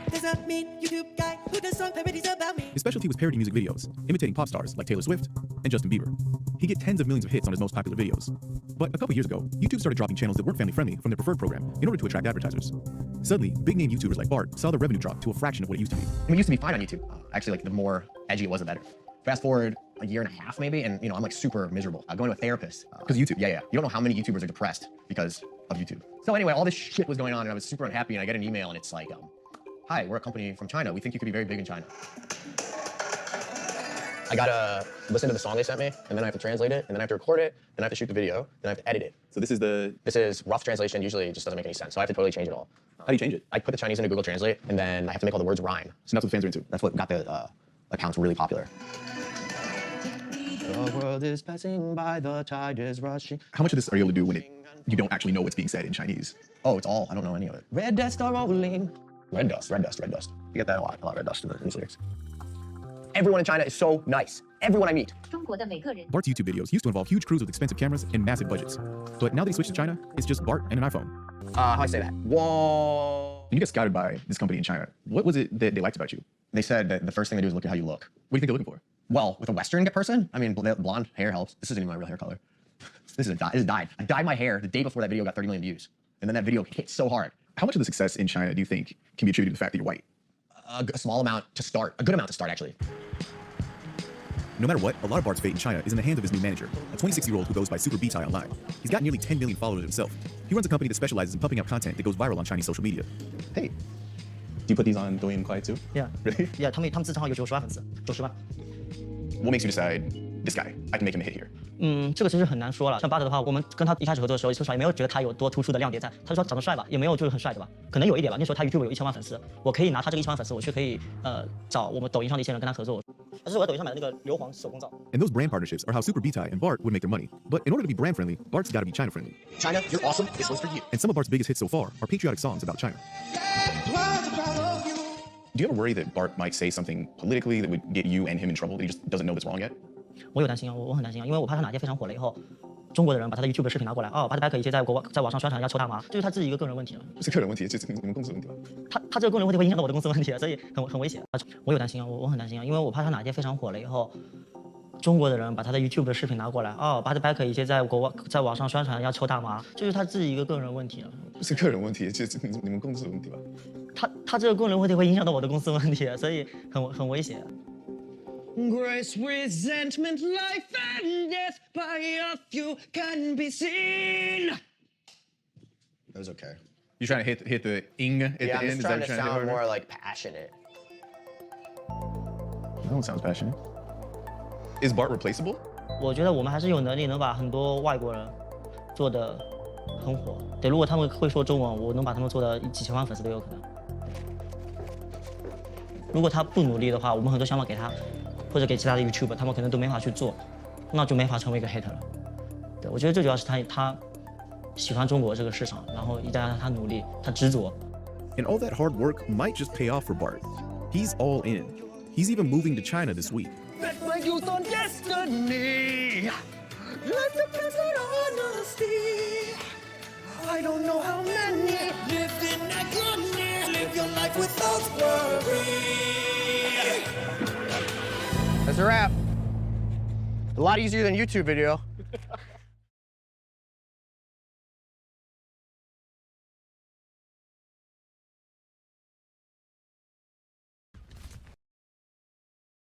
There's a mean YouTube guy who does song parodies about me. His specialty was parody music videos, imitating pop stars like Taylor Swift and Justin Bieber. He'd get tens of millions of hits on his most popular videos. But a couple years ago, YouTube started dropping channels that weren't family-friendly from their preferred program in order to attract advertisers. Suddenly, big-name YouTubers like Bart saw the revenue drop to a fraction of what it used to be. I mean, it used to be fine on YouTube. Actually, like, the more edgy it was, the better. Fast forward a year and a half, maybe, and, you know, I'm, like, super miserable. Going to a therapist. Because YouTube, yeah. You don't know how many YouTubers are depressed because of YouTube. So anyway, all this shit was going on, and I was super unhappy, and I get an email, and it's like, hi, we're a company from China. We think you could be very big in China. I gotta listen to the song they sent me, and then I have to translate it, and then I have to record it, then I have to shoot the video, then I have to edit it. So this is rough translation. Usually it just doesn't make any sense. So I have to totally change it all. How do you change it? I put the Chinese into Google Translate, and then I have to make all the words rhyme. So that's what fans are into. That's what got the accounts really popular. The world is passing by, the tide is rushing. How much of this are you able to do when you don't actually know what's being said in Chinese? Oh, it's all. I don't know any of it. Red dust are rolling. Red dust. You get that a lot red dust in these lyrics. Everyone in China is so nice. Everyone I meet. Bart's YouTube videos used to involve huge crews with expensive cameras and massive budgets. But now that he switched to China, it's just Bart and an iPhone. How do I say that? Whoa. When you got scouted by this company in China, what was it that they liked about you? They said that the first thing they do is look at how you look. What do you think they're looking for? Well, with a Western person, I mean, blonde hair helps. This isn't even my real hair color. This is dyed. I dyed my hair the day before that video got 30 million views. And then that video hit so hard. How much of the success in China do you think can be attributed to the fact that you're white? A small amount to start. A good amount to start, actually. No matter what, a lot of Bart's fate in China is in the hands of his new manager, a 26-year-old who goes by Super B-Tai online. He's got nearly 10 million followers himself. He runs a company that specializes in pumping out content that goes viral on Chinese social media. Hey, do you put these on Douyin Kuai too? Yeah. Really? Yeah, 他们自账号有90万粉丝，90万。 What makes you decide this guy? I can make him a hit here. 这个其实很难说了。像巴德的话，我们跟他一开始合作的时候，说实话也没有觉得他有多突出的亮点在。他说长得帅吧，也没有就是很帅对吧？可能有一点吧。那时候他 YouTube 有1000万粉丝，我可以拿他这个1000万粉丝，我去可以找我们抖音上的一些人跟他合作。这是我在抖音上买的那个硫磺手工皂。And those brand partnerships are how Super B-Tai and Bart would make their money. But in order to be brand friendly, Bart's got to be China friendly. China, you're awesome. This one's for you. And some of Bart's biggest hits so far are patriotic songs about China. Do you ever worry that Bart might say something politically that would get you and him in trouble that he just doesn't know that's wrong yet? 我有担心啊，我很担心啊，因为我怕他哪天非常火了以后，中国的人把他的 YouTube 的视频拿过来，巴德可以在网上宣传要抽大麻，这是他自己一个个人问题了。不是个人问题，这是你们公司的问题吧？他这个个人问题会影响到我的公司问题，所以很危险。我有担心啊，我很担心啊，因为我怕他哪天非常火了以后，中国的人把他的 YouTube 的视频拿过来，巴德可以在网上宣传要抽大麻，这是他自己一个个人问题了。不是个人问题，这是你们公司的问题吧？他这个个人问题会影响到我的公司问题，所以很危险。 Grace, resentment, life and death by a few can be seen. That was okay. You're trying to hit the ing at the end? I'm just Is trying that to sound more like passionate. That one sounds passionate. Is Bart replaceable? 我觉得我们还是有能力能把很多外国人做得很火。对，如果他们会说中文，我能把他们做到几千万粉丝都有可能。如果他不努力的话，我们很多想法给他。 或者给其他的 YouTube， 他们可能都没法去做，那就没法成为一个 hater 了。对，我觉得最主要是他喜欢中国这个市场，然后一旦他努力，他执着。And all that hard work might just pay off for Bart. He's all in. He's even moving to China this week. Bet my youth on destiny. Let the present honesty. I don't know how many live in agony. Live your life without worry. That's a wrap. A lot easier than YouTube video.